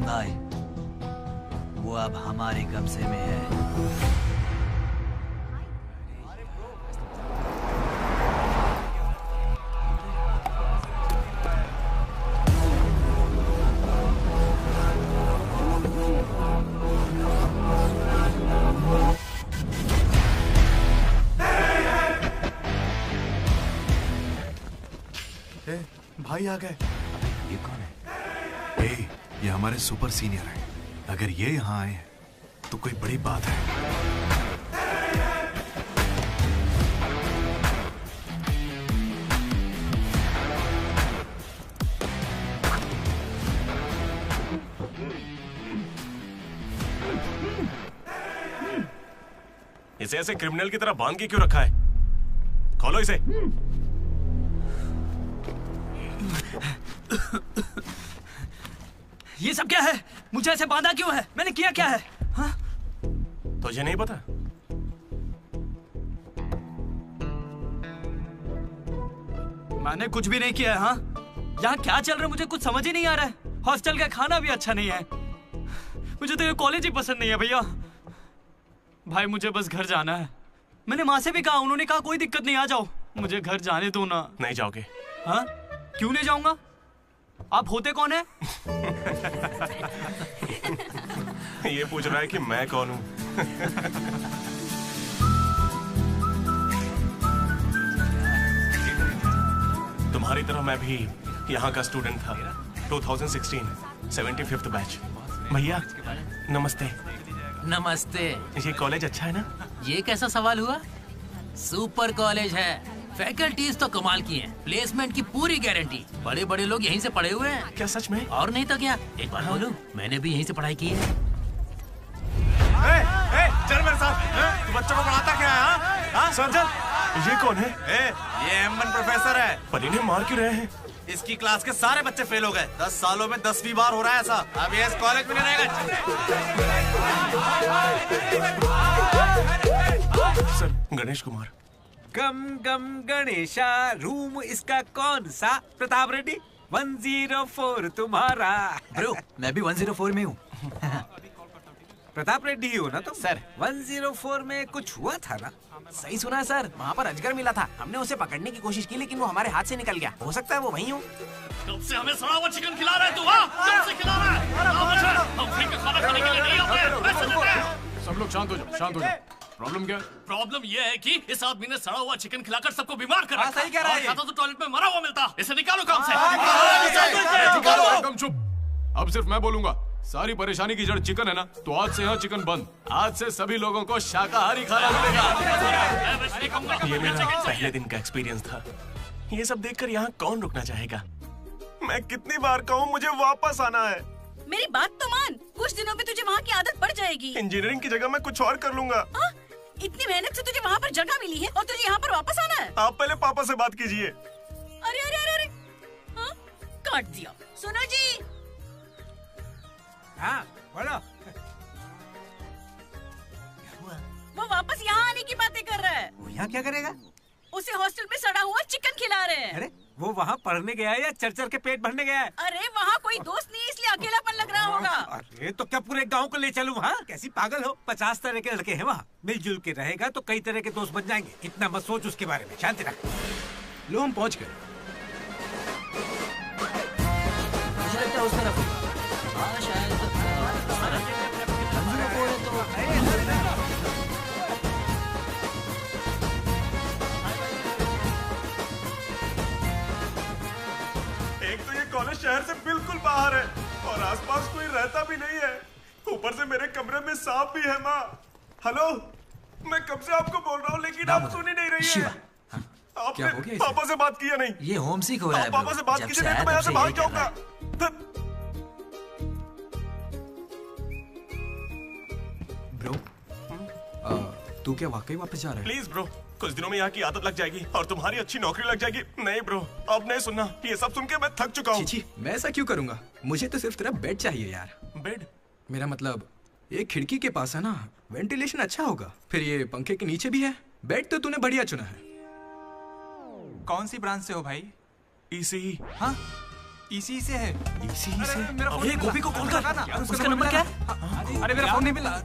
भाई, वो अब हमारे कब्जे में है। भाई आ गए। ये कौन है? ये हमारे सुपर सीनियर हैं। अगर ये यहाँ आए हैं तो कोई बड़ी बात है। इसे ऐसे क्रिमिनल की तरह बांध के क्यों रखा है? खोलो इसे। ये सब क्या है? मुझे ऐसे बांधा क्यों है? मैंने किया क्या है? हाँ? तुझे नहीं पता? मैंने कुछ भी नहीं किया है। हाँ? यहाँ क्या चल रहा है मुझे कुछ समझ ही नहीं आ रहा है। हॉस्टल का खाना भी अच्छा नहीं है। मुझे तो ये कॉलेज ही पसंद नहीं है भैया। भाई मुझे बस घर जाना है। मैंने माँ से भी कहा, उन्होंने कहा कोई दिक्कत नहीं, आ जाओ। मुझे घर जाने दो ना। नहीं जाओगे? हाँ? क्यों नहीं जाऊंगा? आप होते कौन है? ये पूछ रहा है कि मैं कौन हूँ। तुम्हारी तरह मैं भी यहाँ का स्टूडेंट था। 2016 75th बैच। भैया नमस्ते। नमस्ते। ये कॉलेज अच्छा है ना? ये कैसा सवाल हुआ? सुपर कॉलेज है। फैकल्टीज तो कमाल की हैं। प्लेसमेंट की पूरी गारंटी। बड़े बड़े लोग यहीं से पढ़े हुए हैं। क्या सच में? और नहीं तो क्या। एक बार बोलूं, मैंने भी यहीं से पढ़ाई की है। चल मेरे साथ। तू बच्चों को पढ़ाता क्या है? हाँ सर, चल। ये कौन है? ये M1 प्रोफेसर है। पर इन्हें मार क्यों रहे हैं? इसकी क्लास के सारे बच्चे फेल हो गए। 10 सालों में 10वीं बार हो रहा है ऐसा। अब ये इस कॉलेज में नहीं रहेगा। सर, गणेश कुमार। गम गम गणेशा। रूम इसका कौन सा? प्रताप रेड्डी 104 तुम्हारा। ब्रो, मैं भी 104 में हूँ। प्रताप रेड्डी ही हो ना तुम? सर 104 में कुछ हुआ था ना? सही सुना है सर, वहाँ पर अजगर मिला था। हमने उसे पकड़ने की कोशिश की लेकिन वो हमारे हाथ से निकल गया। हो सकता है वो वहीं हो। कब से हमें सड़ा हुआ चिकन खिला रहा है तू? कब से खिला रहा है? हम फ्री का खाना खाने के लिए नहीं आते। पैसे देते हैं। सब लोग शांत हो जाओ, शांत हो जाओ। प्रॉब्लम क्या है? प्रॉब्लम ये है कि इस आदमी ने सड़ा हुआ चिकन खिलाकर सबको बीमार कर रखा। सही कह रहा है। खाता तो टॉयलेट में मरा हुआ मिलता। इसे निकालो काम से। एकदम चुप। अब सिर्फ मैं बोलूंगा। सारी परेशानी की जड़ चिकन है ना, तो आज से यहाँ चिकन बंद। आज से सभी लोगों को शाकाहारी खाना मिलेगा। ये मेरा पहले दिन का एक्सपीरियंस था। ये सब देखकर यहाँ कौन रुकना चाहेगा? मैं कितनी बार कहूँ मुझे वापस आना है। मेरी बात तो मान, कुछ दिनों में तुझे वहाँ की आदत पड़ जाएगी। इंजीनियरिंग की जगह मैं कुछ और कर लूंगा। इतनी मेहनत से तुझे वहाँ पर जगह मिली है और तुझे यहाँ पर वापस आना है? आप पहले पापा से बात कीजिए। डांट दिया। सुनो जी, हाँ बोलो। वो वापस यहाँ आने की बातें कर रहा है। वो यहाँ क्या करेगा? उसे हॉस्टल में सड़ा हुआ चिकन खिला रहे हैं। अरे वो वहाँ पढ़ने गया है या चरचर के पेट भरने गया है? अरे वहाँ कोई दोस्त नहीं है, इसलिए अकेलापन लग रहा होगा। अरे तो क्या पूरे गांव को ले चलूं? हाँ कैसी पागल हो? 50 तरह के लड़के हैं वहाँ। मिलजुल के रहेगा तो कई तरह के दोस्त बन जाएंगे। इतना मत सोच उसके बारे में, शांति रख। लो हम पहुंच गए। मुझे लगता है उस तरफ। हाँ शायद एक तो ये कॉलेज शहर से बिल्कुल बाहर है और आसपास कोई रहता भी नहीं है। ऊपर से मेरे कमरे में सांप भी है। माँ हेलो, मैं कब से आपको बोल रहा हूँ लेकिन आप सुन ही नहीं रही है। आपने पापा से बात किया नहीं? ये होम सिक हो रहा है। पापा से बात कीजिए नहीं तो मैं यहाँ से भाग जाऊंगा। ब्रो, तू क्या वाकई वापस जा रहा है? प्लीज ब्रो, कुछ दिनों में यहाँ की आदत लग जाएगी और तुम्हारी अच्छी नौकरी लग जाएगी। नहीं ब्रो, अब नहीं सुनना। ये सब सुन के मैं थक चुका हूँ। छी, मैं ऐसा क्यों करूंगा? मुझे तो सिर्फ तेरा बेड चाहिए यार। बेड? मेरा मतलब ये खिड़की के पास है ना, वेंटिलेशन अच्छा होगा। फिर ये पंखे के नीचे भी है। बेड तो तूने बढ़िया चुना है। कौन सी ब्रांच से हो भाई? ईसीई। हाँ ईसी से है। ईसी से? ये गोपी को कॉल कर ना। उसका नंबर क्या है? अरे मेरा फोन नहीं मिला।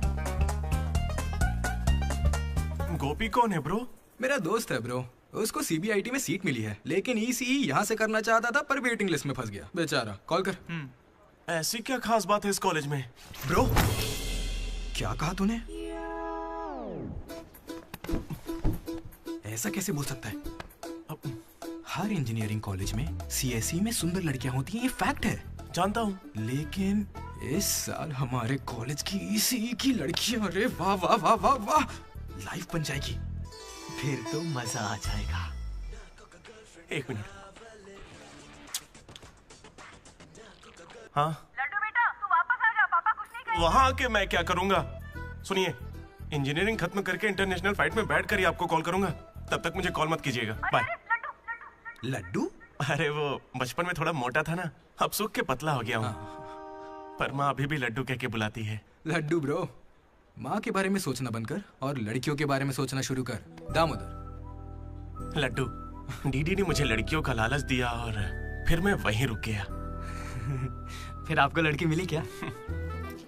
गोपी कौन है ब्रो? मेरा दोस्त है ब्रो। उसको सीबीआईटी में सीट मिली है, लेकिन ईसीई यहाँ से करना चाहता था पर वेटिंग लिस्ट में फंस गया बेचारा। कॉल कर। ऐसी क्या खास बात है इस कॉलेज में? ब्रो क्या कहा तूने? ऐसा कैसे बोल सकता है? हर इंजीनियरिंग कॉलेज में सीएसई में सुंदर लड़कियां होती हैं, ये फैक्ट है। जानता हूँ, लेकिन इस साल हमारे कॉलेज की ईसीई की लड़कियां, अरे वाह वाह वाह वाह वाह, लाइव बन जाएगी। फिर तो मजा आ जाएगा। एक मिनट। हाँ लड्डू बेटा, तू वापस आ जा, पापा कुछ नहीं कहेंगे। वहाँ आके मैं क्या करूँगा? सुनिए, इंजीनियरिंग खत्म करके इंटरनेशनल फ्लाइट में बैठ कर ही आपको कॉल करूंगा। तब तक मुझे कॉल मत कीजिएगा। बाय। लड्डू? अरे वो बचपन में थोड़ा मोटा था ना, अब सूख के पतला हो गया हूँ। पर माँ अभी भी लड्डू कह के बुलाती है। लड्डू ब्रो, माँ के बारे में सोचना बंद कर और लड़कियों के बारे में सोचना शुरू कर। दामोदर। लड्डू, डीडी ने मुझे लड़कियों का लालच दिया और फिर मैं वहीं रुक गया। फिर आपको लड़की मिली क्या?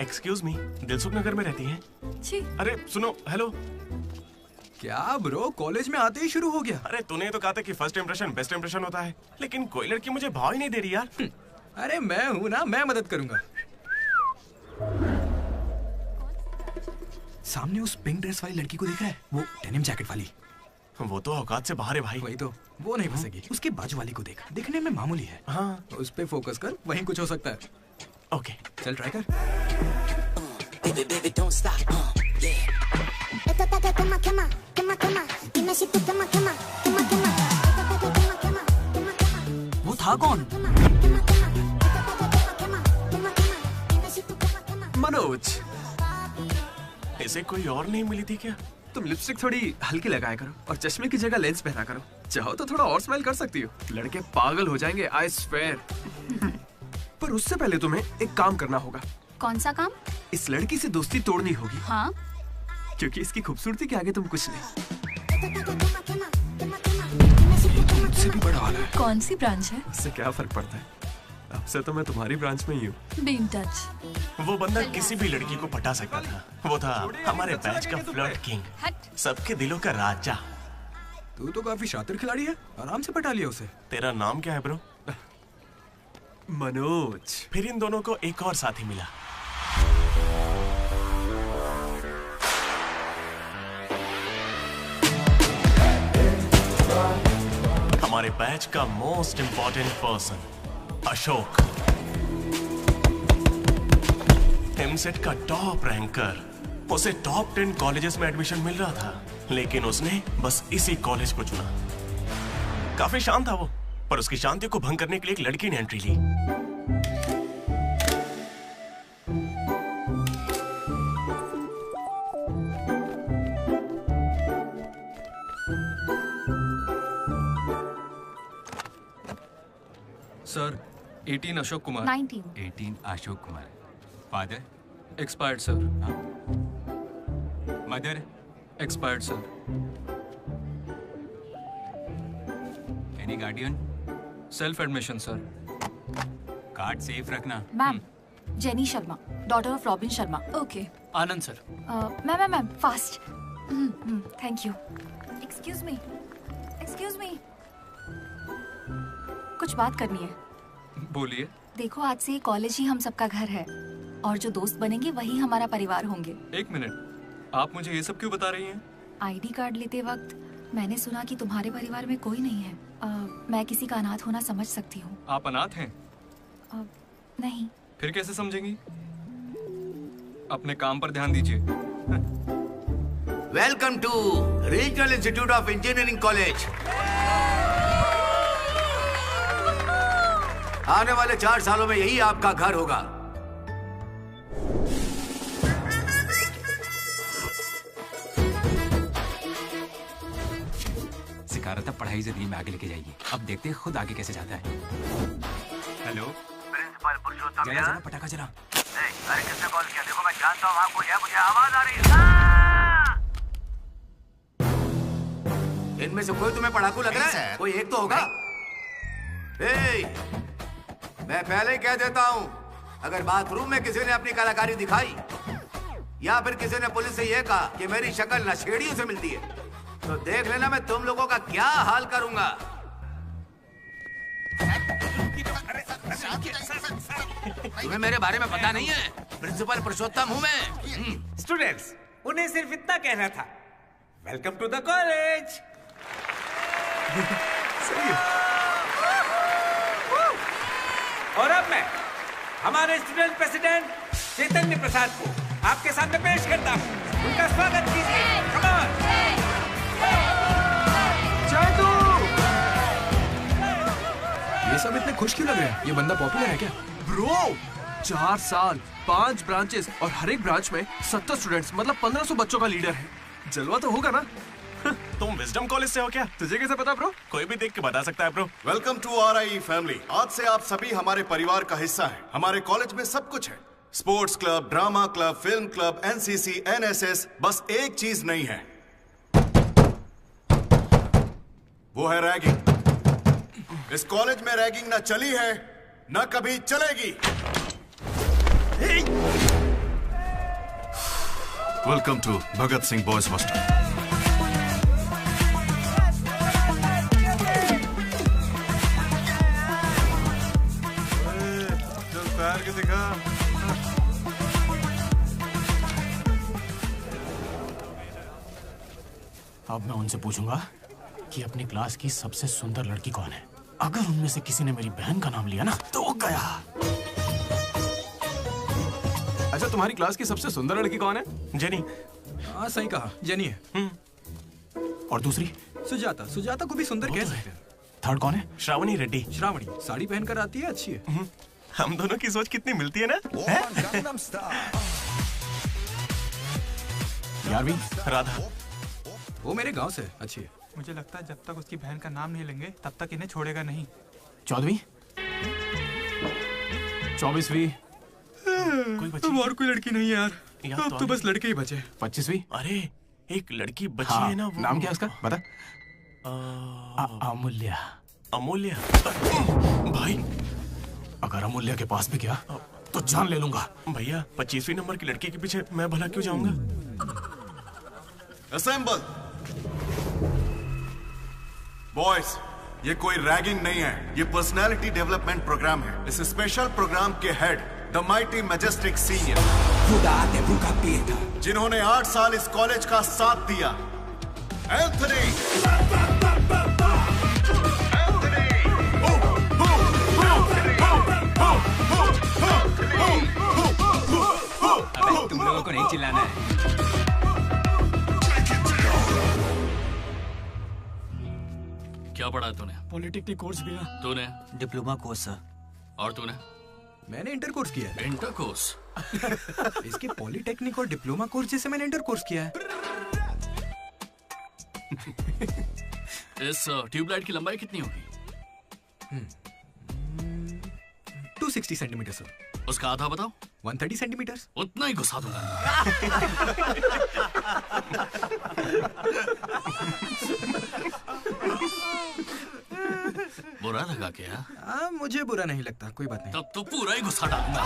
एक्सक्यूज मी, दिलसुख नगर में रहती हैं? अरे सुनो, हेलो। क्या ब्रो, कॉलेज में आते ही शुरू हो गया? अरे तूने तो कहा था कि फर्स्ट इंप्रेशन बेस्ट इंप्रेशन होता है, लेकिन कोई लड़की मुझे भाव ही नहीं दे रही यार। अरे मैं हूँ ना, मैं मदद करूंगा। सामने उस पिंक ड्रेस वाली लड़की को देख रहा है? वो डेनिम जैकेट वाली। वो तो औकात से बाहर है भाई। वही तो, वो नहीं फंसेगी। उसके बाजू वाली को देख, दिखने में मामूली है। हाँ, उस पे फोकस कर, वहीं कुछ हो सकता है। ओके, चल ट्राई कर। वो था कौन? मनोज। इसे कोई और नहीं मिली थी क्या? तुम लिपस्टिक थोड़ी हल्की लगाया करो और चश्मे की जगह लेंस पहना करो। चाहो तो थोड़ा और स्माइल कर सकती हो, लड़के पागल हो जाएंगे, आई स्वेयर। पर उससे पहले तुम्हें एक काम करना होगा। कौन सा काम? इस लड़की से दोस्ती तोड़नी होगी। हाँ, क्योंकि इसकी खूबसूरती के आगे तुम कुछ नहीं। ये तो मुझसे भी बड़ा वाला है। कौन सी ब्रांच है? इससे क्या फर्क पड़ता है? अब से तो मैं तुम्हारी ब्रांच में ही हूँ। Be in touch. वो बंदा किसी भी लड़की को पटा सकता था। वो था हमारे बैच का फ्लर्ट किंग, सबके दिलों का राजा। तू तो काफी शातिर खिलाड़ी है, आराम से पटा लिया उसे। तेरा नाम क्या है ब्रो? मनोज। फिर इन दोनों को एक और साथी मिला। हमारे बैच का most important person Ashok, EAMCET का टॉप रैंकर। उसे टॉप 10 कॉलेजेस में एडमिशन मिल रहा था, लेकिन उसने बस इसी कॉलेज को चुना। काफी शांत था वो, पर उसकी शांति को भंग करने के लिए एक लड़की ने एंट्री ली। Sir, 18 Ashok Kumar. 19। 18 Ashok Kumar. Father? Expired sir. Mother? Expired sir. Any guardian? Self admission sir. Card safe रखना। Ma'am, Jenny Sharma, daughter of Robin Sharma. Okay. Anand sir. Ma'am fast. Thank you. Excuse me, कुछ बात करनी है। बोलिए। देखो, आज से कॉलेज ही हम सबका घर है और जो दोस्त बनेंगे वही हमारा परिवार होंगे। एक मिनट, आप मुझे ये सब क्यों बता रही हैं? आईडी कार्ड लेते वक्त मैंने सुना कि तुम्हारे परिवार में कोई नहीं है। मैं किसी का अनाथ होना समझ सकती हूँ। आप अनाथ हैं? नहीं। फिर कैसे समझेंगी? अपने काम पर ध्यान दीजिए। Welcome to regional institute of engineering college. आने वाले 4 सालों में यही आपका घर होगा। सिखा रहा था पढ़ाई से दिन में आगे लेके जाएगी। अब देखते हैं खुद आगे कैसे जाता है। हेलो, प्रिंसिपल पुरुषोत्तम। जरा पटाखा चला। अरे किसने कॉल किया? देखो मैं जानता हूँ आपको, मुझे आवाज आ रही है। इनमें से कोई तुम्हें पढ़ाकू लग रहा है? कोई एक तो होगा। मैं पहले ही कह देता हूँ, अगर बाथरूम में किसी ने अपनी कलाकारी दिखाई या फिर किसी ने पुलिस से यह कहा कि मेरी शक्ल नशेड़ियों से मिलती है, तो देख लेना मैं तुम लोगों का क्या हाल करूंगा। तुम्हें मेरे बारे में पता नहीं है? प्रिंसिपल पुरुषोत्तम हूँ मैं। स्टूडेंट्स, उन्हें सिर्फ इतना कहना था, वेलकम टू द कॉलेज। और अब मैं हमारे स्टूडेंट प्रेसिडेंट चैतन्य प्रसाद को आपके सामने पेश करता हूँ। उनका स्वागत कीजिए। Come on. ये सब इतने खुश क्यों लग रहे हैं? ये बंदा पॉपुलर है क्या? ब्रो, 4 साल, 5 ब्रांचेस और हर एक ब्रांच में 70 स्टूडेंट्स, मतलब 1500 बच्चों का लीडर है। जलवा तो होगा ना? तुम विजडम कॉलेज से हो क्या? तुझे कैसे पता ब्रो? कोई भी देख के बता सकता है bro. Welcome to RIE family. आज से आप सभी हमारे परिवार का हिस्सा हैं। हमारे कॉलेज में सब कुछ है, sports club, drama club, film club, NCC, NSS। बस एक चीज नहीं है, वो है रैगिंग। इस कॉलेज में रैगिंग ना चली है, ना कभी चलेगी। Welcome to Bhagat Singh boys hostel. के दिखा। अब मैं उनसे पूछूंगा कि अपनी क्लास की सबसे सुंदर लड़की कौन है। अगर उनमें से किसी ने मेरी बहन का नाम लिया ना तो वो गया। अच्छा, तुम्हारी क्लास की सबसे सुंदर लड़की कौन है? जेनी। हाँ, सही कहा, जेनी है। और दूसरी? सुजाता। सुजाता को भी सुंदर कह सकते हैं। थर्ड कौन है? श्रावणी रेड्डी। श्रावणी साड़ी पहनकर आती है, अच्छी है। हम दोनों की सोच कितनी मिलती है ना? यारवी? राधा। वो मेरे गांव से, अच्छी है। मुझे लगता है जब तक उसकी बहन का नाम नहीं लेंगे तब तक इन्हें छोड़ेगा नहीं। 14वीं? 24वीं? और कोई लड़की नहीं है यार। अब तो बस लड़के ही बचे। 25वीं? अरे एक लड़की बची हाँ, है ना, वो नाम क्या है उसका? बता। अमूल्य। अमूल्य? भाई, अगर अमूल्य के पास भी गया तो जान ले लूंगा। भैया, 25वीं नंबर की लड़की के पीछे मैं भला क्यों जाऊंगा? असेंबल। बॉयज, ये कोई रैगिंग नहीं है, ये पर्सनालिटी डेवलपमेंट प्रोग्राम है। इस स्पेशल प्रोग्राम के head the mighty majestic senior, जिन्होंने 8 साल इस कॉलेज का साथ दिया, एंथनी। अबे तुम लोगों को नहीं चिल्लाना है। क्या पढ़ा है तूने? पॉलिटेक्निक कोर्स किया। तूने? Diploma course sir. और तूने? मैंने इंटर कोर्स किया है। Inter course? इसके पॉलिटेक्निक और डिप्लोमा कोर्स जैसे मैंने इंटर कोर्स किया है। इस ट्यूबलाइट की लंबाई कितनी होगी? 260 सेंटीमीटर सर। उसका आधा बताओ। 130 सेंटीमीटर। उतना ही घुसा दूंगा। बुरा लगा क्या? मुझे बुरा नहीं लगता, कोई बात नहीं। तब तो पूरा ही गुस्सा डालूंगा।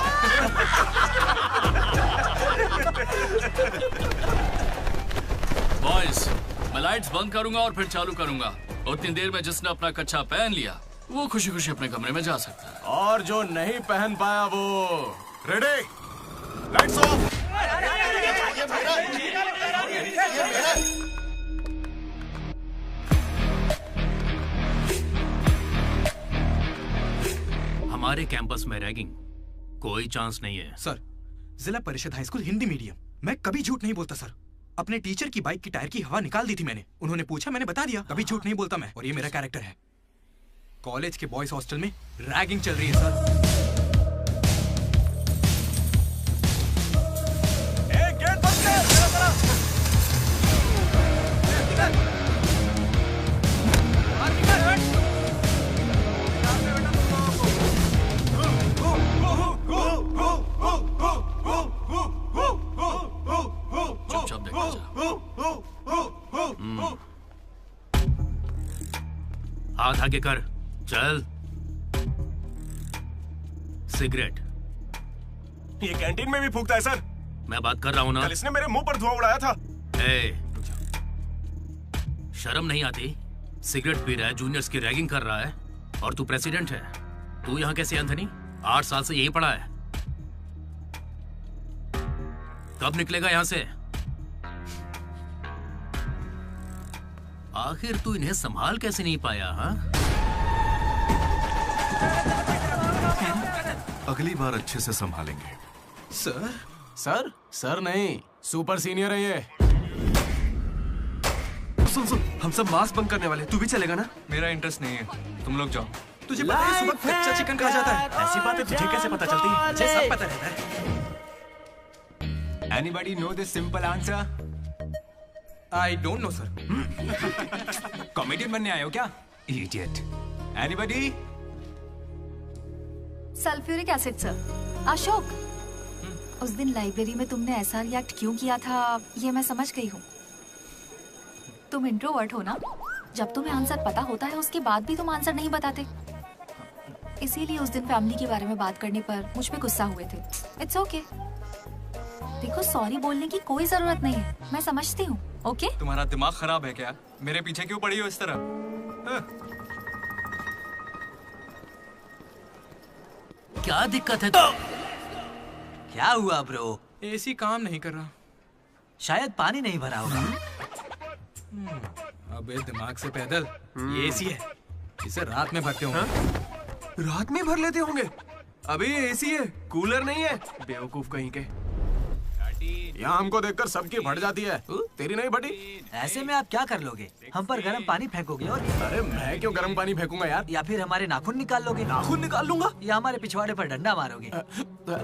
बॉयज, मैं लाइट्स बंद करूंगा और फिर चालू करूंगा। उतनी देर में जिसने अपना कच्छा पहन लिया वो खुशी खुशी अपने कमरे में जा सकता है। और जो नहीं पहन पाया वो रेडी, लाइट्स ऑफ। हमारे कैंपस में रैगिंग कोई चांस नहीं है। सर, जिला परिषद हाई स्कूल हिंदी मीडियम, मैं कभी झूठ नहीं बोलता सर। अपने टीचर की बाइक की टायर की हवा निकाल दी थी मैंने। उन्होंने पूछा, मैंने बता दिया। कभी झूठ नहीं बोलता मैं, और ये मेरा कैरेक्टर है। कॉलेज के बॉयज हॉस्टल में रैगिंग चल रही है सर। गेट बंद कर, मेरा तरफ। चुपचाप देखा जा। हाथ आगे कर, चल। सिगरेट ये कैंटीन में भी फूकता है सर। मैं बात कर रहा हूँ ना। कल इसने मेरे मुंह पर धुआं उड़ाया था। शर्म नहीं आती? सिगरेट पी रहा है, जूनियर्स की रैगिंग कर रहा है, और तू प्रेसिडेंट है। तू यहाँ कैसे एंथनी? 8 साल से यही पढ़ा है। कब निकलेगा यहाँ से? आखिर तू इन्हें संभाल कैसे नहीं पाया? हाँ, अगली बार अच्छे से संभालेंगे। सर? सर? सर नहीं, सुपर सीनियर है ये। सुन सुन, हम सब मास्क बंद करने वाले। तू भी चलेगा ना? मेरा इंटरेस्ट नहीं है, तुम लोग जाओ। तुझे पता है सुबह कच्चा चिकन खा जाता है? ऐसी बातें तुझे कैसे पता चलती है? मुझे सब पता रहता है। Anybody know the simple answer? I don't know sir. Comedian बनने आए हो क्या? Idiot. Anybody? Sulphuric acid sir. Ashok, उस दिन लाइब्रेरी में तुमने ऐसा रिएक्ट क्यों किया था ये मैं समझ गई हूँ। तुम इंट्रोवर्ट हो ना? जब तुम्हें आंसर पता होता है उसके बाद भी तुम आंसर नहीं बताते। इसीलिए उस दिन फैमिली के बारे में बात करने पर मुझ पे गुस्सा हुए थे। It's okay. देखो, सॉरी बोलने की कोई जरूरत नहीं है, मैं समझती हूँ। ओके? तुम्हारा दिमाग खराब है क्या? मेरे पीछे क्यों पड़ी हो इस तरह? क्या दिक्कत है? तो क्या हुआ ब्रो? एसी काम नहीं कर रहा। शायद पानी नहीं भरा होगा। अबे दिमाग से पैदल, ये एसी है, इसे रात में भरते होंगे। रात में भर लेते होंगे? अबे ये एसी है, कूलर नहीं है। बेवकूफ कहीं के। यहाँ हमको देखकर सबकी भट जाती है, तेरी नहीं भटी? ऐसे में आप क्या कर लोगे? हम पर गर्म पानी फेंकोगे और अरे मैं क्यों गर्म पानी फेंकूंगा यार? या फिर हमारे नाखून निकाल लोगे? नाखून निकाल लूंगा? या हमारे पिछवाड़े पर डंडा मारोगे?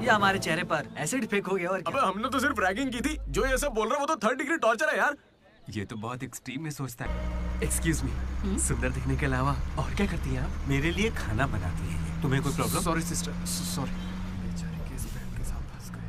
या हमारे चेहरे पर एसिड फेंकोगे? और अबे हमने तो सिर्फ रैगिंग की थी। जो ये सब बोल रहा है वो तो 3rd डिग्री टॉर्चर है यार। ये तो बहुत एक्सट्रीम में सोचता है। एक्सक्यूज मी, सुंदर दिखने के अलावा और क्या करती हैं आप? मेरे लिए खाना बनाती है। तुम्हें कोई प्रॉब्लम? Sorry sister, sorry. बेचारे किस बहन के साथ फंस गए।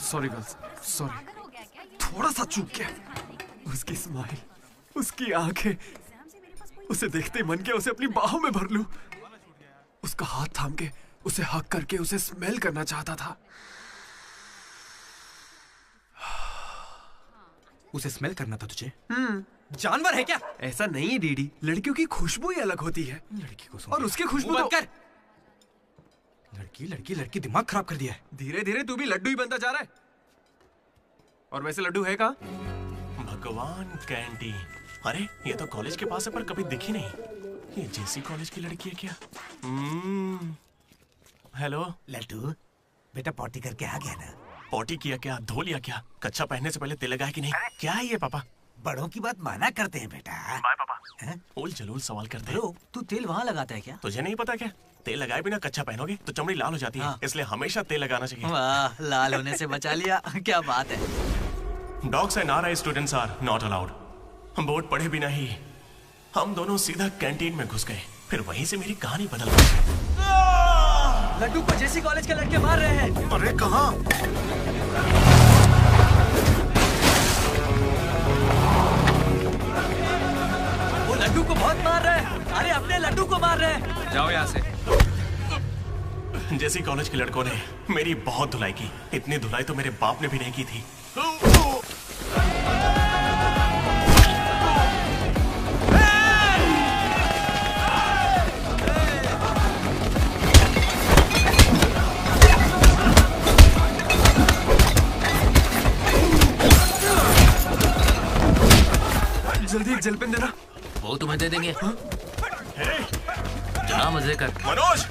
Sorry girls, sorry. थोड़ा सा चूक गया। उसकी स्माइल, उसकी आंखें, उसे देखते ही मन किया उसे अपनी बाहों में भर लूं। उसका हाथ थाम के उसे हक करके उसे स्मेल करना चाहता था। उसे स्मेल करना था तुझे। जानवर है क्या? ऐसा नहीं है डीडी, लड़कियों की खुशबू ही अलग होती है। लड़की को और उसकी खुशबू मुंह तो... बंद कर। लड़की दिमाग खराब कर दिया है। धीरे धीरे तू भी लड्डू ही बनता जा रहा है। और वैसे लड्डू है कहाँ? भगवान, कैंटीन। अरे ये तो कॉलेज के पास है पर कभी दिखी नहीं। ये जेसी कॉलेज की लड़की है क्या? हेलो लड्डू, बेटा पॉटी करके आ गया ना? पॉटी किया क्या, धो लिया क्या? कच्चा पहनने से पहले तेल लगाया कि नहीं? क्या है ये पापा? बड़ों की बात माना करते हैं बेटा। बाय पापा। उल जलूल सवाल करते हैं। तू तेल वहाँ लगाता है क्या? तुझे नहीं पता क्या? तेल लगाए बिना कच्चा पहनोगे तो चमड़ी लाल हो जाती है, इसलिए हमेशा तेल लगाना चाहिए। वाह, लाल होने से बचा लिया। क्या बात है। Dogs and RI students are not allowed. हम बोर्ड पढ़े बिना ही हम दोनों सीधा कैंटीन में घुस गए। फिर वहीं से मेरी कहानी बदल गई। लड्डू को जेसी कॉलेज के लड़के मार रहे हैं। अरे कहाँ? वो लड्डू को बहुत मार रहे हैं। अरे अपने लड्डू को मार रहे हैं। जाओ यहाँ से। जेसी कॉलेज के लड़कों ने मेरी बहुत धुलाई की। इतनी धुलाई तो मेरे बाप ने भी नहीं की थी। जल्दी एक जेल पेन देना। वो तुम्हें दे देंगे। चला मजे कर। मनोज,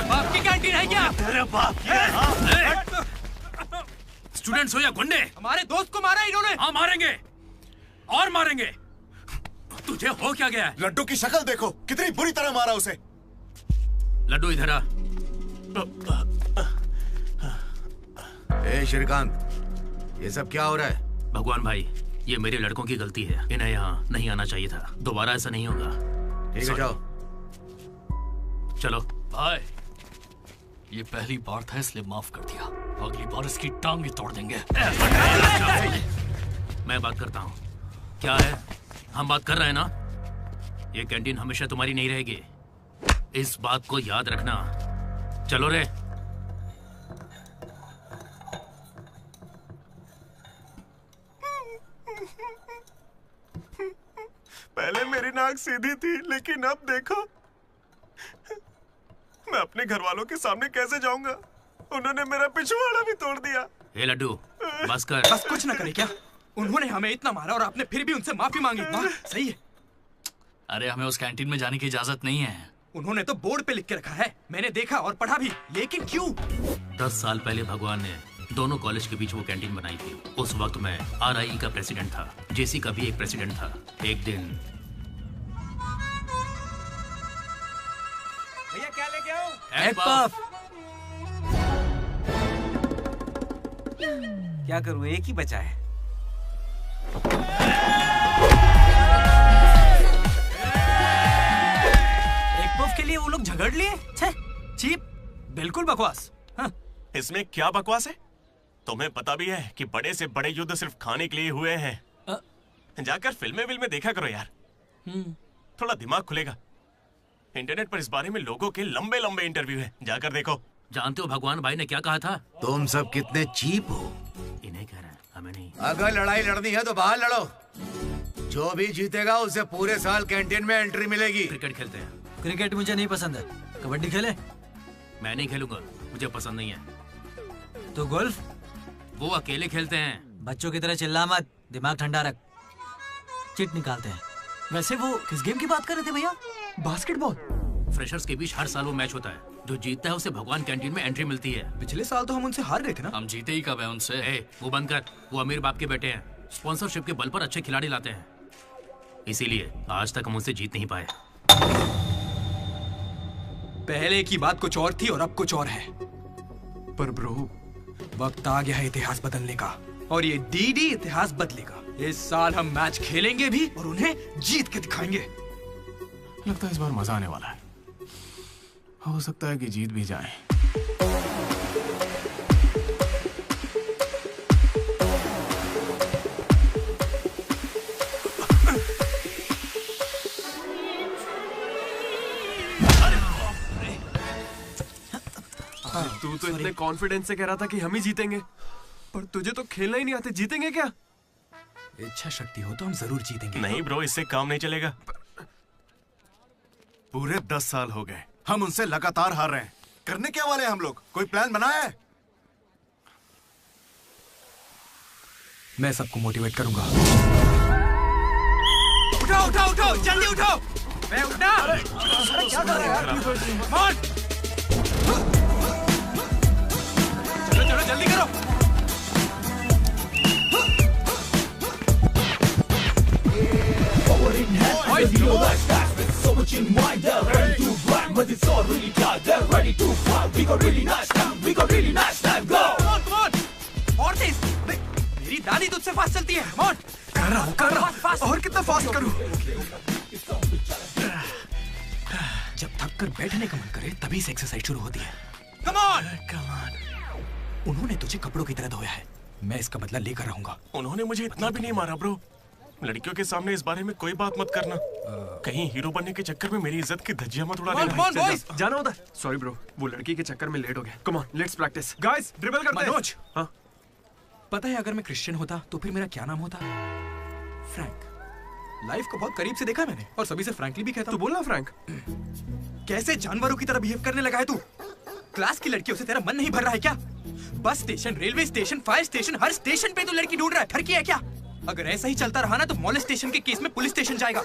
बाप की कैंटीन है क्या? तेरे बाप की है। स्टूडेंट्स हो या गुंडे, हमारे दोस्त को मारा इन्होंने। हाँ मारेंगे और मारेंगे। तुझे हो क्या गया? लड्डू की शक्ल देखो, कितनी बुरी तरह मारा उसे। लड्डू इधर आ। ए श्रीकांत, ये सब क्या हो रहा है? भगवान भाई, ये मेरे लड़कों की गलती है। इन्हें यहाँ नहीं आना चाहिए था। दोबारा ऐसा नहीं होगा। ठीक है, जाओ। चलो भाई, ये पहली बार था इसलिए माफ कर दिया। अगली बार इसकी टांग ही तोड़ देंगे। मैं बात करता हूँ। क्या है, हम बात कर रहे हैं ना? ये कैंटीन हमेशा तुम्हारी नहीं रहेगी, इस बात को याद रखना। चलो रे। पहले मेरी नाक सीधी थी, लेकिन अब देखो, मैं अपने घर वालों के सामने कैसे जाऊंगा? उन्होंने मेरा पिछवाड़ा भी तोड़ दिया। ए लड्डू, बस कर। बस कुछ ना करे क्या? उन्होंने हमें इतना मारा और आपने फिर भी उनसे माफी मांगी। हाँ, सही है। अरे हमें उस कैंटीन में जाने की इजाजत नहीं है। उन्होंने तो बोर्ड पे लिख के रखा है, मैंने देखा और पढ़ा भी, लेकिन क्यों? 10 साल पहले भगवान ने दोनों कॉलेज के बीच वो कैंटीन बनाई थी। उस वक्त मैं आरआई का प्रेसिडेंट था, जेसी का भी एक प्रेसिडेंट था। एक दिन भैया क्या लेके आओ? Egg puff. क्या करूं, एक ही बचा है। एक पफ के लिए वो लोग झगड़ लिए। चीप, बिल्कुल बकवास। हाँ। इसमें क्या बकवास है? तुम्हें पता भी है कि बड़े से बड़े युद्ध सिर्फ खाने के लिए हुए हैं। जाकर फिल्में देखा करो यार, थोड़ा दिमाग खुलेगा। इंटरनेट पर इस बारे में लोगों के लंबे लंबे इंटरव्यू हैं, जाकर देखो। जानते हो भगवान भाई ने क्या कहा था? तुम सब कितने चीप हो। इन्हें कह रहे हैं, हमें नहीं। अगर लड़ाई लड़नी है तो बाहर लड़ो। जो भी जीतेगा उसे पूरे साल कैंटीन में एंट्री मिलेगी। क्रिकेट खेलते हैं। क्रिकेट मुझे नहीं पसंद है। कबड्डी खेले? मैं नहीं खेलूंगा, मुझे पसंद नहीं है। तो गोल्फ? वो अकेले खेलते हैं। बच्चों की तरह चिल्ला मत, दिमाग ठंडा रख। चिट निकालते हैं। वैसे वो किस गेम की बात कर रहे थे भैया? बास्केटबॉल। फ्रेशर्स के बीच हर साल वो मैच होता है। जो जीतता है उसे भगवान कैंटीन में एंट्री मिलती है। पिछले साल तो हम उनसे हार गए थे ना। हम जीते ही कब है उनसे? वो बंद कर। वो अमीर बाप के बेटे हैं, स्पॉन्सरशिप के बल पर अच्छे खिलाड़ी लाते हैं, इसीलिए आज तक हम उनसे जीत नहीं पाए। पहले की बात कुछ और थी और अब कुछ और है। पर ब्रो, वक्त आ गया है इतिहास बदलने का, और ये डीडी इतिहास बदलेगा। इस साल हम मैच खेलेंगे भी और उन्हें जीत के दिखाएंगे। लगता है इस बार मजा आने वाला है। हो सकता है कि जीत भी जाए। तू तो इतने कॉन्फिडेंस से कह रहा था कि हम ही जीतेंगे, पर तुझे तो खेलना ही नहीं आते। जीतेंगे क्या? इच्छा शक्ति हो तो हम जरूर जीतेंगे। नहीं ब्रो, इससे काम नहीं चलेगा। पूरे 10 साल हो गए हम उनसे लगातार हार रहे हैं। करने क्या वाले हैं हम लोग? कोई प्लान बनाया है? मैं सबको मोटिवेट करूंगा। उठो उठो उठो, जल्दी उठो। मैं उठना। क्या कर रहे हैं यार? चलो चलो जल्दी करो। और तेज। मेरी दादी तुझसे फास्ट चलती है। कर रहा हूँ। और कितना फास्ट करूँ? जब थक कर बैठने का मन करे तभी से एक्सरसाइज शुरू होती है। Come on! उन्होंने तुझे कपड़ों की तरह धोया है, मैं इसका बदला लेकर रहूंगा। उन्होंने मुझे इतना भी नहीं मारा ब्रो। लड़कियों के सामने इस बारे में कोई बात मत करना। कहीं हीरो बनने के चक्कर में मेरी इज्जत की धज्जियां मत उड़ा देना। जाना उधर। सॉरी ब्रो, वो लड़की के चक्कर में लेट हो गया। Come on, let's practice. Guys, dribble करते हैं। मनोज, हाँ? पता है अगर मैं क्रिश्चियन होता तो फिर मेरा क्या नाम होता? फ्रैंक। लाइफ को बहुत करीब से देखा मैंने और सभी से फ्रैंकली भी कहता हूँ। तू बोलना फ्रैंक। कैसे जानवरों की तरह बिहेव करने लगा है तू? क्लास की लड़कियों से तेरा मन नहीं भर रहा है क्या? Bus station, railway station, fire station, हर स्टेशन पे तू लड़की ढूंढ रहा है। ठरकी है क्या? अगर ऐसा ही चलता रहा ना तो मोलेस्टेशन के केस में पुलिस स्टेशन जाएगा।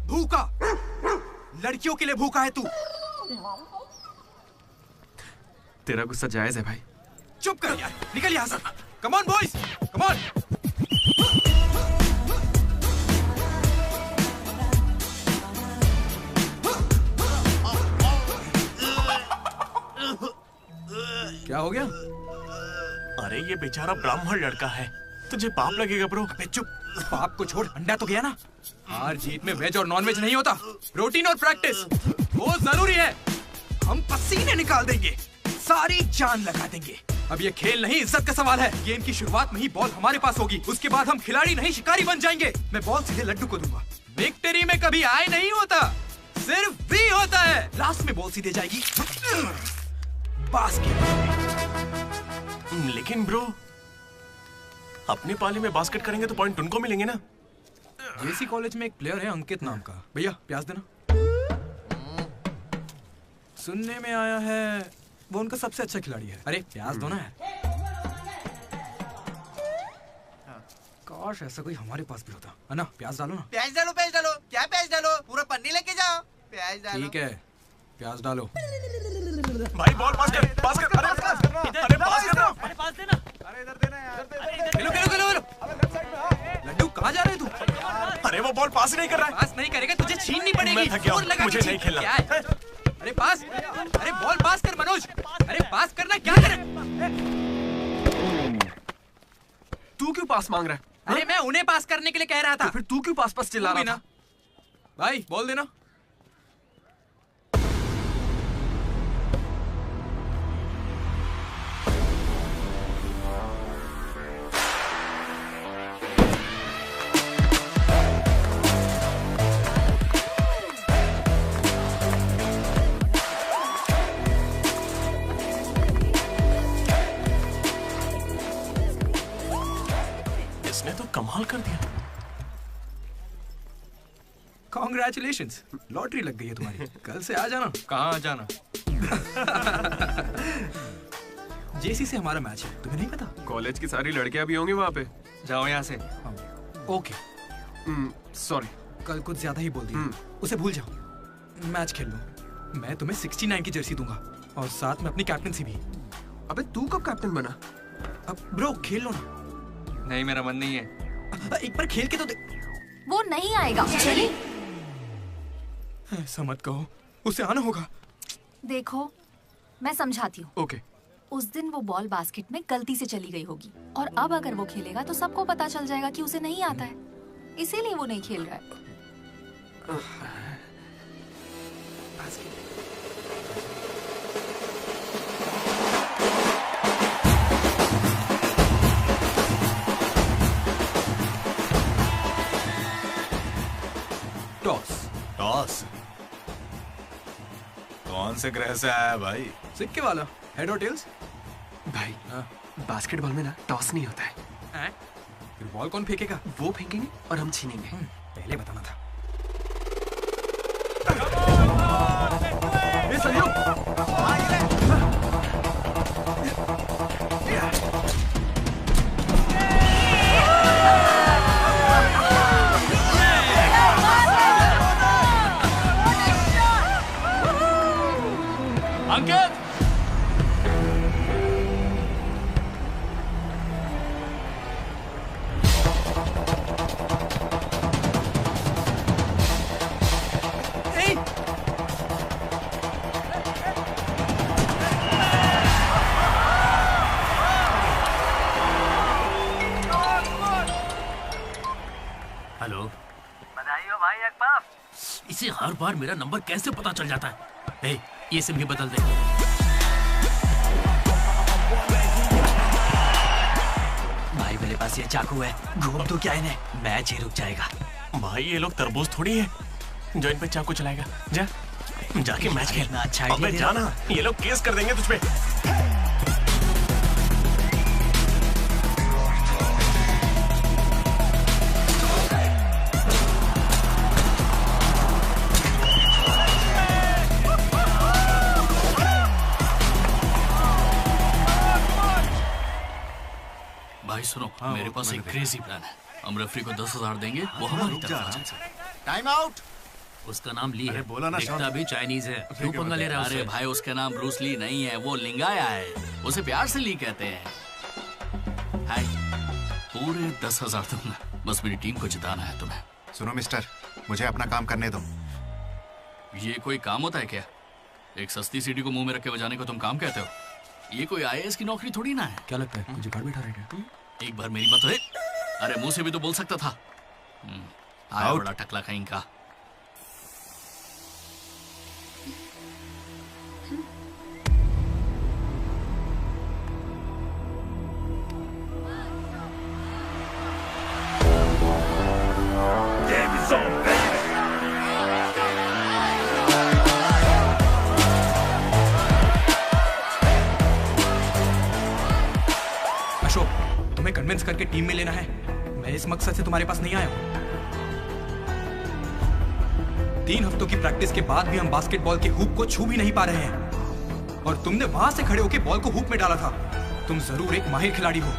भूखा, लड़कियों के लिए भूखा है तू। तेरा गुस्सा जायज है भाई। चुप कर यार, निकल यहाँ से। Come on boys, come on. क्या हो गया? अरे ये बेचारा ब्राह्मण लड़का है, तुझे पाप लगेगा ब्रो। अबे चुप, पाप को छोड़, अंडा तो गया ना। हार जीत में वेज और नॉन वेज नहीं होता, प्रोटीन और प्रैक्टिस वो जरूरी है। हम पसीने निकाल देंगे, सारी जान लगा देंगे। अब ये खेल नहीं, इज्जत का सवाल है। गेम की शुरुआत में ही बॉल हमारे पास होगी, उसके बाद हम खिलाड़ी नहीं शिकारी बन जाएंगे। मैं बॉल सीधे लड्डू को दूंगा। विक्ट्री में कभी आए नहीं होता, सिर्फ वी होता है। लास्ट में बॉल सीधे जाएगी बास्केट। लेकिन ब्रो, अपने पाले में बास्केट करेंगे तो पॉइंट उनको मिलेंगे ना। जेसी कॉलेज में एक प्लेयर है अंकित नाम का। भैया प्याज देना। सुनने में आया है वो उनका सबसे अच्छा खिलाड़ी है। अरे प्याज दो ना यार। काश ऐसा कोई हमारे पास भी होता है ना। प्याज डालो ना। प्याज डालो, प्याज डालो। क्या प्याज डालो? पूरा पन्नी लेके जाओ। प्याज डालो। ठीक है, प्याज डालो। भाई बॉल पास कर, पास कर। अरे पास करना, अरे पास करना, अरे पास देना। अरे इधर देना यार। खेलो खेलो खेलो खेलो। लड्डू कहाँ जा रहे तू? अरे वो बॉल पास ही नहीं कर रहा है। पास नहीं करेगा तुझे छीननी पड़ेगी। मैं थक गया हूं, जोर लगा के मुझे नहीं छीन। खेलना। क्या है? अरे पास, अरे बॉल पास कर मनोज। अरे पास करना, क्या करे? तू क्यों पास मांग रहा है? अरे मैं उन्हें पास करने के लिए कह रहा था। तो फिर तू क्यों पास पास चिल्ला रहा था? भाई बोल देना। इसने तो कमाल कर दिया। कॉन्ग्रेचुलेशंस, लॉटरी लग गई है तुम्हारी। कल से आ जाना। कहाँ जाना? जेसी से हमारा मैच है, तुम्हें नहीं पता? कॉलेज की सारी लड़कियां भी होंगी वहाँ पे। जाओ यहाँ से। Okay, sorry. कल कुछ ज्यादा ही बोल दिया। उसे भूल जाओ, मैच खेल लो। मैं तुम्हें 69 की जर्सी दूंगा और साथ में अपनी कैप्टनसी भी। अबे तू कब कैप्टन बना? अब ब्रो खेल लो ना। नहीं, मेरा मन नहीं है। एक बार खेल के तो वो नहीं आएगा। चलिए। ऐसा मत कहो, उसे आना होगा। देखो मैं समझाती हूँ। ओके। उस दिन वो बॉल बास्केट में गलती से चली गई होगी और अब अगर वो खेलेगा तो सबको पता चल जाएगा कि उसे नहीं आता है, इसीलिए वो नहीं खेल रहा है। टॉस। टॉस? कौन से ग्रह से आया है भाई? सिक्के वाला, हेड और टेल्स। भाई बास्केटबॉल में ना टॉस नहीं होता है। फिर बॉल कौन फेंकेगा? वो फेंकेंगे और हम छीनेंगे। पहले बताना था। ये संजू! अंकित! हेलो, बधाई हो भाई अकबर। इसे हर बार मेरा नंबर कैसे पता चल जाता है? ए, ये सिम भी बदल दे। भाई मेरे पास ये चाकू है, घूम तो क्या इन्हें, मैच ही रुक जाएगा। भाई ये लोग तरबूज थोड़ी है जो इन पे चाकू चलाएगा। जा जाके मैच खेल। अच्छा अबे जाना, ये लोग केस कर देंगे तुझ पे। भाई सुनो, मेरे पास एक क्रेजी प्लान है। हम रेफरी को 10,000 देंगे, वो हमारी तरफ आ जाए। Time out. उसका नाम ली है, बोला ना, दिखता भी चाइनीज है। क्यों पंगा ले रहा है? अरे भाई उसका नाम ब्रूस ली नहीं है, वो लिंगाया है। उसे प्यार से ली कहते हैं। हाय, पूरे 10,000 दूंगा, बस मेरी टीम को जिताना है तुम्हें। सुनो मिस्टर, मुझे अपना काम करने दो। ये कोई काम होता है क्या? एक सस्ती सीढ़ी को मुंह में रख के बजाने को तुम काम कहते हो? ये कोई IAS की नौकरी थोड़ी ना है। क्या लगता है मुझे घर बैठा रहेगा? एक बार मेरी बात है। अरे मुंह से भी तो बोल सकता था। आया बड़ा टकला कहीं का। अशोक, तुम्हें कन्विंस करके टीम में लेना है। मैं इस मकसद से तुम्हारे पास नहीं आया हूं। 3 हफ्तों की प्रैक्टिस के बाद भी हम बास्केटबॉल के हुप को छू भी नहीं पा रहे हैं, और तुमने वहां से खड़े होकर बॉल को हुप में डाला था। तुम जरूर एक माहिर खिलाड़ी हो।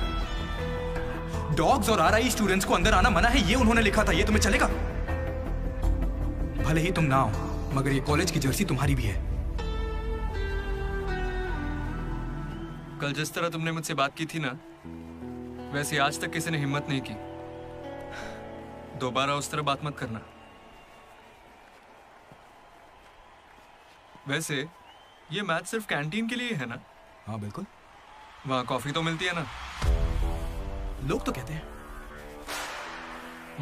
डॉग्स और RI स्टूडेंट्स को अंदर आना मना है, ये उन्होंने लिखा था। ये तुम्हें चलेगा? भले ही तुम ना हो, मगर ये कॉलेज की जर्सी तुम्हारी भी है। कल जिस तरह तुमने मुझसे बात की थी ना, वैसे आज तक किसी ने हिम्मत नहीं की। दोबारा उस तरह बात मत करना। वैसे ये मैच सिर्फ कैंटीन के लिए है ना? हाँ बिल्कुल। वहाँ कॉफी तो मिलती है ना? लोग तो कहते हैं।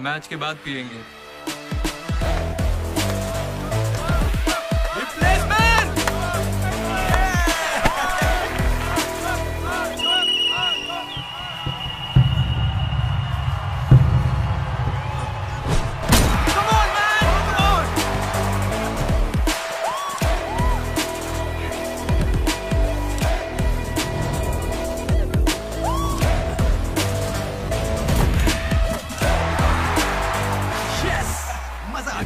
मैच के बाद पियेंगे।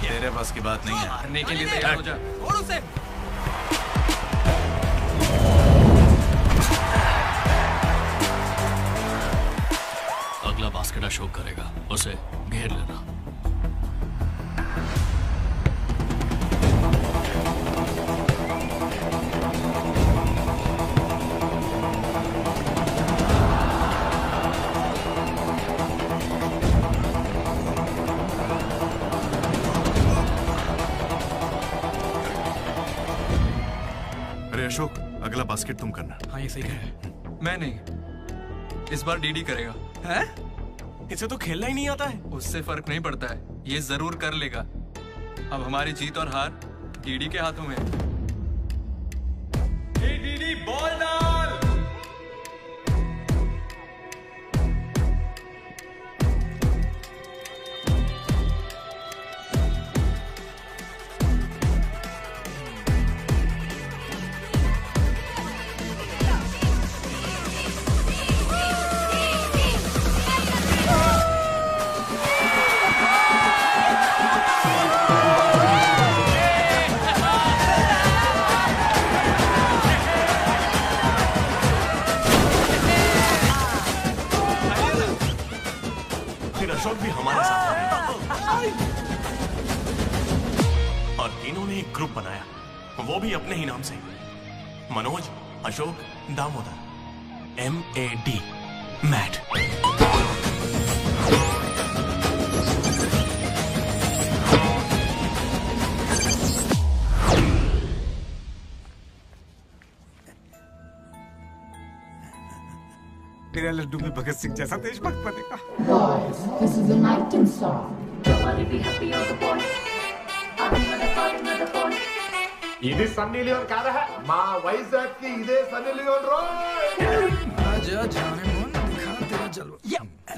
तेरे बस की बात नहीं है। मारने के लिए तैयार हो जा। और उसे अगला बास्केट अशोक करेगा, उसे घेर लेना। अरे अशोक, अगला बास्केट तुम करना। हाँ ये सही कह रहे हैं। मैं नहीं, इस बार डीडी करेगा। हैं? इसे तो खेलना ही नहीं आता है। उससे फर्क नहीं पड़ता है, ये जरूर कर लेगा। अब हमारी जीत और हार डीडी के हाथों में है। डीडी बॉल डाल। बनाया, वो भी अपने ही नाम से, मनोज अशोक दामोदर, MAD, मैड। तेरा लड्डू में भगत सिंह जैसा देशभक्त बनेगा। Boys, this is a nightingale song. Nobody be happy on the boys. ఇది సన్నీ లియోన్ కాదా మా వైజాగ్ కి ఇదే సన్నీ లియోన్ రోయ్ आजा जाने मन दिखा तेरा जलवा।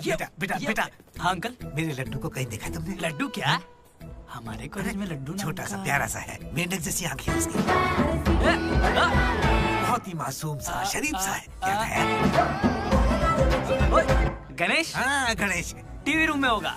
बेटा बेटा बेटा, हाँ अंकल, मेरे लड्डू को कहीं देखा तुमने? लड्डू क्या? हमारे कॉलेज में लड्डू छोटा सा प्यारा सा है, मेंढक जैसी आंखें उसकी, बहुत ही मासूम सा शरीफ सा है। क्या है? गणेश? हाँ गणेश, टीवी रूम में होगा।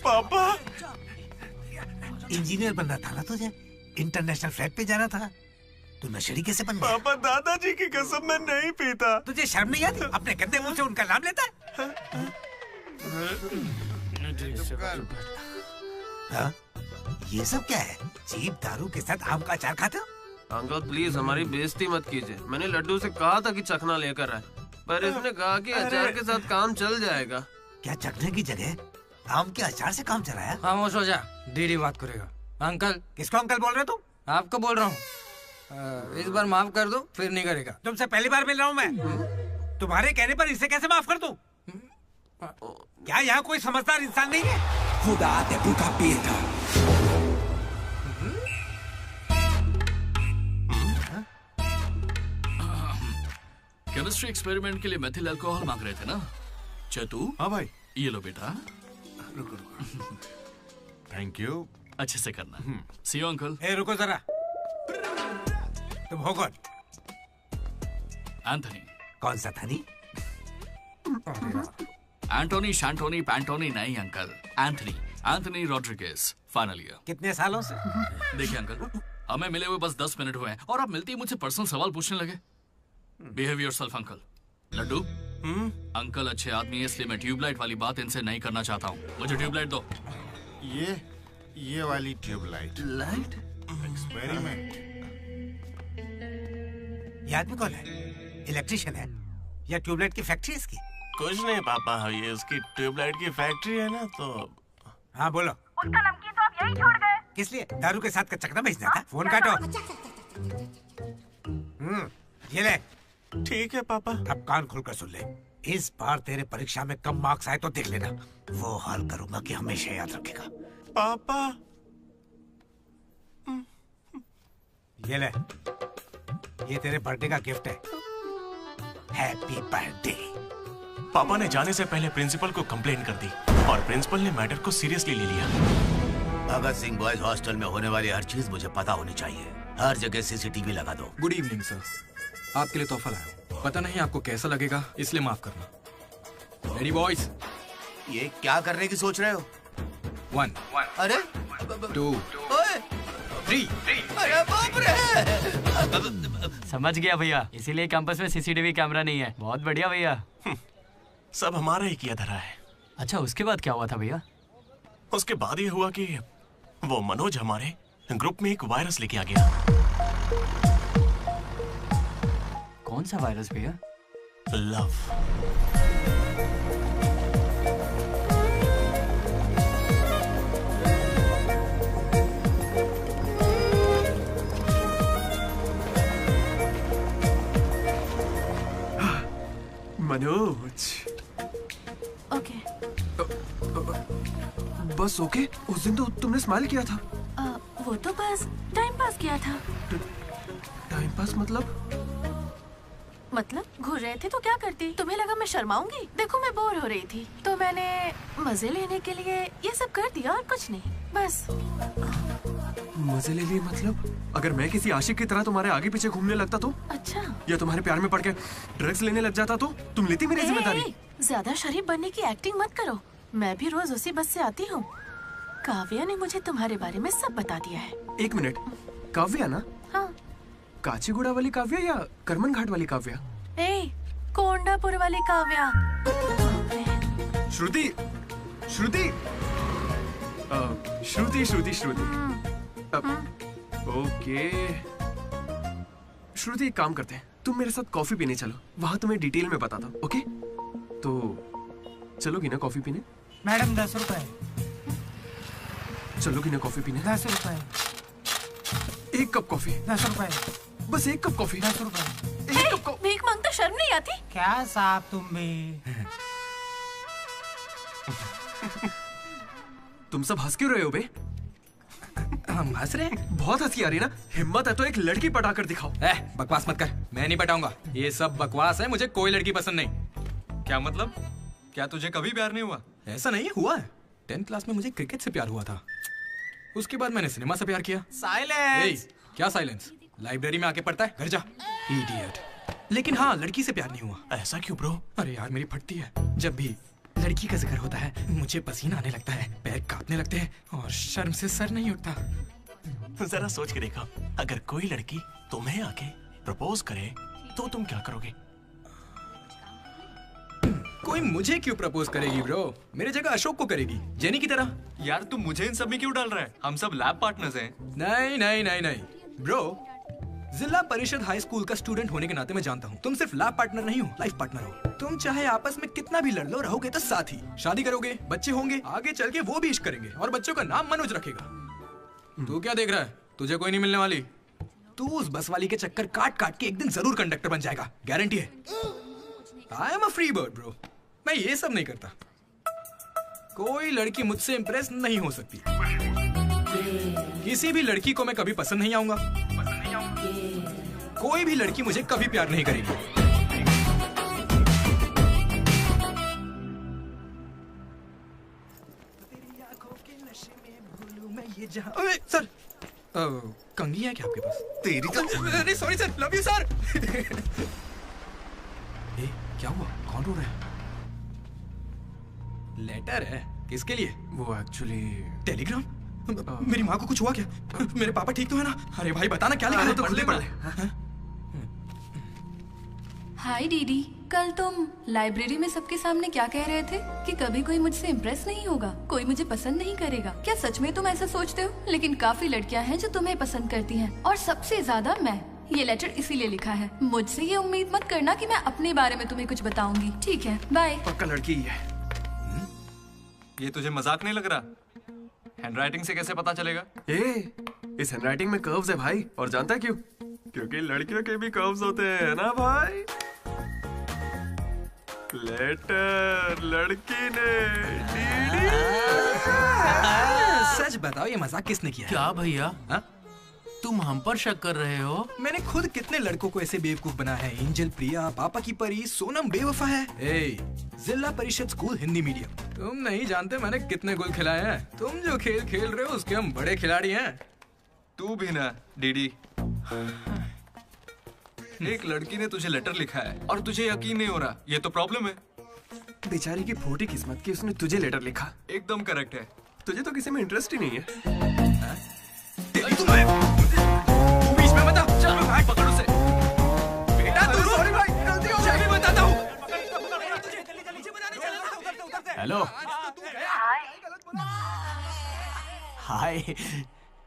पापा, इंजीनियर बनना था ना तुझे, इंटरनेशनल फ्लाइट पे जाना था, तू नशेड़ी कैसे बन गया? पापा दादाजी की कसम मैं नहीं पीता। तुझे शर्म नहीं आती? अपने गंदे मुंह से उनका नाम लेता है? हाँ? ये सब क्या है? चीप दारू के साथ आम का अचार खाते हो? अंकल प्लीज हमारी बेइज्जती मत कीजिए। मैंने लड्डू से कहा था कि चखना लेकर आए, पर इसने कहा कि अचार के साथ काम चल जाएगा। क्या चखने की जगह आम के अचार से काम चलाया? खामोश हो जा, दीदी बात करेगा। अंकल, किसको अंकल बोल रहे हो तुम? आपको बोल रहा हूँ। इस बार माफ कर दो, फिर नहीं करेगा। तुमसे पहली बार मिल रहा हूँ मैं, तुम्हारे कहने पर इसे कैसे माफ कर दूं? क्या यहाँ कोई समझदार इंसान नहीं है? खुदा ते भूखा पीर था। केमिस्ट्री एक्सपेरिमेंट के लिए मेथिल अल्कोहल मांग रहे थे ना चतु? हाँ भाई। ये लो बेटा। रुको। Thank you. अच्छे से करना। सी यू अंकल। ए रुको जरा, तुम हो कौन? एंथनी। कौन सा थनी? एंटोनी शांटोनी पैंटोनी नहीं uncle, Anthony, Anthony Rodriguez, final year. कितने सालों से? देखिए अंकल, हमें मिले हुए बस 10 मिनट हुए हैं और आप मिलते ही मुझसे पर्सनल सवाल पूछने लगे। Behave yourself uncle. Laddu, uncle अच्छे आदमी है इसलिए मैं ट्यूबलाइट वाली बात इनसे नहीं करना चाहता हूँ। मुझे ट्यूबलाइट दो। ये वाली ट्यूबलाइट। लाइट? एक्सपेरिमेंट। ये आदमी कौन है? इलेक्ट्रिशियन है या ट्यूबलाइट की फैक्ट्री इसकी? कुछ नहीं पापा, ये उसकी ट्यूबलाइट की फैक्ट्री है ना तो। हाँ बोलो। उसका नमकीन तो आप यही छोड़ गए। किस लिए? दारू के साथ का चकना भेजना था? फोन काटो। ये ले। ठीक है पापा। अब कान खुलकर सुन ले, इस बार तेरे परीक्षा में कम मार्क्स आए तो देख लेना, वो हाल करूंगा कि हमेशा याद रखेगा। पापा ये ले, ये तेरे बर्थडे का गिफ्ट है। Happy birthday. पापा ने जाने से पहले प्रिंसिपल को कंप्लेन कर दी और प्रिंसिपल ने मैटर को सीरियसली ले लिया। भगत सिंह बॉयज हॉस्टल में होने वाली हर चीज मुझे पता होनी चाहिए। हर जगह CCTV लगा दो। गुड इवनिंग सर, आपके लिए तोहफा लाया हूं। पता नहीं आपको कैसा लगेगा, इसलिए माफ करना। Ready boys? ये क्या करने की सोच रहे हो? 1 अरे 2 3। अरे बाप रे! समझ गया भैया, इसीलिए कैंपस में CCTV कैमरा नहीं है। बहुत बढ़िया भैया। सब हमारा ही किया धरा है। अच्छा, उसके बाद क्या हुआ था भैया? उसके बाद ये हुआ कि वो मनोज हमारे ग्रुप में एक वायरस लेके आ गया। कौन सा वायरस भैया? लव। मनोज। ओके। बस ओके? उस दिन तो तुमने स्माइल किया था। वो तो बस टाइम पास किया था। टाइम पास मतलब घूर रहे थे तो क्या करती? तुम्हें लगा मैं शर्माऊंगी? देखो मैं बोर हो रही थी तो मैंने मजे लेने के लिए ये सब कर दिया और कुछ नहीं, बस। मजे ले लिए मतलब? अगर मैं किसी आशिक की तरह तुम्हारे आगे पीछे घूमने लगता तो? अच्छा। या तुम्हारे प्यार में पड़ के ड्रग्स लेने लग जाता तो? तुम लेती मेरी जिम्मेदारी? ज्यादा शरीफ बनने की एक्टिंग मत करो। मैं भी रोज उसी बस से आती हूँ। काव्या ने मुझे तुम्हारे बारे में सब बता दिया है। एक मिनट, काव्या ना? हाँ। काचीगुड़ा वाली काव्या या करमन घाट वाली काव्या? ए, कोंडापुर वाली काव्या। श्रुति, श्रुति, श्रुति, श्रुति, श्रुति। ओके। श्रुति, एक काम करते हैं, तुम मेरे साथ कॉफी पीने चलो, वहां तुम्हें डिटेल में बताता हूँ। ओके? तो चलोगी ना कॉफी पीने? मैडम 10 रुपए। चलोगी ना कॉफी पीने? 10 रुपए। एक कप कॉफी। 10 रुपए। बस एक कप कॉफी। 10 रुपए। एक कप भीख मांगता शर्म नहीं आती? क्या साहब तुम भी? तुम सब हंस क्यों रहे हो बे? हम हंस रहे हैं? बहुत हंसी आ रही है ना? हिम्मत है तो एक लड़की पटा कर दिखाओ। बकवास मत कर, मैं नहीं पटाऊंगा। ये सब बकवास है, मुझे कोई लड़की पसंद नहीं। क्या मतलब? क्या तुझे कभी प्यार नहीं हुआ? ऐसा नहीं हुआ है। 10th क्लास में मुझे क्रिकेट से प्यार हुआ था। उसके बाद मैंने सिनेमा से प्यार किया। साइलेंस। क्या साइलेंस? लाइब्रेरी में आके पढ़ता है, घर जा। इडियट। लेकिन हाँ, लड़की से प्यार नहीं हुआ। ऐसा क्यों ब्रो? अरे यार, मेरी फटती है। जब भी लड़की का जिक्र होता है मुझे पसीना आने लगता है, पैर कांपने लगते हैं और शर्म से सर नहीं उठता। जरा सोच के देखो, अगर कोई लड़की तुम्हें आके प्रपोज करे तो तुम क्या करोगे? कोई मुझे क्यों प्रपोज करेगी ब्रो? मेरे जगह अशोक को करेगी, जेनी की तरह। यार तू मुझे इन सब में क्यों डाल रहा है? हम सब लैब पार्टनर्स हैं। नहीं नहीं नहीं नहीं ब्रो, जिला परिषद हाई स्कूल का स्टूडेंट होने के नाते मैं जानता हूँ तुम सिर्फ लैब पार्टनर नहीं हो, लाइफ पार्टनर हो। तुम चाहे आपस में कितना भी लड़ लो, रहोगे तो साथ ही। शादी करोगे, बच्चे होंगे, आगे चल के वो भी इश्क करेंगे और बच्चों का नाम मनोज रखेगा। तू क्या देख रहा है? तुझे कोई नहीं मिलने वाली। तू उस बस वाली के चक्कर काट काट के एक दिन जरूर कंडक्टर बन जाएगा, गारंटी है। I am a free bird bro, मैं ये सब नहीं करता। कोई लड़की मुझसे इंप्रेस नहीं हो सकती। किसी भी लड़की को मैं कभी पसंद नहीं आऊंगा। कोई भी लड़की मुझे कभी प्यार नहीं करेगी। अबे सर, कंघी है क्या आपके पास? तेरी तो नहीं, sorry sir, love you sir. क्या हुआ? कौन रो रहा है? लेटर है? किसके लिए? वो एक्चुअली टेलीग्राम। मेरी माँ को कुछ हुआ क्या? मेरे पापा ठीक तो है ना? अरे भाई बताना क्या लिखा है? तो पढ़ ले। हाय दीदी, कल तुम लाइब्रेरी में सबके सामने क्या कह रहे थे कि कभी कोई मुझसे इम्प्रेस नहीं होगा, कोई मुझे पसंद नहीं करेगा। क्या सच में तुम ऐसा सोचते हो? लेकिन काफी लड़कियां हैं जो तुम्हें पसंद करती हैं और सबसे ज्यादा मैं। ये लेटर इसीलिए लिखा है। मुझसे ये उम्मीद मत करना कि मैं अपने बारे में तुम्हें कुछ बताऊंगी। ठीक है, बाय। पक्का लड़की ही है। ये तुझे मजाक नहीं लग रहा? हैंडराइटिंग से कैसे पता चलेगा? इस हैंडराइटिंग में कर्व्स है भाई, और जानता है क्यों? क्योंकि लड़कियों के भी कर्व्स होते हैं ना भाई। लेटर लड़की ने सच बताओ, ये मजाक किसने किया? क्या भैया? तुम हम पर शक कर रहे हो? मैंने खुद कितने लड़कों को ऐसे बेवकूफ बना है। एंजल, प्रिया, पापा की परी, सोनम बेवफा है। जिला परिषद स्कूल हिंदी मीडियम। तुम नहीं जानते मैंने कितने गोल खिलाए हैं। तुम जो खेल खेल रहे हो उसके हम बड़े खिलाड़ी हैं। तू भी ना डीडी। एक लड़की ने तुझे लेटर लिखा है और तुझे यकीन नहीं हो रहा, ये तो प्रॉब्लम है। बेचारी की फूटी किस्मत कि उसने तुझे लेटर लिखा। एकदम करेक्ट है। तुझे तो किसी में इंटरेस्ट ही नहीं है। बीच में बता, चल भाई पकड़ उसे। बेटा तू सॉरी भाई, गलती हो गई। मैं बताता हूँ। हेलो। हाय।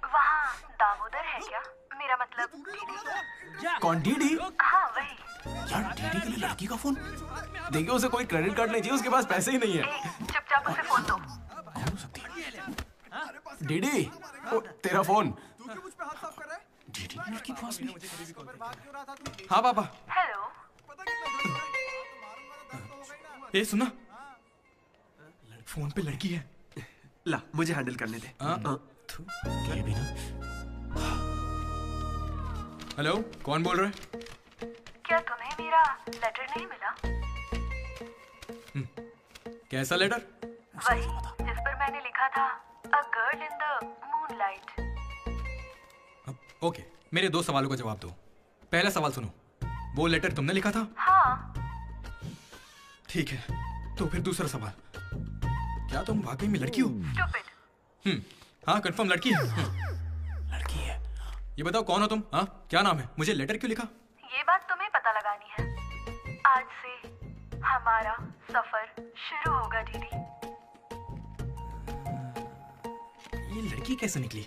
वहाँ दामोदर है क्या? मेरा मतलब डीडी। कौन डीडी? हाँ वही। यार डीडी के लिए लड़की का फोन? देखिए उसे कोई क्रेडिट कार्ड नहीं चाहिए, उसके पास पैसे ही नहीं है। चुपचाप उसे फोन दो। डीडी, तेरा फोन। डीडी लड़की पास में। हाँ पापा। हेलो। ये सुना, फोन पे लड़की है। ला मुझे हैंडल करने दे। ये भी ना। हेलो, कौन बोल रहा है? क्या तुम्हें मेरा लेटर नहीं मिला? कैसा लेटर? वही जिस पर मैंने लिखा था a girl in the moonlight. Okay, मेरे 2 सवालों का जवाब दो। पहला सवाल सुनो, वो लेटर तुमने लिखा था? हाँ। ठीक है, तो फिर दूसरा सवाल, क्या तुम वाकई में लड़की हो? हाँ कंफर्म लड़की है। लड़की है। ये बताओ कौन हो तुम? हाँ क्या नाम है? मुझे लेटर क्यों लिखा? ये बात तुम्हें पता लगानी है। आज से हमारा सफर शुरू होगा डीडी। ये लड़की कैसे निकली?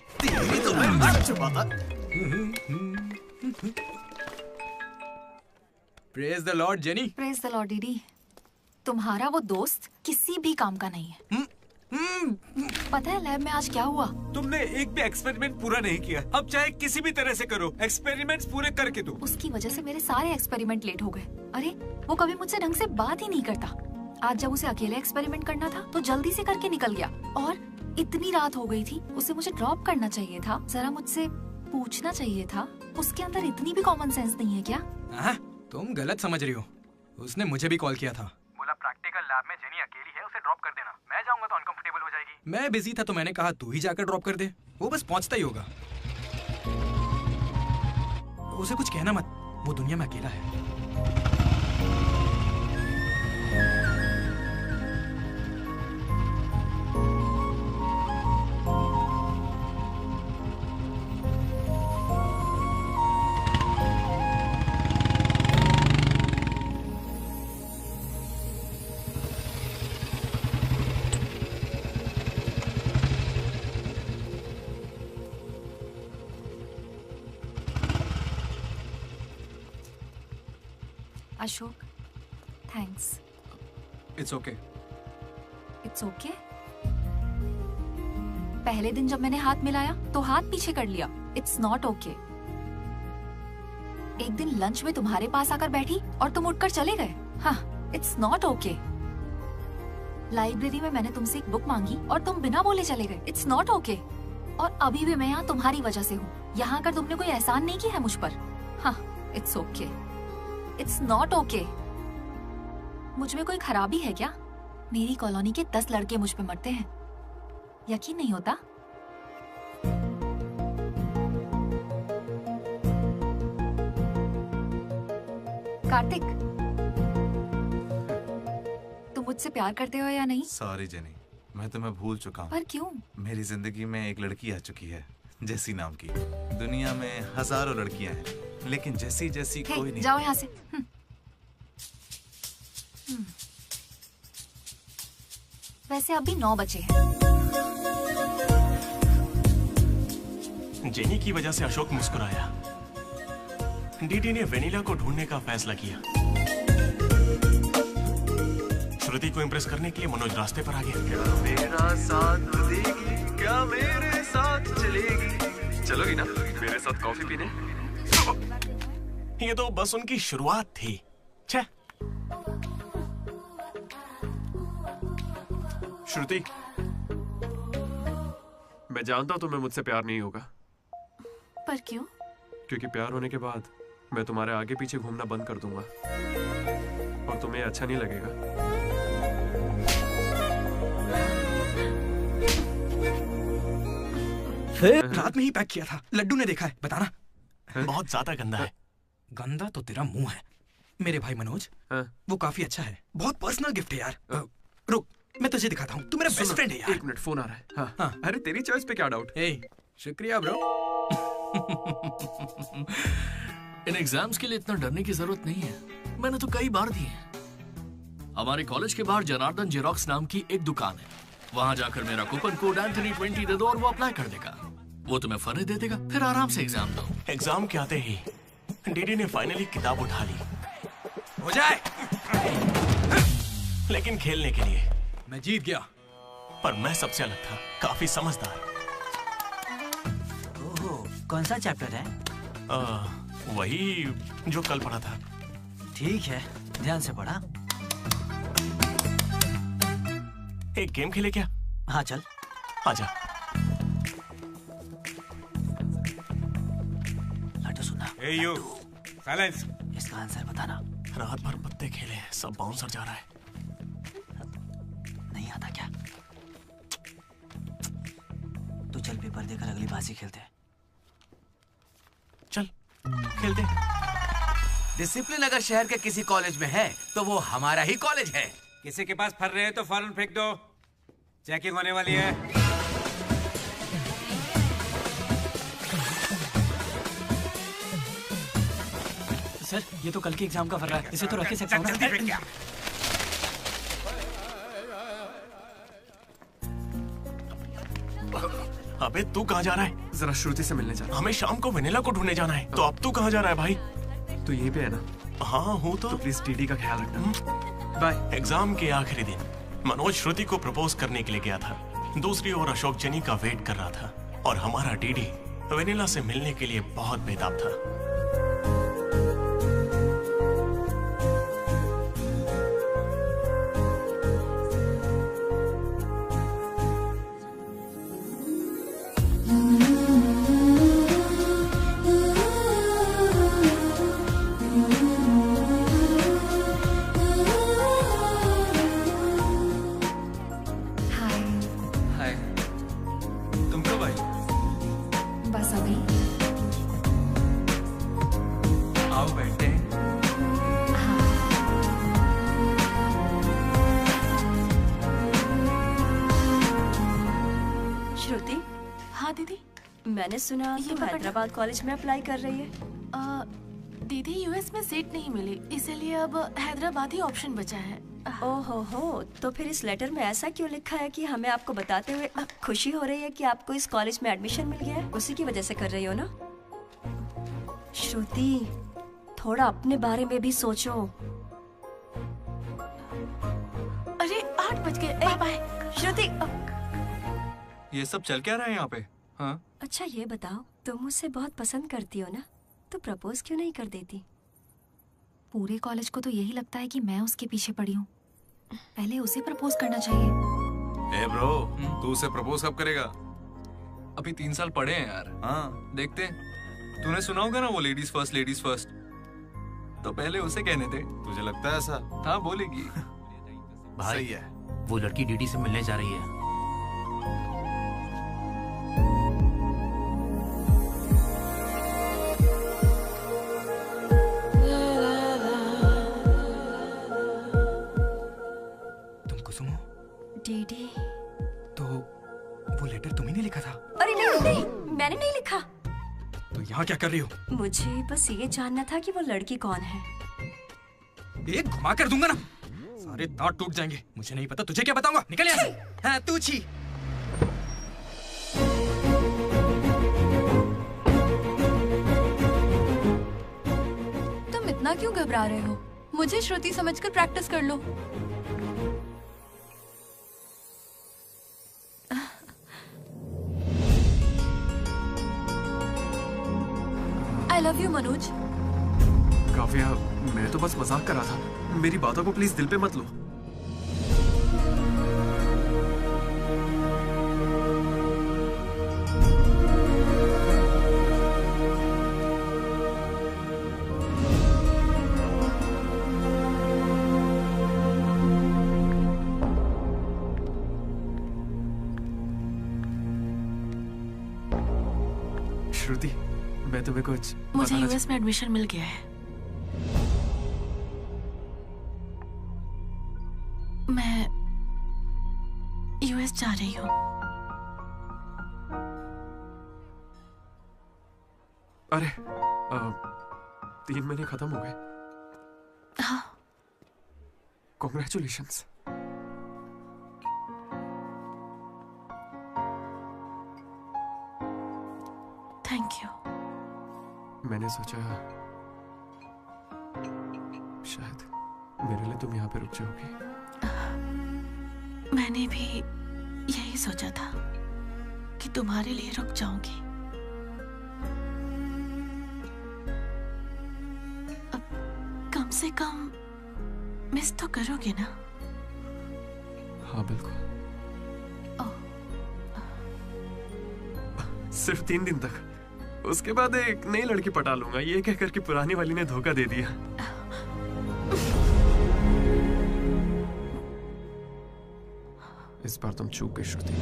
Praise the Lord jenny. Praise the Lord DD. तुम्हारा वो दोस्त किसी भी काम का नहीं है। पता है लैब में आज क्या हुआ? तुमने एक भी एक्सपेरिमेंट पूरा नहीं किया। अब चाहे किसी भी तरह से करो, एक्सपेरिमेंट्स पूरे करके दो। उसकी वजह से मेरे सारे एक्सपेरिमेंट लेट हो गए। अरे वो कभी मुझसे ढंग से बात ही नहीं करता। आज जब उसे अकेले एक्सपेरिमेंट करना था तो जल्दी से करके निकल गया। और इतनी रात हो गई थी, उसे मुझे ड्रॉप करना चाहिए था, जरा मुझसे पूछना चाहिए था। उसके अंदर इतनी भी कॉमन सेंस नहीं है क्या? तुम गलत समझ रही हो। उसने मुझे भी कॉल किया था, बोला प्रैक्टिकल लैब में जेनी अकेली है, उसे ड्रॉप कर देना। मैं जाऊंगा तो अनकंफर्टेबल हो जाएगी। मैं बिजी था तो मैंने कहा तू ही जाकर ड्रॉप कर दे, वो बस पहुंचता ही होगा। उसे कुछ कहना मत, वो दुनिया में अकेला है। Ashok thanks. It's okay. It's okay. पहले दिन जब मैंने हाथ मिलाया तो हाथ पीछे कर लिया। It's not okay. एक दिन लंच में तुम्हारे पास आकर बैठी और तुम उठकर चले गए। हाँ, इट्स नॉट ओके। लाइब्रेरी में मैंने तुमसे एक बुक मांगी और तुम बिना बोले चले गए। It's not okay. और अभी भी मैं यहाँ तुम्हारी वजह से हूँ। यहाँ आकर तुमने कोई एहसान नहीं किया है मुझ पर। हाँ, it's okay. It's not okay. मुझ में कोई खराबी है क्या? मेरी कॉलोनी के 10 लड़के मुझ पे मरते हैं, यकीन नहीं होता? कार्तिक, तुम मुझसे प्यार करते हो या नहीं? सॉरी जेनी, मैं तुम्हें भूल चुका हूँ। पर क्यों? मेरी जिंदगी में एक लड़की आ चुकी है, जेसी नाम की। दुनिया में हजारों लड़कियां हैं, लेकिन जैसी जैसी कोई नहीं। जाओ यहाँ से। वैसे अभी 9 बजे हैं। जेनी की वजह से अशोक मुस्कुराया। डीडी ने वेनिला को ढूंढने का फैसला किया। श्रुति को इम्प्रेस करने के लिए मनोज रास्ते पर आ गया। क्या मेरा साथ देगी, क्या मेरे साथ चलेगी? चलोगी ना मेरे साथ कॉफी पीने? ये तो बस उनकी शुरुआत थी। छे। श्रुति, मैं जानता हूँ तुम्हें मुझसे प्यार नहीं होगा। पर क्यों? क्योंकि प्यार होने के बाद मैं तुम्हारे आगे पीछे घूमना बंद कर दूंगा और तुम्हें अच्छा नहीं लगेगा। फिर रात में ही पैक किया था। लड्डू ने देखा है, बताना। बहुत ज्यादा गंदा है। गंदा तो तेरा मुंह है। मेरे भाई मनोज, वो काफी अच्छा है। बहुत पर्सनल गिफ्ट है यार। रुक, मैं तुझे दिखाता हूँ। तू मेरा बेस्ट फ्रेंड है यार। 1 मिनट, फोन आ रहा है। हाँ, हाँ। अरे तेरी चॉइस पे क्या डाउट? शुक्रिया ब्रो। इन एग्जाम्स के लिए इतना डरने की जरूरत नहीं है, मैंने तो कई बार दी है। हमारे कॉलेज के बाहर जनार्दन जेरोक्स नाम की एक दुकान है। वहां जाकर मेरा कूपन कोड एंथनी 20 दे दो और वो अप्लाई कर देगा। वो तुम्हें फर्रे दे देगा, फिर आराम से एग्जाम दो। एग्जाम के आते ही डीडी ने फाइनली किताब उठा ली। हो जाए। लेकिन खेलने के लिए मैं जीत गया। पर मैं सबसे अलग था, काफी समझदार। ओहो, कौन सा चैप्टर है? वही जो कल पढ़ा था। ठीक है, ध्यान से पढ़ा। एक गेम खेले क्या? हाँ चल। आजा। लड्डू सुना। Hey you, silence. इसका आंसर बताना। रात भर पत्ते खेले, सब बाउंसर जा रहा है। नहीं आता क्या? तू चल पेपर देकर अगली बाजी खेलते हैं। चल खेलते। डिसिप्लिन अगर शहर के किसी कॉलेज में है तो वो हमारा ही कॉलेज है। किसी के पास फर रहे हैं तो फौरन फेंक दो, चेकिंग होने वाली है। सर ये तो कल के एग्जाम का फर्रा है, इसे तो रख के सकता हूं ना। अबे तू कहाँ जा रहा है? जरा श्रुति से मिलने जा रहा हमें शाम को वेनिला को ढूंढने जाना है, तो अब तू कहाँ जा रहा है भाई? तो यहीं पे है ना? हाँ हूँ तो प्लीज डीडी का ख्याल रखना। बाय। एग्जाम के आखिरी दिन मनोज श्रुति को प्रपोज करने के लिए गया था। दूसरी ओर अशोक जेनी का वेट कर रहा था और हमारा डीडी वेनिला से मिलने के लिए बहुत बेताब था। मैंने सुना तुम हैदराबाद कॉलेज में अप्लाई कर रही है। दीदी यूएस में सीट नहीं मिली, इसीलिए अब हैदराबाद ही ऑप्शन बचा है। ओहो हो, तो फिर इस लेटर में ऐसा क्यों लिखा है कि हमें आपको बताते हुए अब खुशी हो रही है कि आपको इस कॉलेज में एडमिशन मिल गया है? उसी की वजह से कर रही हो ना? श्रुति, थोड़ा अपने बारे में भी सोचो। अरे 8 बज गए, बाय बाय। श्रुति, ये सब चल क्या रहा है यहाँ पे? हाँ? अच्छा ये बताओ, तुम मुझसे बहुत पसंद करती हो ना, तो प्रपोज क्यों नहीं कर देती? पूरे कॉलेज को तो यही लगता है कि मैं उसके पीछे पड़ी हूँ। पहले उसे प्रपोज करना चाहिए। ए ब्रो, तू उसे प्रपोज कब करेगा? अभी 3 साल पड़े हैं यार। हाँ देखते हैं। तूने सुना होगा ना वो लेडीज फर्स्ट, तो पहले उसे कहने दे। तुझे लगता है ऐसा? हाँ बोलेगी। भाई सही है। वो लड़की डीडी से मिलने जा रही है। डीडी, तो वो लेटर तुम ही ने लिखा था? अरे नहीं, मैंने नहीं लिखा। तो यहाँ क्या कर रही हो? मुझे बस ये जानना था कि वो लड़की कौन है। एक घुमा कर दूंगा ना, सारे दांत टूट जाएंगे। मुझे नहीं पता, तुझे क्या बताऊंगा? निकल यहाँ से। हाँ तू छी। तुम इतना क्यों घबरा रहे हो? मुझे श्रुति समझकर प्रैक्टिस कर लो। I love you, Manoj. Kavya, मैं तो बस मजाक कर रहा था। मेरी बातों को प्लीज दिल पे मत लो। श्रुति, मैं तुम्हें कुछ मुझे यूएस में एडमिशन मिल गया है। मैं यूएस जा रही हूँ। अरे 3 महीने खत्म हो गए। हाँ। कॉन्ग्रेचुलेशंस। Thank you. मैंने सोचा शायद मेरे लिए तुम यहाँ पे रुक जाओगी। मैंने भी यही सोचा था कि तुम्हारे लिए रुक जाऊंगी। अब कम से कम मिस तो करोगे ना? हाँ बिल्कुल। सिर्फ 3 दिन तक, उसके बाद एक नई लड़की पटा लूंगा, ये कहकर कि पुरानी वाली ने धोखा दे दिया। इस बार तुम चूक गई Shruti.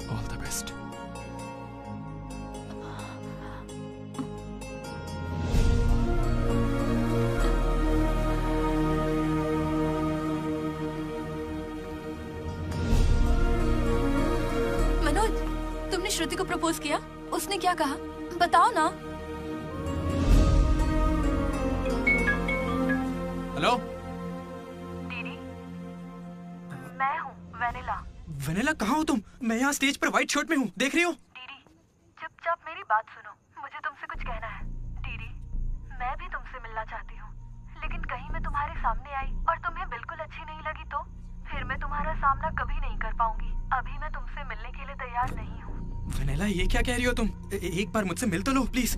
All the best. Shruti को प्रपोज किया? उसने क्या कहा? बताओ ना। हेलो दीदी, मैं हूँ वेनिला। वेनिला, कहाँ हो तुम? मैं यहाँ स्टेज पर व्हाइट शर्ट में हूँ, देख रही हो? दीदी, चुपचाप मेरी बात सुनो, मुझे तुमसे कुछ कहना है। दीदी, मैं भी तुमसे मिलना चाहती हूँ, लेकिन कहीं मैं तुम्हारे सामने आई और तुम्हें बिल्कुल अच्छी नहीं लगी तो फिर मैं तुम्हारा सामना कभी नहीं कर पाऊंगी। अभी मैं तुमसे मिलने के लिए तैयार नहीं हूँ। वेनिला, ये क्या कह रही हो तुम? एक बार मुझसे मिल तो लो प्लीज।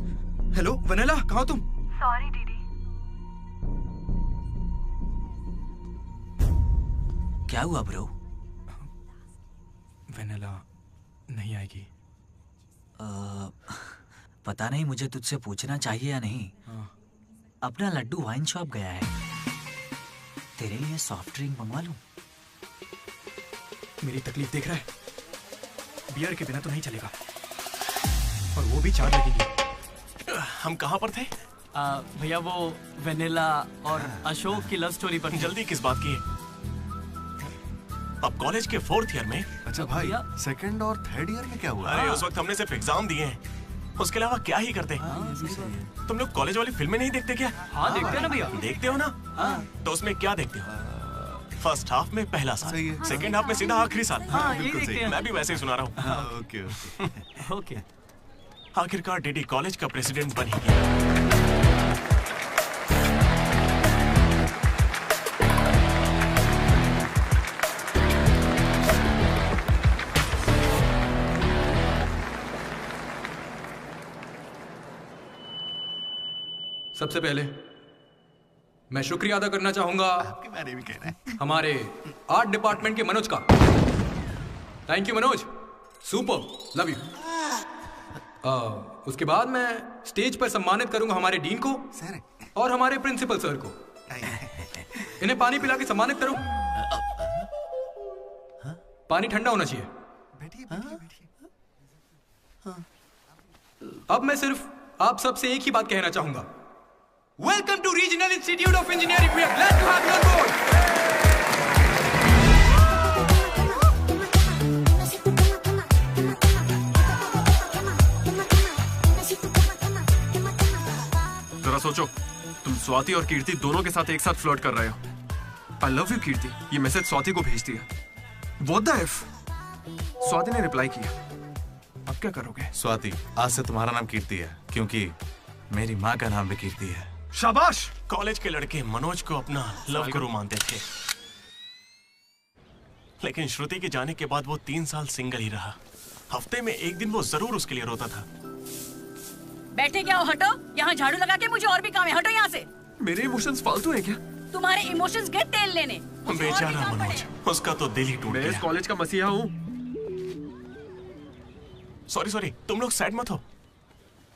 हेलो वेनिला, कहाँ हो तुम? सॉरी दीदी। क्या हुआ ब्रो? वेनिला नहीं आएगी। पता नहीं, मुझे तुझसे पूछना चाहिए या नहीं। अपना लड्डू वाइन शॉप गया है, तेरे लिए सॉफ्ट ड्रिंक मंगवा लूं? मेरी तकलीफ देख रहा है, बियर के बिना तो नहीं चलेगा, और वो भी 4 लगेगी। हम कहाँ पर थे? भैया वो वेनिला और अशोक की लव स्टोरी पर। जल्दी किस बात की है? अब कॉलेज के 4th ईयर में। अच्छा भाई, 2nd और 3rd ईयर में क्या हुआ? अरे उस वक्त हमने सिर्फ एग्जाम दिए हैं, उसके अलावा क्या ही करते। तुम लोग कॉलेज वाली फिल्में नहीं देखते क्या? हाँ देखते हैं ना भैया। देखते हो ना? तो उसमें क्या देखते हो? फर्स्ट हाफ में पहला साल, सेकंड हाफ में सीधा आखिरी साल। बिल्कुल सही। मैं भी वैसे ही सुना रहा हूँ। Okay okay. आखिरकार डीडी कॉलेज का प्रेसिडेंट बन ही गया। सबसे पहले मैं शुक्रिया अदा करना चाहूंगा आपके बारे में कहना है हमारे आर्ट डिपार्टमेंट के मनोज का। Thank you Manoj, super, love you. उसके बाद मैं स्टेज पर सम्मानित करूंगा हमारे डीन को और हमारे प्रिंसिपल सर को। इन्हें पानी पिला के सम्मानित करो। पानी ठंडा होना चाहिए। अब मैं सिर्फ आप सबसे एक ही बात कहना चाहूंगा। Welcome to Regional Institute of Engineering. We are glad to have you on board. जरा सोचो, तुम स्वाति और कीर्ति दोनों के साथ एक साथ फ्लर्ट कर रहे हो। आई लव यू कीर्ति, ये मैसेज स्वाति को भेज दिया। What the F? स्वाति ने रिप्लाई किया। अब क्या करोगे? स्वाति, आज से तुम्हारा नाम कीर्ति है, क्योंकि मेरी माँ का नाम भी कीर्ति है। शाबाश। कॉलेज के लड़के मनोज को अपना लव गुरु मानते थे, लेकिन श्रुति के जाने के बाद वो 3 साल सिंगल ही रहा। हफ्ते में एक दिन वो जरूर उसके लिए रोता था। बैठे क्या हो? हटो, यहाँ झाड़ू लगा के मुझे और भी काम है। हटो यहाँ से। मेरे इमोशंस फालतू हैं क्या? तुम्हारे इमोशंस गए तेल लेने। बेचारा मनोज, उसका तो दिल ही टूट गया। मैं इस कॉलेज का मसीहा हूँ। सॉरी, तुम लोग सैड मत हो।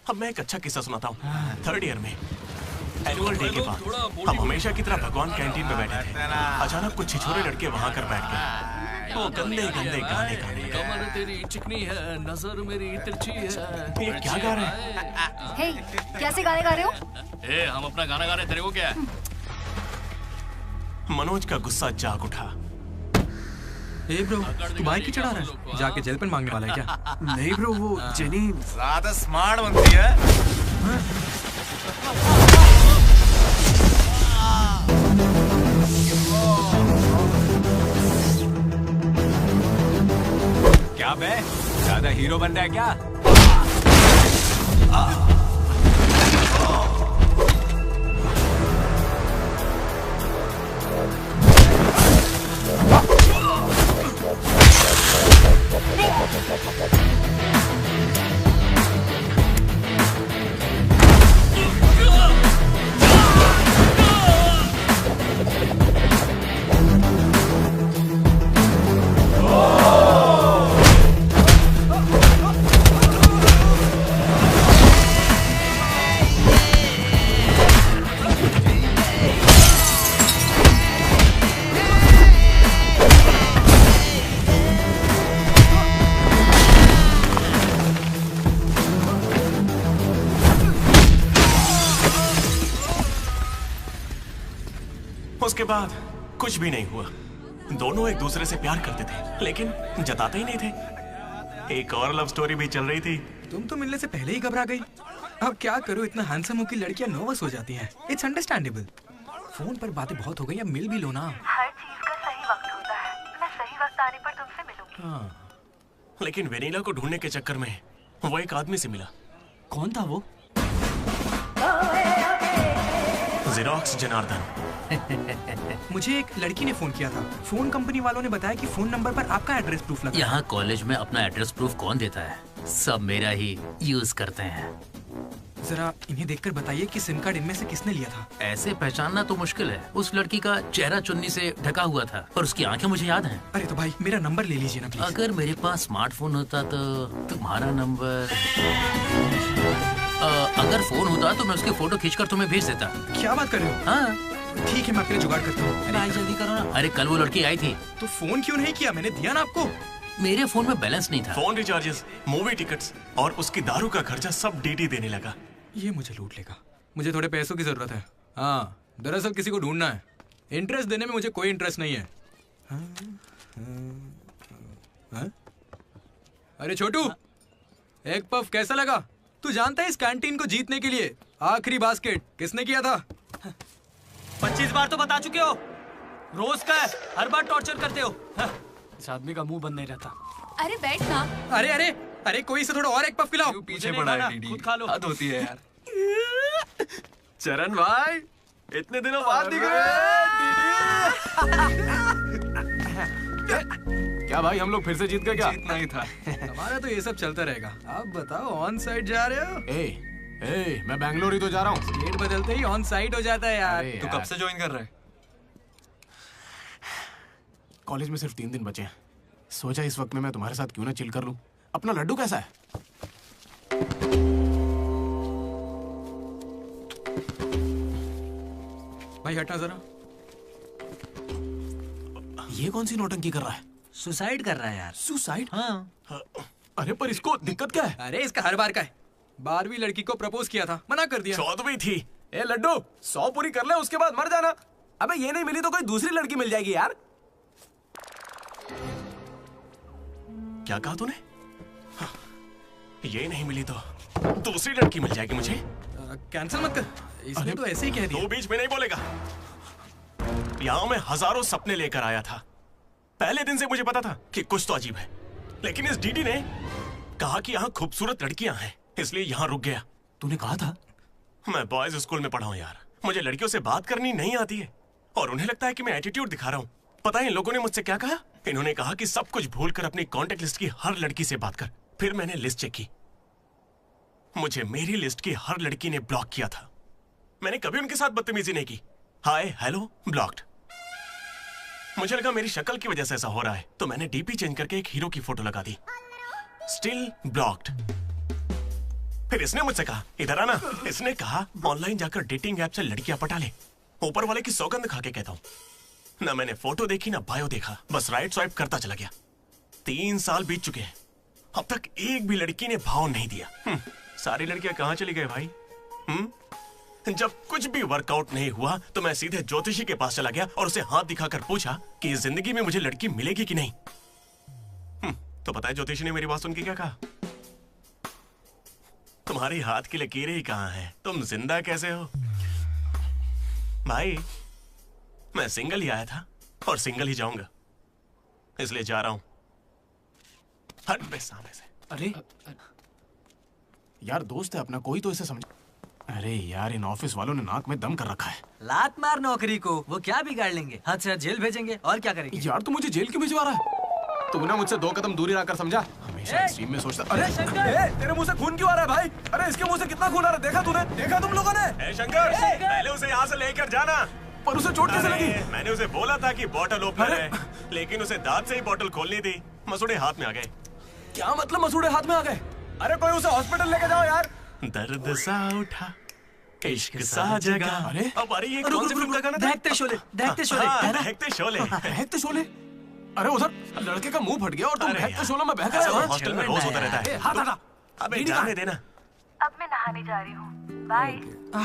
अब मैं एक अच्छा किस्सा सुनाता हूँ। 3rd ईयर में एनुअल डे के बाद हम हमेशा की तरह भगवान कैंटीन में बैठे थे। अचानक कुछ छिछोरे लड़के वहाँ कर बैठ गए। वो गंदे गंदे गाने गाने। कमर तेरी चिकनी है, नजर मेरी तिरछी है। ये क्या गा रहे हैं? हे, कैसे गाने गा रहे हो? ए, हम अपना गाना गा रहे, तेरे को क्या है? मनोज का गुस्सा जाग उठा। ए ब्रो, तू बाइक ही चढ़ा रहा है? जाके जेल पेन मांगने वाला है क्या? नहीं ब्रो, वो जेनी ज्यादा स्मार्ट बनती है। क्या बे, ज्यादा हीरो बन रहा है क्या? उसके बाद कुछ भी नहीं हुआ। दोनों एक दूसरे से प्यार करते थे, लेकिन जताते ही नहीं थे। एक और लव स्टोरी भी चल रही थी। तुम तो मिलने से पहले ही घबरा गई। अब क्या करूं, इतना हैंडसम हो कि लड़कियां नर्वस हो जाती हैं। It's understandable. फोन पर बातें बहुत हो गई, अब मिल भी लो ना। हर चीज का सही वक्त होता है। मैं सही वक्त आने पर तुमसे मिलूंगी। हाँ। लेकिन वेनिला को ढूंढने के चक्कर में वो एक आदमी से मिला। कौन था वो? जेरोक्स जनार्दन। मुझे एक लड़की ने फोन किया था। फोन कंपनी वालों ने बताया कि फोन नंबर पर आपका एड्रेस प्रूफ लगा। यहाँ कॉलेज में अपना एड्रेस प्रूफ कौन देता है? सब मेरा ही यूज करते हैं। जरा इन्हें देखकर बताइए कि सिम कार्ड इनमें से किसने लिया था। ऐसे पहचानना तो मुश्किल है। उस लड़की का चेहरा चुन्नी से ढका हुआ था और उसकी आंखें मुझे याद हैं। अरे तो भाई मेरा नंबर ले लीजिए ना प्लीज। अगर मेरे पास स्मार्टफोन होता तो तुम्हारा नंबर, अगर फोन होता तो मैं उसके फोटो खींचकर तुम्हें भेज देता। क्या बात कर रहे हो? हाँ ठीक है, मैं आपके लिए जुगाड़ करता हूँ। अरे जल्दी करो ना। अरे कल वो लड़की आई थी। तो फोन क्यों नहीं किया? मैंने दिया ना आपको। मेरे फोन में बैलेंस नहीं था। फोन रिचार्जेस, मूवी टिकट्स और उसकी दारू का खर्चा सब डीडी देने लगा। ये मुझे लूट लेगा। मुझे थोड़े पैसों की जरूरत है। हाँ, दरअसल किसी को ढूंढना है। इंटरेस्ट देने में मुझे कोई इंटरेस्ट नहीं है। हाँ? अरे छोटू, एक पफ कैसा लगा? तू जानता है इस कैंटीन को जीतने के लिए आखिरी बास्केट किसने किया था? 25 बार तो बता चुके हो। रोज का है, हर बार टॉर्चर करते हो। इस आदमी का मुंह बंद नहीं रहता। अरे बैठ ना। अरे अरे अरे, कोई इसे थोड़ा और एक पफ खिलाओ। पीछे पड़ा है डीडी। खुद खा लो। हद होती है यार। चरण भाई, इतने दिनों बाद दिख रहे। क्या भाई, हम लोग फिर से जीत गए क्या? जीतना ही था। हमारा तो ये सब चलता रहेगा। आप बताओ, ऑन साइड जा रहे हो? मैं बैंगलोर ही तो जा रहा हूँ। स्टेट बदलते ही ऑन साइड हो जाता है यार। तू कब से ज्वाइन कर रहा है? कॉलेज में सिर्फ 3 दिन बचे हैं। सोचा इस वक्त में मैं तुम्हारे साथ क्यों ना चिल कर लूं। अपना लड्डू कैसा है? भाई हटना जरा। ये कौन सी नौटंकी कर रहा है? सुसाइड कर रहा है यार। सुसाइड? हाँ। अरे पर इसको दिक्कत क्या है? अरे इसका हर बार का है। 12वीं लड़की को प्रपोज किया था, मना कर दिया। 14वीं थी। ए लड्डू, 100 पूरी कर ले, उसके बाद मर जाना। अबे ये नहीं मिली तो कोई दूसरी लड़की मिल जाएगी यार। क्या कहा तूने? हाँ, ये नहीं मिली तो दूसरी लड़की मिल जाएगी मुझे। कैंसिल मत कर। इसने तो ऐसे ही कह दिया। दो बीच में नहीं बोलेगा। यहाँ मैं हजारों सपने लेकर आया था। पहले दिन से मुझे पता था कि कुछ तो अजीब है, लेकिन इस डीडी ने कहा कि यहाँ खूबसूरत लड़कियां हैं, इसलिए यहाँ रुक गया। तूने कहा था? मैं बॉयज स्कूल में पढ़ा हूँ यार। मुझे लड़कियों से बात करनी नहीं आती है और उन्हें लगता है कि मैं एटीट्यूड दिखा रहा हूँ। पता है इन लोगों ने मुझसे क्या कहा? इन्होंने कहा कि सब कुछ भूलकर अपनी कांटेक्ट लिस्ट की हर लड़की से बात कर। फिर मैंने लिस्ट चेक की। मुझे मेरी लिस्ट की हर लड़की ने ब्लॉक किया था। मैंने कभी उनके साथ बदतमीजी नहीं की। Hi hello blocked. मुझे लगा मेरी शक्ल की वजह से ऐसा हो रहा है, तो मैंने डीपी चेंज करके एक हीरो की फोटो लगा दी। Still blocked. फिर इसने मुझसे कहा इधर आना। इसने कहा ऑनलाइन जाकर डेटिंग ऐप से लड़कियां पटा ले। ऊपर वाले की सौगंध खा के कहता हूं, ना मैंने फोटो देखी ना बायो देखा, बस राइट स्वाइप करता चला गया। 3 साल बीत चुके हैं, अब तक एक भी लड़की ने भाव नहीं दिया। सारी लड़कियां कहां चली गई भाई? जब कुछ भी वर्कआउट नहीं हुआ तो मैं सीधे ज्योतिषी के पास चला गया और उसे हाथ दिखाकर पूछा कि इस जिंदगी में मुझे लड़की मिलेगी कि नहीं। तो पता है ज्योतिषी ने मेरी बात सुन के क्या कहा? तुम्हारी हाथ की लकीरें ही कहां हैं, तुम जिंदा कैसे हो? भाई मैं सिंगल ही आया था और सिंगल ही जाऊंगा, इसलिए जा रहा हूं। हट बे सामने से। अरे यार दोस्त है अपना, कोई तो इसे समझ। अरे यार इन ऑफिस वालों ने नाक में दम कर रखा है। लात मार नौकरी को, वो क्या बिगाड़ लेंगे? हाथ से हाथ जेल भेजेंगे और क्या करेंगे? यार तू मुझे जेल क्यों भिजवा रहा है? तू ना मुझसे 2 कदम दूरी रखकर समझा। हमेशा स्ट्रीम में सोचता। अरे तेरे मुंह से खून क्यों आ रहा है भाई? अरे इसके मुंह से कितना खून आ रहा है, देखा तूने? देखा तुम लोगों ने? शंकर, पहले उसे यहाँ से लेकर जाना। पर उसे चोट कैसे लगी? मैंने उसे बोला था कि बोतल ओपनर है, लेकिन उसे दांत से ही बोतल खोलनी थी। मसूड़े हाथ में आ गए। क्या मतलब मसूड़े हाथ में आ गए? अरे कोई उसे हॉस्पिटल लेके जाओ यार। दर्द सा उठा इश्क सा जगा। अरे अब अरे ये कौन सी फिल्म का गाना था? दहकते शोले, दहकते शोले। दहकते शोले। दहकते शोले। अरे उधर लड़के का मुंह फट गया और तुम दहकते शोले में बहक रहे हो। हॉस्टल में रोज होता रहता है। हाथ हटा। अबे जाने देना। अब मैं नहाने जा रही हूँ, बाय।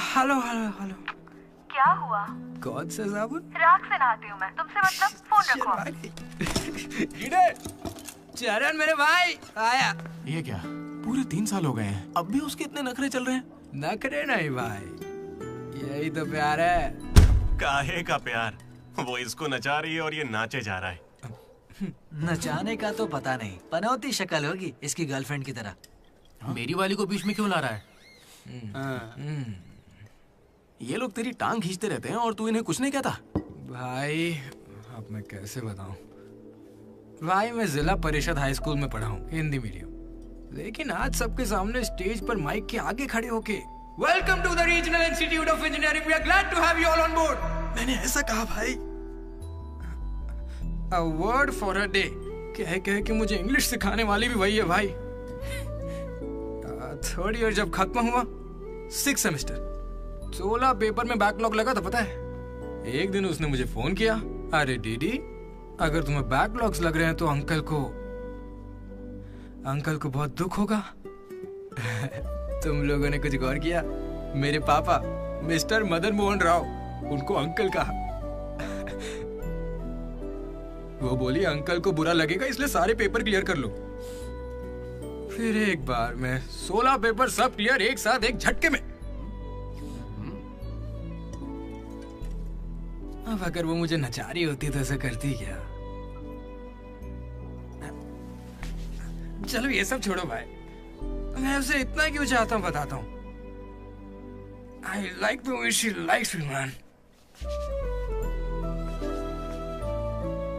Hello hello hello. क्या हुआ? कौन सा साबुन? राख से नहाती हूँ मैं, तुमसे मतलब फोन रखो। चरण मेरे भाई आया। ये क्या, पूरे 3 साल हो गए हैं, अब भी उसके इतने नखरे चल रहे हैं? नखरे नहीं भाई, यही तो प्यार है। काहे का प्यार? वो इसको नचा रही है और ये नाचे जा रहा है। नचाने का तो पता नहीं, पनौती शक्ल होगी इसकी गर्लफ्रेंड की तरह। मेरी वाली को बीच में क्यों ला रहा है? ये लोग तेरी टांग खींचते रहते हैं और तू इन्हें कुछ नहीं कहता। भाई अब मैं कैसे बताऊं भाई, मैं जिला परिषद हाई स्कूल में पढ़ा हूँ, हिंदी मीडियम, लेकिन आज सबके सामने स्टेज पर माइक के आगे खड़े होके welcome to the regional institute of engineering, we are glad to have you all on board, मैंने ऐसा कहा भाई। A word for a day कह के मुझे इंग्लिश सिखाने वाली भी वही है भाई। 3rd ईयर जब खत्म हुआ, 6th सेमेस्टर, 16 पेपर में बैकलॉग लगा था पता है। एक दिन उसने मुझे फोन किया, अरे डीडी अगर तुम्हें बैकलॉग्स लग रहे हैं तो अंकल को बहुत दुख होगा। तुम लोगों ने कुछ गौर किया, मेरे पापा मिस्टर मदन मोहन राव, उनको अंकल कहा। वो बोली अंकल को बुरा लगेगा इसलिए सारे पेपर क्लियर कर लो। फिर एक बार में 16 पेपर सब क्लियर एक साथ एक झटके में। अब अगर वो मुझे नचा रही होती तो ऐसा करती क्या? चलो ये सब छोड़ो भाई, मैं उसे इतना क्यों चाहता हूँ बताता हूँ। I like the way she likes me, man.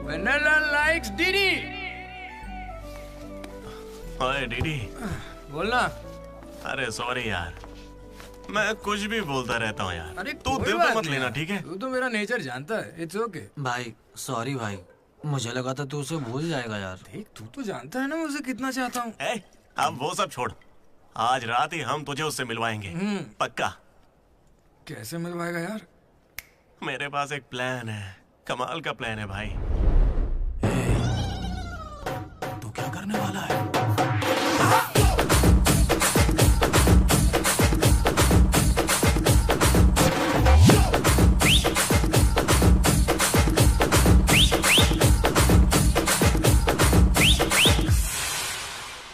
Vanilla likes Didi. ओए डीडी, बोलना। अरे सॉरी यार, मैं कुछ भी बोलता रहता हूँ यार। अरे तू दिल पे मत लेना, ठीक है? तू तो मेरा नेचर जानता है, इट्स ओके। भाई सॉरी भाई, मुझे लगा था तू उसे भूल जाएगा यार। देख तू तो जानता है ना मैं उसे कितना चाहता हूँ। अब वो सब छोड़, आज रात ही हम तुझे उससे मिलवाएंगे, पक्का। कैसे मिलवाएगा यार? मेरे पास एक प्लान है, कमाल का प्लान है भाई। तू क्या करने वाला है?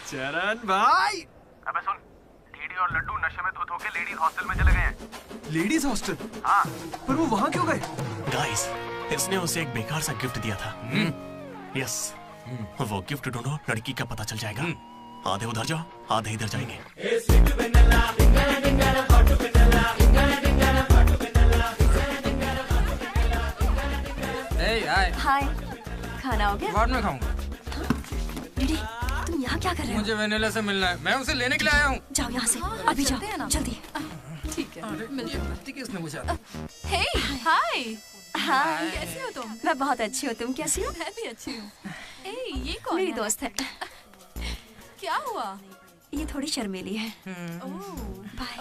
चरण भाई, अबे सुन, डीडी और लड्डू नशे में धुत होके लेडीज हॉस्टल में चले गए हैं। Ladies hostel? हाँ। पर वो वहाँ क्यों गए? गाइस, इसने उसे एक बेकार सा गिफ्ट दिया था। यस, वो गिफ्ट ढूंढो, लड़की का पता चल जाएगा। आधे उधर जाओ, आधे इधर जाएंगे। हाय, खाना हो गया? बाद में खाऊंगा। डीडी तुम यहाँ क्या कर रहे हो? मुझे वेनिला से मिलना है, मैं उसे लेने के लिए आया हूँ। जाओ यहाँ से, अभी जाओ जल्दी। ठीक है, किसने पूछा? हे हाय, हाय, कैसी हो तुम? मैं बहुत अच्छी हूँ, तुम कैसी हो? मैं भी अच्छी हूँ। ए, ये कौन मेरी है? दोस्त है। क्या हुआ? ये थोड़ी शर्मीली है।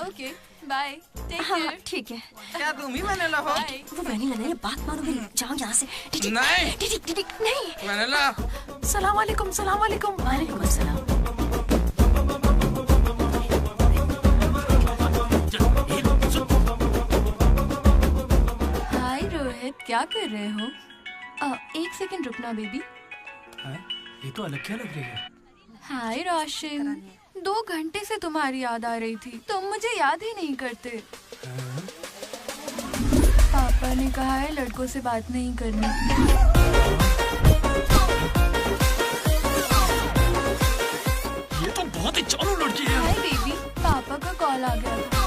ओके, बाय, टेक हाँ केयर। ठीक है। क्या तुम ही वेनिला हो? वो वेनिला नहीं है, बात मानो मेरी, जाओ यहाँ से। डीडी, नहीं। डीडी, डीडी, नहीं। वेनिला। सलाम वालेकुम, सलाम वालेकुम। वालेकुम अस्सलाम। हाय रोहित, क्या कर रहे हो? 1 सेकंड रुकना बेबी। ये तो अलग क्या लग रही है? हाय रोशन, 2 घंटे से तुम्हारी याद आ रही थी, तुम मुझे याद ही नहीं करते। पापा ने कहा है लड़कों से बात नहीं करनी। ये तो बहुत ही चालू लड़की है। हाय बेबी, पापा का कॉल आ गया था।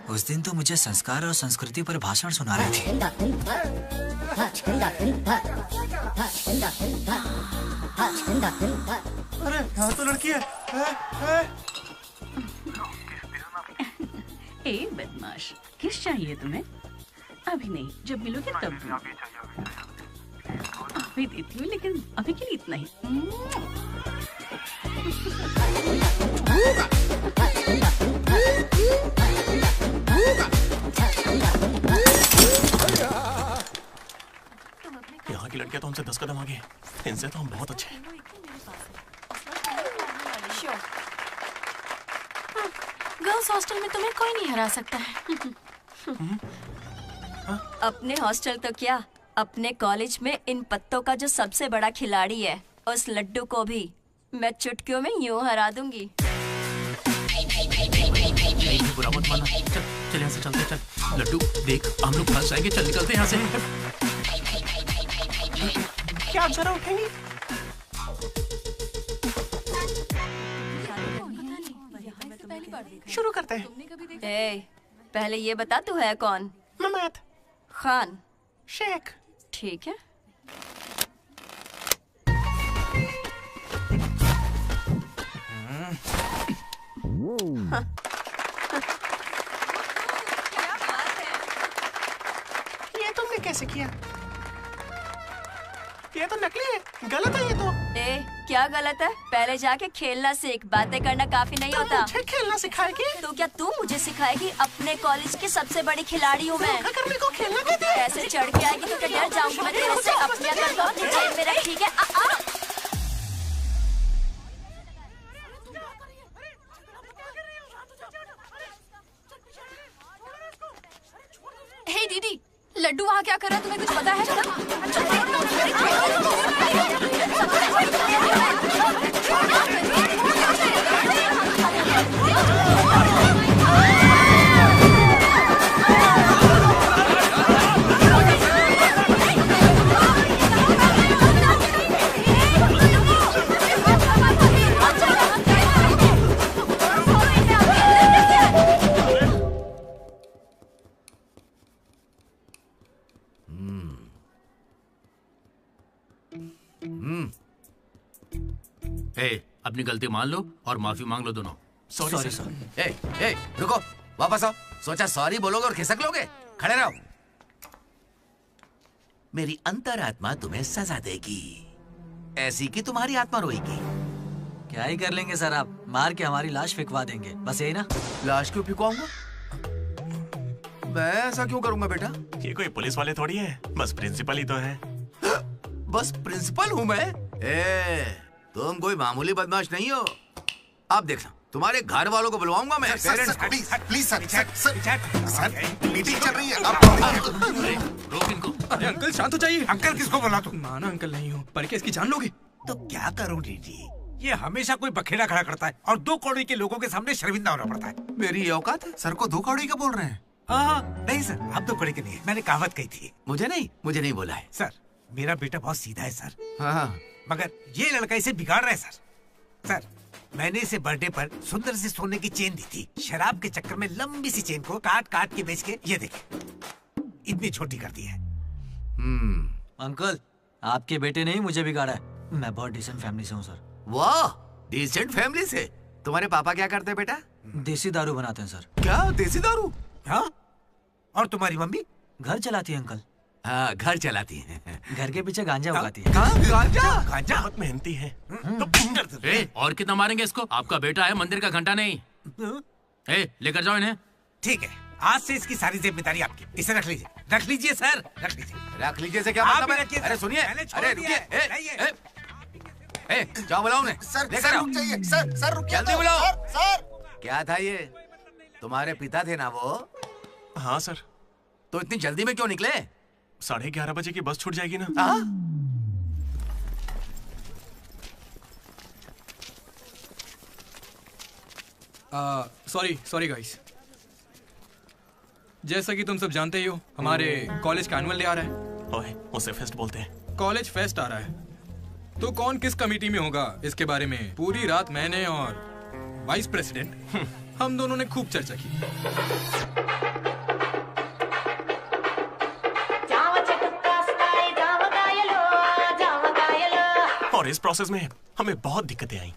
उस दिन तो मुझे संस्कार और संस्कृति पर भाषण सुना रही थी। अरे यहाँ तो लड़की है। ए बदमाश, किस चाहिए तुम्हें? अभी नहीं, जब मिलोगे तब दूँ। अभी देती हूँ, लेकिन अभी के लिए इतना ही। यहाँ की लड़कियाँ तो हमसे 10 कदम आगे हैं। इनसे तो हम बहुत अच्छे हैं। गर्ल्स हॉस्टल में तुम्हें कोई नहीं हरा सकता है। अपने हॉस्टल तो क्या, अपने कॉलेज में इन पत्तों का जो सबसे बड़ा खिलाड़ी है, उस लड्डू को भी मैं चुटकियों में यूं हरा दूंगी। बुरा मत माना। चल चल यहाँ से चलते चल। लड्डू देख हम लोग फंस जाएंगे, चल निकलते हैं यहाँ से। क्या आप जरा उठेंगी? शुरू करते हैं। पहले ये बता तू है कौन? ममैद खान शेख। ठीक है। हाँ। ये तुमने कैसे किया? ये तो नकली है, गलत है ये तो। क्या गलत है? पहले जाके खेलना सीख, बातें करना काफी नहीं होता। मुझे खेलना सिखाएगी? तो क्या तू मुझे सिखाएगी? अपने कॉलेज की सबसे बड़ी खिलाड़ी हूँ मैं। करने को खेलना कहते हैं। ऐसे चढ़ के आएगी तो क्या डर जाऊंगी मैं तेरे से? अपने अंदर को जेब में रख, ठीक है? हे दीदी, लड्डू वहाँ क्या कर रहा है, तुम्हें कुछ पता है? अपनी गलती मान लो और माफी मांग लो दोनों। Sorry sir. ए, रुको, वापस आओ। सोचा सॉरी बोलोगे और खिसक लोगे? खड़े रहो। मेरी अंतरात्मा तुम्हें सजा देगी, ऐसी कि तुम्हारी आत्मा रोएगी। क्या ही कर लेंगे सर, आप मार के हमारी लाश फिकवा देंगे, बस यही ना? लाश क्यों फिकवाऊंगा? मैं ऐसा क्यों करूंगा बेटा? ये कोई पुलिस वाले थोड़ी है, बस प्रिंसिपल ही तो है। बस प्रिंसिपल हूँ मैं? तुम कोई मामूली बदमाश नहीं हो। आप देखना, तुम्हारे घर वालों को बुलवाऊंगा मैं। प्लीज सर, मीटिंग चल रही है। रोक इनको। अरे अंकल शांत हो जाइए। अंकल किसको बोला तू? माना अंकल नहीं हो, पर क्या इसकी जान लोगे? तो क्या करूं डीडी? ये हमेशा कोई बखेड़ा खड़ा करता है और 2 कौड़ी के लोगों के सामने शर्मिंदा होना पड़ता है। मेरी औकात है? सर को 2 कौड़ी का बोल रहे हैं? हाँ, नहीं सर, आप 2 कौड़ी के नहीं है। मैंने कहावत कही थी। मुझे नहीं बोला है। सर, मेरा बेटा बहुत सीधा है सर। हाँ। मगर ये लड़का इसे बिगाड़ रहा है सर। सर, मैंने इसे बर्थडे पर सुंदर सी सोने की चेन दी थी। शराब के चक्कर में लंबी सी चेन को काट काट के बेच के ये देखिए इतनी छोटी कर दी है। अंकल, आपके बेटे ने ही मुझे बिगाड़ा है। मैं बहुत डिसेंट फैमिली से हूँ सर। वाह, डिसेंट फैमिली से? तुम्हारे पापा क्या करते हैं बेटा? देसी दारू बनाते हैं सर। क्या देसी दारू? हाँ? और तुम्हारी मम्मी? घर चलाती है अंकल। हाँ, घर चलाती है। घर के पीछे गांजा उगाती है। गांजा बहुत मेहनती है। और कितना मारेंगे इसको? आपका बेटा है, मंदिर का घंटा नहीं। लेकर जाओ इन्हें। ठीक है, आज से इसकी सारी जिम्मेदारी आपकी। इसे रख लीजिए। रख लीजिए सर, रख लीजिए। रख लीजिए से क्या मतलब है? अरे सुनिए, अरे रुकिए। जाओ बुलाओ उन्हें। सर रुक जाइए। सर रुकिए। जल्दी बुलाओ। सर क्या था ये? तुम्हारे पिता थे ना वो? हाँ सर। तो इतनी जल्दी में क्यों निकले? 11:30 बजे की बस छूट जाएगी ना। Sorry guys. जैसा कि तुम सब जानते ही हो, हमारे कॉलेज का एनुअल डे आ रहा है। ओए, उसे फेस्ट बोलते हैं। कॉलेज फेस्ट आ रहा है, तो कौन किस कमेटी में होगा इसके बारे में पूरी रात मैंने और वाइस प्रेसिडेंट हम दोनों ने खूब चर्चा की। और इस प्रोसेस में हमें बहुत दिक्कतें आई।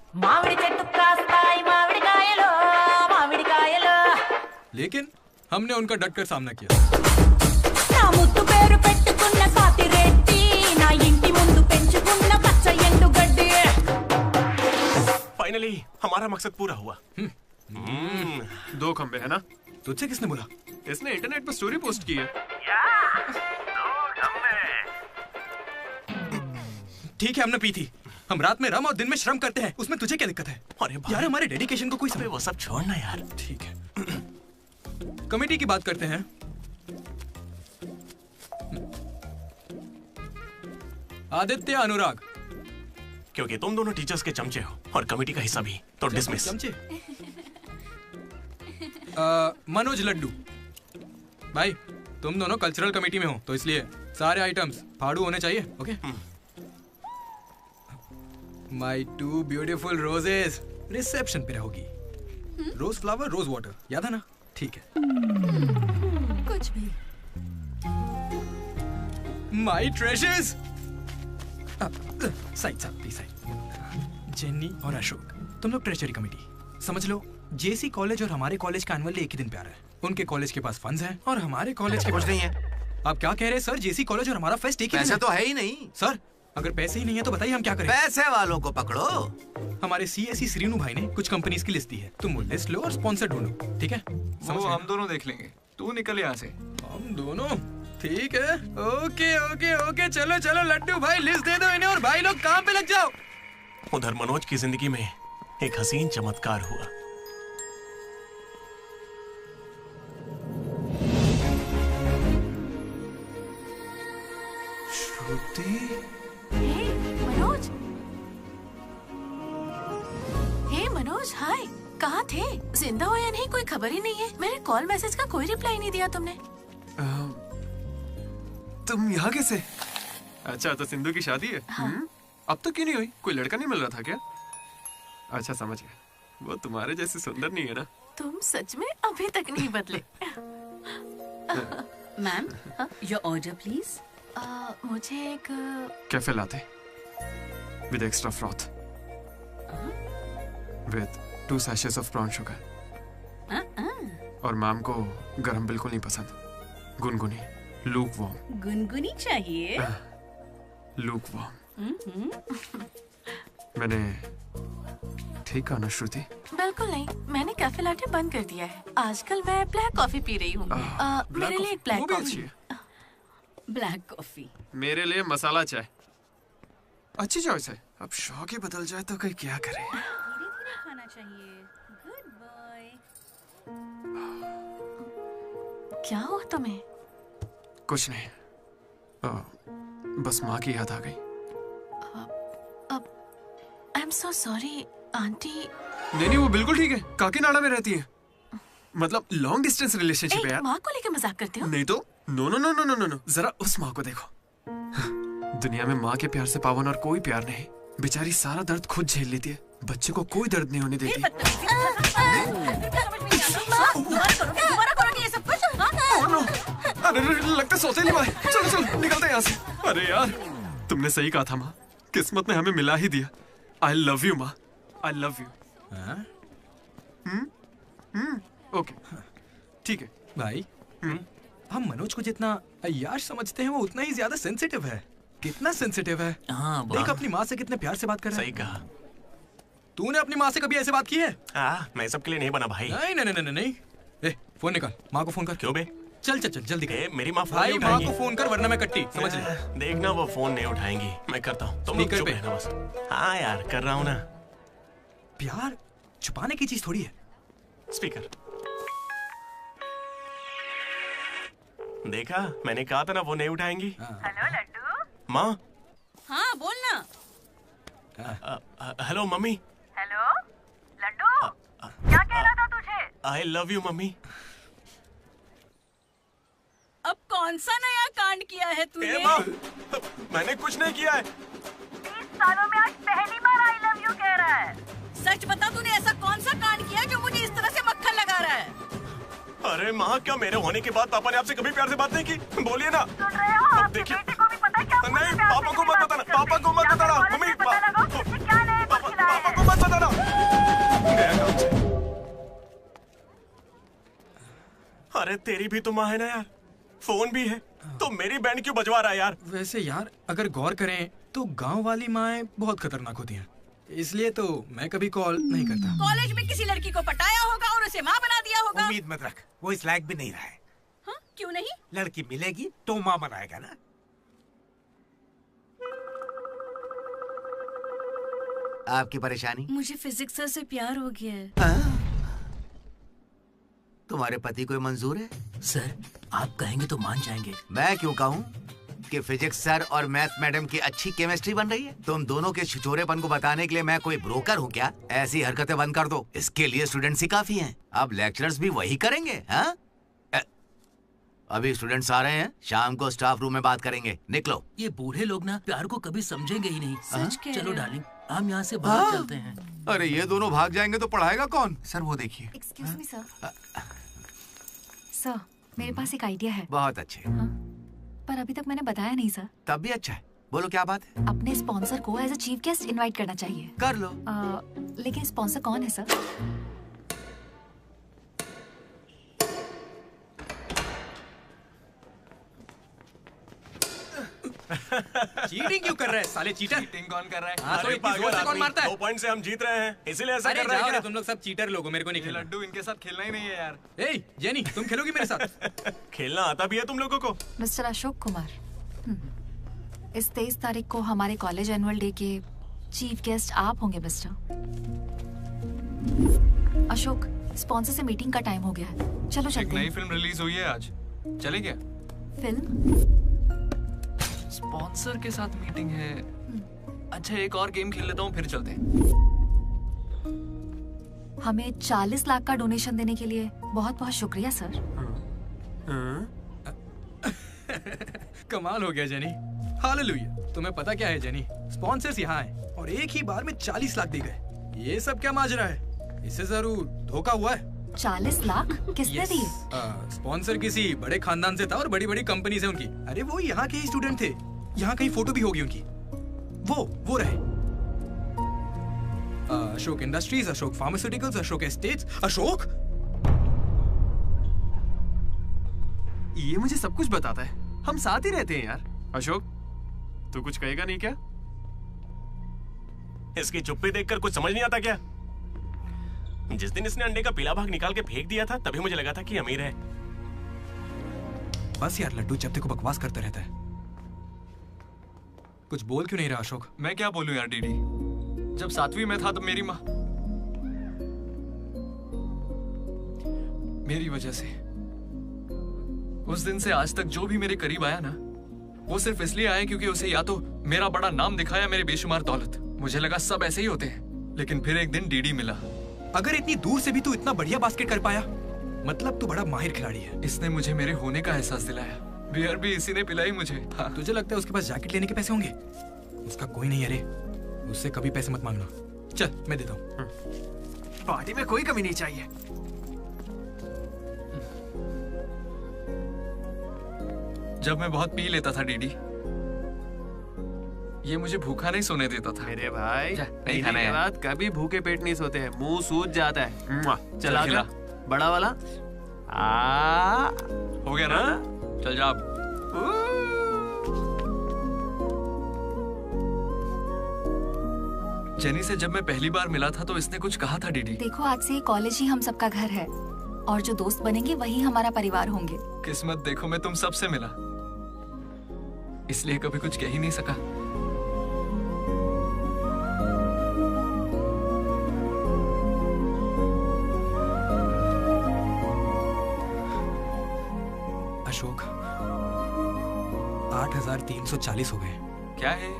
लेकिन हमने उनका डटकर सामना किया। फाइनली हमारा मकसद पूरा हुआ। 2 खंबे है ना? तुझसे किसने बोला? इसने इंटरनेट पर स्टोरी पोस्ट की है। ठीक है, हमने पी थी। हम रात में रम और दिन में श्रम करते हैं, उसमें तुझे क्या दिक्कत है? अरे भाई, यार हमारे डेडिकेशन को कोई समझ। वो सब छोड़ना यार। ठीक है, कमेटी की बात करते हैं। आदित्य, अनुराग, क्योंकि तुम दोनों टीचर्स के चमचे हो और कमेटी का हिस्सा भी, तो डिसमिस। चमचे। मनोज, लड्डू भाई, तुम दोनों कल्चरल कमेटी में हो, तो इसलिए सारे आइटम्स फाड़ू होने चाहिए। Okay. My 2 beautiful roses reception पे रहोगी। रोज फ्लावर, रोज वाटर, याद है ना? ठीक है। कुछ भी। My treasures, side side side. Jenny और अशोक, तुम लोग ट्रेजरी कमेटी समझ लो। जेसी कॉलेज और हमारे कॉलेज का एनुअल डे एक ही दिन पे आ रहा है। उनके कॉलेज के पास फंड्स हैं और हमारे कॉलेज के कुछ नहीं है। आप क्या कह रहे हैं सर? जेसी कॉलेज और हमारा फेस्ट एक ही दिन पैसे तो है ही नहीं सर। अगर पैसे ही नहीं है तो बताइए हम क्या करें? पैसे वालों को पकड़ो। हमारे सीएसई श्रीनु भाई ने कुछ कंपनीज की लिस्ट दी है, तुम वो लिस्ट लो और स्पॉन्सर ढूंढो, ठीक है? वो हम दोनों देख लेंगे, तू निकल यहाँ से। हम दोनों? ठीक है, ओके ओके ओके, चलो चलो लड्डू भाई, लिस्ट दे दो इन्हें और भाई लोग काम पे लग जाओ। उधर मनोज की जिंदगी में एक हसीन चमत्कार हुआ। श्रुति, मनोज। हे मनोज, हाय। कहाँ थे? जिंदा हो या नहीं कोई खबर ही नहीं है। मेरे कॉल मैसेज का कोई रिप्लाई नहीं दिया तुमने। तुम यहाँ कैसे? अच्छा, तो सिंधु की शादी है? हाँ। अब तो क्यों नहीं हुई? कोई लड़का नहीं मिल रहा था क्या? अच्छा, समझ गया। वो तुम्हारे जैसे सुंदर नहीं है ना? तुम सच में अभी तक नहीं बदले। Ma'am, your order please. मुझे एक cafe latte with extra froth with 2 sachets of brown sugar. और मैम को गरम बिल्कुल नहीं पसंद, गुनगुनी, लूक वार्म। गुनगुनी चाहिए। Lukewarm. मैंने ठीक कहा ना श्रुति? बिल्कुल नहीं, मैंने कैफे लाटे बंद कर दिया है। आजकल मैं ब्लैक कॉफी पी रही हूँ। मेरे लिए एक ब्लैक कॉफी। Black coffee. मेरे लिए मसाला चाय। अच्छी चॉइस है। अब शौक ही बदल जाए तो कोई क्या करे। धीरे-धीरे खाना चाहिए। Good boy. क्या हुआ तुम्हें? कुछ नहीं, बस माँ की याद आ गई। I am so sorry aunty. नहीं, वो बिल्कुल ठीक है, काकीनाडा में रहती है। मतलब लॉन्ग डिस्टेंस रिलेशनशिप है यार। माँ को लेकर मजाक करते हो? नहीं तो no no no no no no, जरा उस माँ को देखो। दुनिया में माँ के प्यार से पावन और कोई प्यार नहीं। बेचारी सारा दर्द खुद झेल लेती है, बच्चे को कोई दर्द नहीं होने देती। अरे लगता सौतेली माँ है। चलो चलो निकलते हैं यहाँ से। अरे यार, तुमने सही कहा था माँ, किस्मत ने हमें मिला ही दिया। आई लव यू माँ, आई लव यू। ओके, ठीक है भाई। हम मनोज को जितना अय्यार समझते हैं वो उतना ही ज्यादा सेंसिटिव है। कितना सेंसिटिव है। हाँ, देख अपनी माँ से कितने प्यार से बात कर रहा है। सही कहा। तूने अपनी माँ से कभी ऐसे बात की है? मैं सबके लिए नहीं बना भाई। नहीं नहीं नहीं नहीं। ए, फोन निकाल, माँ को फोन कर। क्यों बे? चल चल चल जल्दी कर। मेरी माँ फोन भाई नहीं माँ उठाएंगी। को फोन कर वरना मैं कट्टी, समझ ले। देखना वो फोन नहीं उठाएंगी, मैं करता हूँ। तुम लोग स्पीकर चुप पे। रहना बस। हाँ यार, कर रहा हूँ ना। प्यार छुपाने की चीज थोड़ी है। स्पीकर। देखा, मैंने कहा था ना वो नहीं उठाएंगी। हेलो लड्डू। माँ। हाँ बोल ना। Hello mummy. हेलो लड्डू, क्या कहना था तुझे? I love you mummy. अब कौन सा नया कांड किया है तूने? माँ, मैंने कुछ नहीं किया है। 30 सालों में आज पहली बार आई लव यू कह रहा है। सच बता, तूने ऐसा कौन सा कांड किया जो मुझे इस तरह से मक्खन लगा रहा है? अरे माँ, क्या मेरे होने के बाद पापा ने आपसे कभी प्यार से बात नहीं की? बोलिए ना। सुन रहे हो? आपके बेटे को भी पता है क्या? नहीं, पापा को मत बताना, पापा को मत बताना। मम्मी, क्या नए कुछ खिलाया है? पापा को मत बताना। गया काम से। अरे तेरी भी तो माँ है ना यार, फोन भी है, तो मेरी बैंड क्यों बजवा रहा है यार? वैसे यार अगर गौर करें तो गांव वाली माएं बहुत खतरनाक होती हैं, इसलिए तो मैं कभी कॉल नहीं करता। कॉलेज में किसी लड़की को पटाया होगा और उसे माँ बना दिया होगा। उम्मीद मत रख, वो इस लायक भी नहीं रहा है। हाँ? क्यों नहीं? लड़की मिलेगी तो माँ बनाएगा ना। आपकी परेशानी? मुझे फिजिक्स सर से प्यार हो गया है। तुम्हारे पति को मंजूर है? सर आप कहेंगे तो मान जाएंगे। मैं क्यों कहूँ कि फिजिक्स सर और मैथ मैडम की अच्छी केमिस्ट्री बन रही है। तुम दोनों के छिछोरेपन को बताने के लिए मैं कोई ब्रोकर हूँ क्या? ऐसी हरकतें बंद कर दो, इसके लिए स्टूडेंट्स ही काफी हैं। अब लेक्चरर्स भी वही करेंगे। हाँ, अभी स्टूडेंट्स आ रहे हैं, शाम को स्टाफ रूम में बात करेंगे। निकलो। ये बूढ़े लोग ना प्यार को कभी समझेंगे ही नहीं। सच कह चलो रहे हो। डार्लिंग, हम यहाँ से बाहर चलते हैं। अरे ये दोनों भाग जाएंगे तो पढ़ाएगा कौन? सर वो देखिए। Excuse me sir. सर मेरे पास एक आइडिया है। बहुत अच्छे। पर अभी तक मैंने बताया नहीं सर। तब भी अच्छा है, बोलो क्या बात है? अपने स्पॉन्सर को as a chief guest invite करना चाहिए। कर लो। लेकिन स्पॉन्सर कौन है सर? चीटिंग क्यों कर रहे हैं साले चीटर? चीटिंग कौन कर रहा है? हाँ, तो अरे इतनी जोर पागल से कौन आदमी, मारता है? 2 पॉइंट से हम जीत रहे हैं, इसीलिए ऐसा अरे कर रहे जाओ हैं रे, क्या? तुम लोग सब चीटर लोग हो, मेरे को नहीं ये खेलना। लड्डू इनके साथ खेलना ही नहीं है यार। ए जेनी, तुम खेलोगी मेरे साथ? खेलना आता भी है तुम लोगों को? मिस्टर अशोक कुमार, इस 23 तारीख को हमारे कॉलेज एनुअल डे के चीफ गेस्ट आप होंगे मिस्टर अशोक। स्पॉन्सर से मीटिंग का टाइम हो गया है, चलो एक चलते नई हैं। फिल्म रिलीज हुई है आज, चले क्या? फिल्म? स्पॉन्सर के साथ मीटिंग है। अच्छा एक और गेम खेल लेता हूँ फिर चलते हैं। हमें 40 लाख का डोनेशन देने के लिए बहुत बहुत शुक्रिया सर। कमाल हो गया जेनी, हालेलुया। तुम्हें पता क्या है जेनी, स्पॉन्सर्स यहाँ हैं और एक ही बार में 40 लाख दे गए। ये सब क्या माजरा है? इससे जरूर धोखा हुआ है। 40 लाख किसने दिए? स्पॉन्सर किसी बड़े खानदान से था और बड़ी बड़ी कंपनी से उनकी। अरे वो यहाँ के ही स्टूडेंट थे, यहाँ कहीं फोटो भी होगी उनकी। वो रहे Ashok industries, Ashok pharmaceuticals, Ashok estates. Ashok ये मुझे सब कुछ बताता है, हम साथ ही रहते हैं यार। अशोक तू कुछ कहेगा नहीं क्या? इसकी चुप्पी देखकर कुछ समझ नहीं आता क्या? जिस दिन इसने अंडे का पीला भाग निकाल के फेंक दिया था, तभी मुझे लगा था कि अमीर है। बस यार लड्डू, जब देखो बकवास करता रहता है। कुछ बोल क्यों नहीं रहा अशोक? मैं क्या बोलूं यार डीडी, जब 7वीं में था तब मेरी माँ मेरी वजह से उस दिन से आज तक जो भी मेरे करीब आया ना, वो सिर्फ इसलिए आया क्योंकि उसे या तो मेरा बड़ा नाम दिखाया, मेरे बेशुमार दौलत। मुझे लगा सब ऐसे ही होते हैं, लेकिन फिर एक दिन डीडी मिला। अगर इतनी दूर से भी तू इतना बढ़िया बास्केट कर पाया, मतलब तू बड़ा माहिर खिलाड़ी है। इसने मुझे मेरे होने का एहसास दिलाया। बियर भी इसी ने पिलाई मुझे। हाँ। तुझे लगता है उसके पास जैकेट लेने के पैसे होंगे? उसका कोई नहीं है रे, उससे कभी पैसे मत मांगना। चल मैं देता हूँ। पार्टी में कोई कमी नहीं चाहिए। जब मैं बहुत पी लेता था डीडी, ये मुझे भूखा नहीं सोने देता था। मेरे भाई नहीं खाना है। रात कभी भूखे पेट नहीं सोते हैं, मुंह सूज जाता है। चला खिला। बड़ा वाला हो गया ना? चल जा अब। जेनी से जब मैं पहली बार मिला था तो इसने कुछ कहा था डीडी। देखो आज से कॉलेज ही हम सबका घर है और जो दोस्त बनेंगे वही हमारा परिवार होंगे। किस्मत देखो, मैं तुम सबसे मिला, इसलिए कभी कुछ कह ही नहीं सका। अशोक 8,340 हो गए। क्या है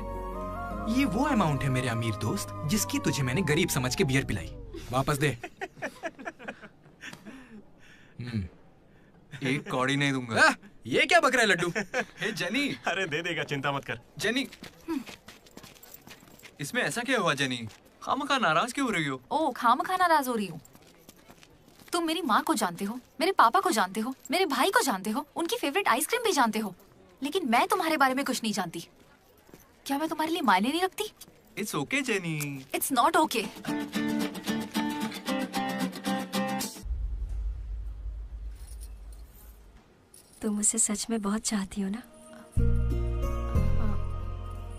ये? वो अमाउंट है मेरे अमीर दोस्त जिसकी तुझे मैंने गरीब समझ के बियर पिलाई। वापस दे। एक कौड़ी नहीं दूंगा। ये क्या बक रहा है लड्डू? हे जेनी। अरे दे देगा, चिंता मत कर। जेनी, इसमें ऐसा क्या हुआ जेनी? खामखा नाराज क्यों हो रही हो? ओ खामखा नाराज हो रही हूँ? तुम मेरी माँ को जानते हो, मेरे पापा को जानते हो, मेरे भाई को जानते हो, उनकी फेवरेट आइसक्रीम भी जानते हो, लेकिन मैं तुम्हारे बारे में कुछ नहीं जानती। क्या मैं तुम्हारे लिए मायने नहीं रखती? It's okay jenny. It's not okay. तुम मुझसे सच में बहुत चाहती हो ना?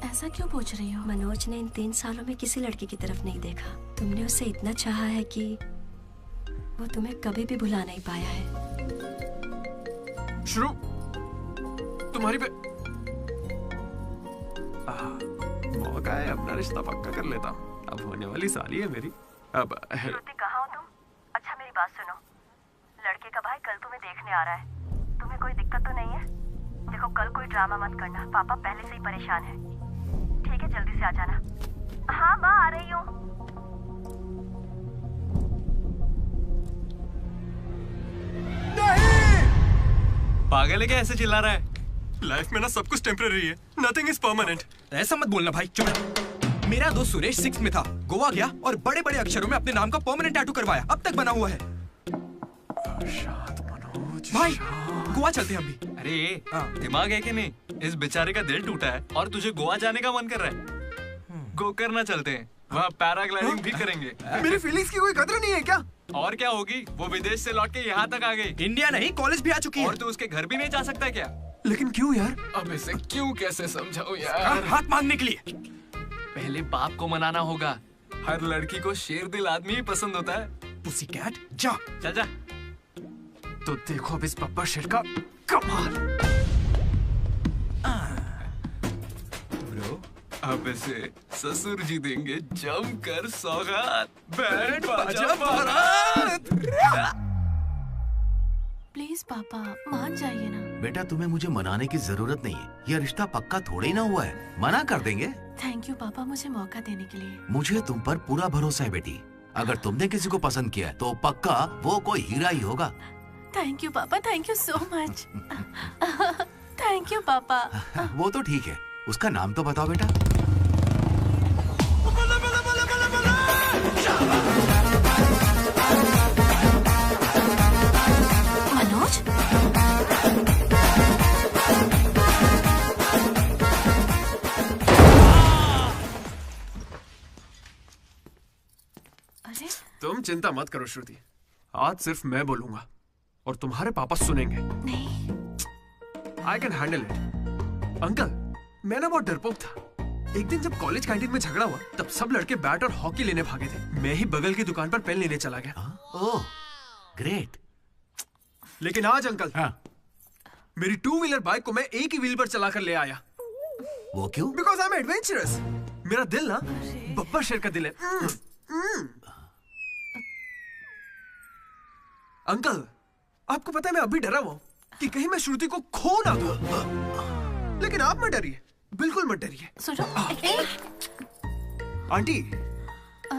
ऐसा क्यों पूछ रही हो? मनोज ने इन 3 सालों में किसी लड़की की तरफ नहीं देखा। तुमने उसे इतना चाहा है कि वो तुम्हें कभी भी भुला नहीं पाया है। शुरू तुम्हारी पे मौका है, अपना रिश्ता पक्का कर लेता हूँ। अब होने वाली साली है मेरी। अब श्रुति कहाँ हो तुम? अच्छा मेरी बात सुनो, लड़के का भाई कल तुम्हें देखने आ रहा है। तुम्हें कोई दिक्कत तो नहीं है? देखो कल कोई ड्रामा मत करना, पापा पहले से ही परेशान है। ठीक है जल्दी से आ जाना। हाँ माँ आ रही हूँ। पागल है क्या ऐसे चिल्ला रहा है? लाइफ में ना सब कुछ टेम्परेरी है, नथिंग इज परमानेंट। ऐसा मत बोलना भाई, चुप। मेरा दोस्त सुरेश 6th में था, गोवा गया और बड़े बड़े अक्षरों में अपने नाम का परमानेंट टैटू करवाया, अब तक बना हुआ है। भाई गोवा चलते हैं हम भी। अरे दिमाग है कि नहीं? इस बेचारे का दिल टूटा है और तुझे गोवा जाने का मन कर रहा है। गोकर्णा चलते हैं, वहाँ पैराग्लाइडिंग भी करेंगे। मेरी फीलिंग्स की कोई कदर नहीं है क्या? और क्या होगी, वो विदेश से लौट के यहाँ तक आ गई। इंडिया नहीं कॉलेज भी आ चुकी है। और तू उसके घर भी नहीं जा सकता क्या? लेकिन क्यों यार? अब इसे क्यों कैसे समझाऊं यार? हाथ मांगने के लिए पहले बाप को मनाना होगा। हर लड़की को शेर दिल आदमी ही पसंद होता है। पुसी कैट जा चल जा। तो देखो अब इस पप्पा शेर का कमाल। ब्रो अब इसे ससुर जी देंगे जमकर सौगात। बैंड बाजा बारात। प्लीज पापा मान जाइए ना। बेटा तुम्हें मुझे मनाने की जरूरत नहीं है, यह रिश्ता पक्का थोड़ी ना हुआ है, मना कर देंगे। थैंक यू पापा मुझे मौका देने के लिए। मुझे तुम पर पूरा भरोसा है बेटी, अगर तुमने किसी को पसंद किया है तो पक्का वो कोई हीरा ही होगा। थैंक यू पापा, thank you so much. Thank you पापा। वो तो ठीक है, उसका नाम तो बताओ बेटा। मनोज? अरे तुम चिंता मत करो श्रुति, आज सिर्फ मैं बोलूंगा और तुम्हारे पापा सुनेंगे। नहीं I can handle it. Uncle मैं ना बहुत डरपोक था। एक दिन जब कॉलेज कैंटीन में झगड़ा हुआ तब सब लड़के बैट और हॉकी लेने भागे थे, मैं ही बगल की दुकान पर पेन लेने चला गया। Oh great. लेकिन आज अंकल मेरी 2 व्हीलर बाइक को मैं एक ही व्हील पर चलाकर ले आया। वो क्यों? Because I am adventurous. मेरा दिल ना बब्बर शेर का दिल है। अंकल आपको पता है मैं अभी डरा हुआ कि कहीं मैं श्रुति को खो ना दूं। लेकिन आप मत डरिए, बिल्कुल मत डरिए। सुनो आंटी।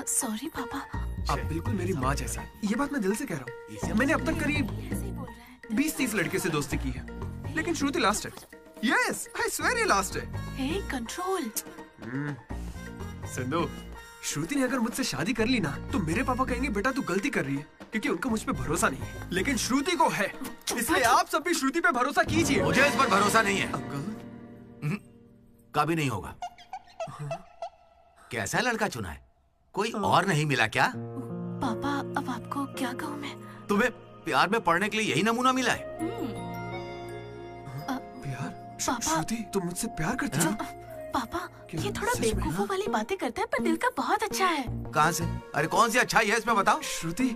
सॉरी पापा। आप बिल्कुल मेरी माँ जैसी हैं। ये बात मैं दिल से कह रहा हूँ। मैंने अब तक करीब 20-30 लड़के से दोस्ती की है, लेकिन श्रुति लास्ट है। यस आई स्वेयर ये लास्ट है। हे कंट्रोल। सिंधु, श्रुति ने अगर मुझसे शादी कर ली ना तो मेरे पापा कहेंगे बेटा तू गलती कर रही है, क्योंकि उनको मुझ पे भरोसा नहीं है। लेकिन श्रुति को है, इसलिए आप सब भी श्रुति पे भरोसा कीजिए। मुझे इस पर भरोसा नहीं है अंकल, कभी नहीं होगा। कैसा लड़का चुना है? कोई और नहीं मिला क्या? पापा अब आपको क्या कहूँ मैं? तुम्हें प्यार में पढ़ने के लिए यही नमूना मिला है? प्यार? श्रुति तुम मुझसे प्यार करती हो? पापा ये थोड़ा बेवकूफों वाली बातें करता है पर दिल का बहुत अच्छा है। कहाँ से? अरे कौन सी अच्छाई है इसमें बताओ। श्रुति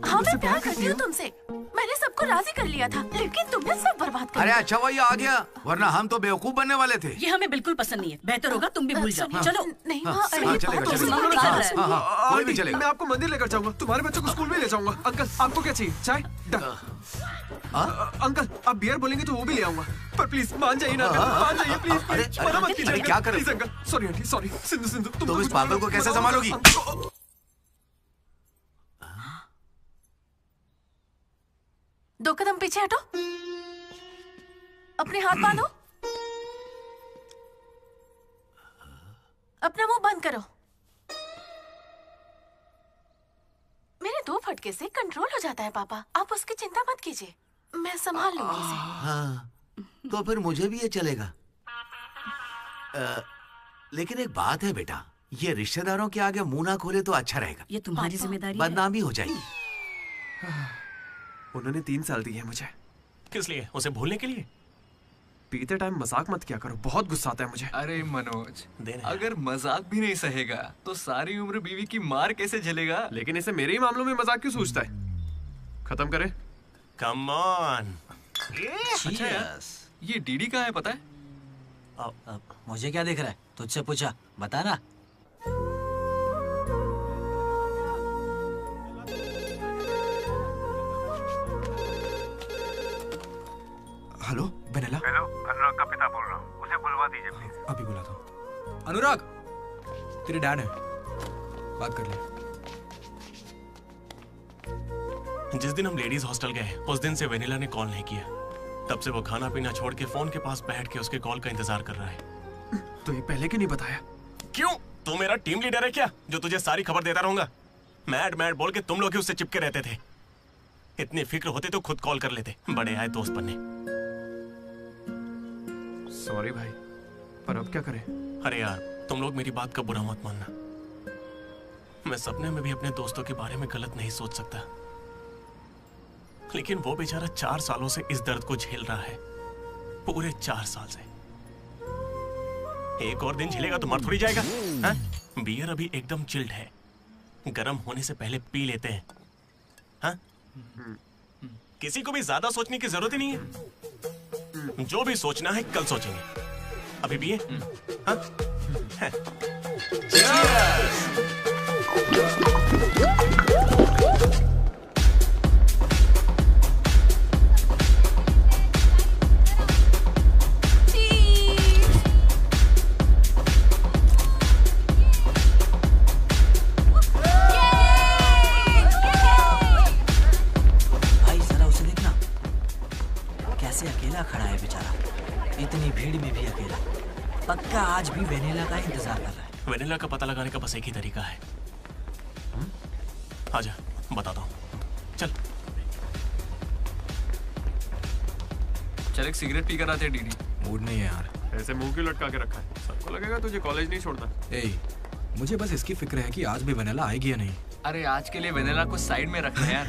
हाँ मैं प्यार करती हूँ तुमसे। मैंने सबको राजी कर लिया था, लेकिन तुमने सब बर्बाद कर अरे दिया। अच्छा वही आ गया, वरना हम तो बेवकूफ बनने वाले थे। ये हमें बिल्कुल पसंद नहीं है, बेहतर होगा तुम भी भूल जाओ। चलो। नहीं हाँ, चलेगा कोई भी चलेगा। मैं आपको मंदिर लेकर जाऊंगा, तुम्हारे बच्चों को स्कूल में ले जाऊंगा। अंकल आपको क्या चाहिए? चाय? अंकल आप बियर बोलेंगे तो वो भी ले आऊंगा, पर प्लीज मान जाइए ना, मान जाइए प्लीज। मना मत कीजिए। क्या करें? Please uncle. Sorry aunty sorry. Sindhu Sindhu तुम इस पागल को कैसे संभालोगी? दो कदम पीछे हटो, अपने हाथ बांधो, अपना मुंह बंद करो। मेरे 2 फटके से कंट्रोल हो जाता है पापा, आप उसकी चिंता मत कीजिए, मैं संभाल लूंगी इसे। हाँ, तो फिर मुझे भी ये चलेगा। लेकिन एक बात है बेटा, ये रिश्तेदारों के आगे मुंह ना खोले तो अच्छा रहेगा। ये तुम्हारी जिम्मेदारी है। बदनामी हो जाएगी। उन्होंने 3 साल दिए मुझे। किस लिए? उसे भूलने के लिए? पीते टाइम मजाक मत किया करो, बहुत गुस्सा आता है मुझे। अरे मनोज, अगर मजाक भी नहीं सहेगा तो सारी उम्र बीवी की मार कैसे झेलेगा? लेकिन इसे मेरे ही मामलों में मजाक क्यों सोचता है? खत्म करे। Come on. अच्छा यार, ये डीडी कहाँ है पता है? मुझे क्या दिख रहा है? तुझसे पूछा, बता ना। Hello vanilla. हेलो, अनुराग का पिता बोल रहा हूँ, उसे बुलवा दीजिए प्लीज। अभी बुलाता हूँ। अनुराग, तेरे डैड है, बात कर ले। जिस दिन हम लेडीज हॉस्टल गए उस दिन से वेनिला ने कॉल नहीं किया। तब से वो खाना पीना छोड़ के फोन के पास बैठ के उसके कॉल का इंतजार कर रहा है। तो ये पहले क्यों नहीं बताया? क्यों? तू मेरा टीम लीडर है क्या, जो तुझे सारी खबर देता रहूंगा? मैड मैड बोल के तुम लोग ही उससे चिपके रहते थे। इतनी फिक्र होती तो खुद कॉल कर लेते, बड़े आए दोस्त बनने। सॉरी भाई, पर अब क्या करें? अरे यार, तुम लोग मेरी बात का बुरा मत मानना। मैं सपने में भी अपने दोस्तों के बारे में गलत नहीं सोच सकता, लेकिन वो बेचारा 4 सालों से इस दर्द को झेल रहा है। पूरे 4 साल से। एक और दिन झेलेगा तो मर थोड़ी जाएगा। हाँ? बियर अभी एकदम चिल्ड है, गर्म होने से पहले पी लेते हैं। हाँ? किसी को भी ज्यादा सोचने की जरूरत ही नहीं है। जो भी सोचना है कल सोचेंगे। अभी पिए? हाँ? अकेला खड़ा है बेचारा, इतनी भीड़ में भी अकेला। पक्का आज भी वेनिला का इंतजार कर रहा है। वेनिला का पता लगाने का बस एक ही तरीका है। आजा, बताता हूँ। चल चल एक सिगरेट पी कर आते हैं डीडी। मूड नहीं है यार। ऐसे मुंह क्यों लटका के रखा है? सबको लगेगा तुझे कॉलेज नहीं छोड़ना। मुझे बस इसकी फिक्र है कि आज भी वेनिला आएगी या नहीं। अरे आज के लिए वेनिला को साइड में रख ले यार,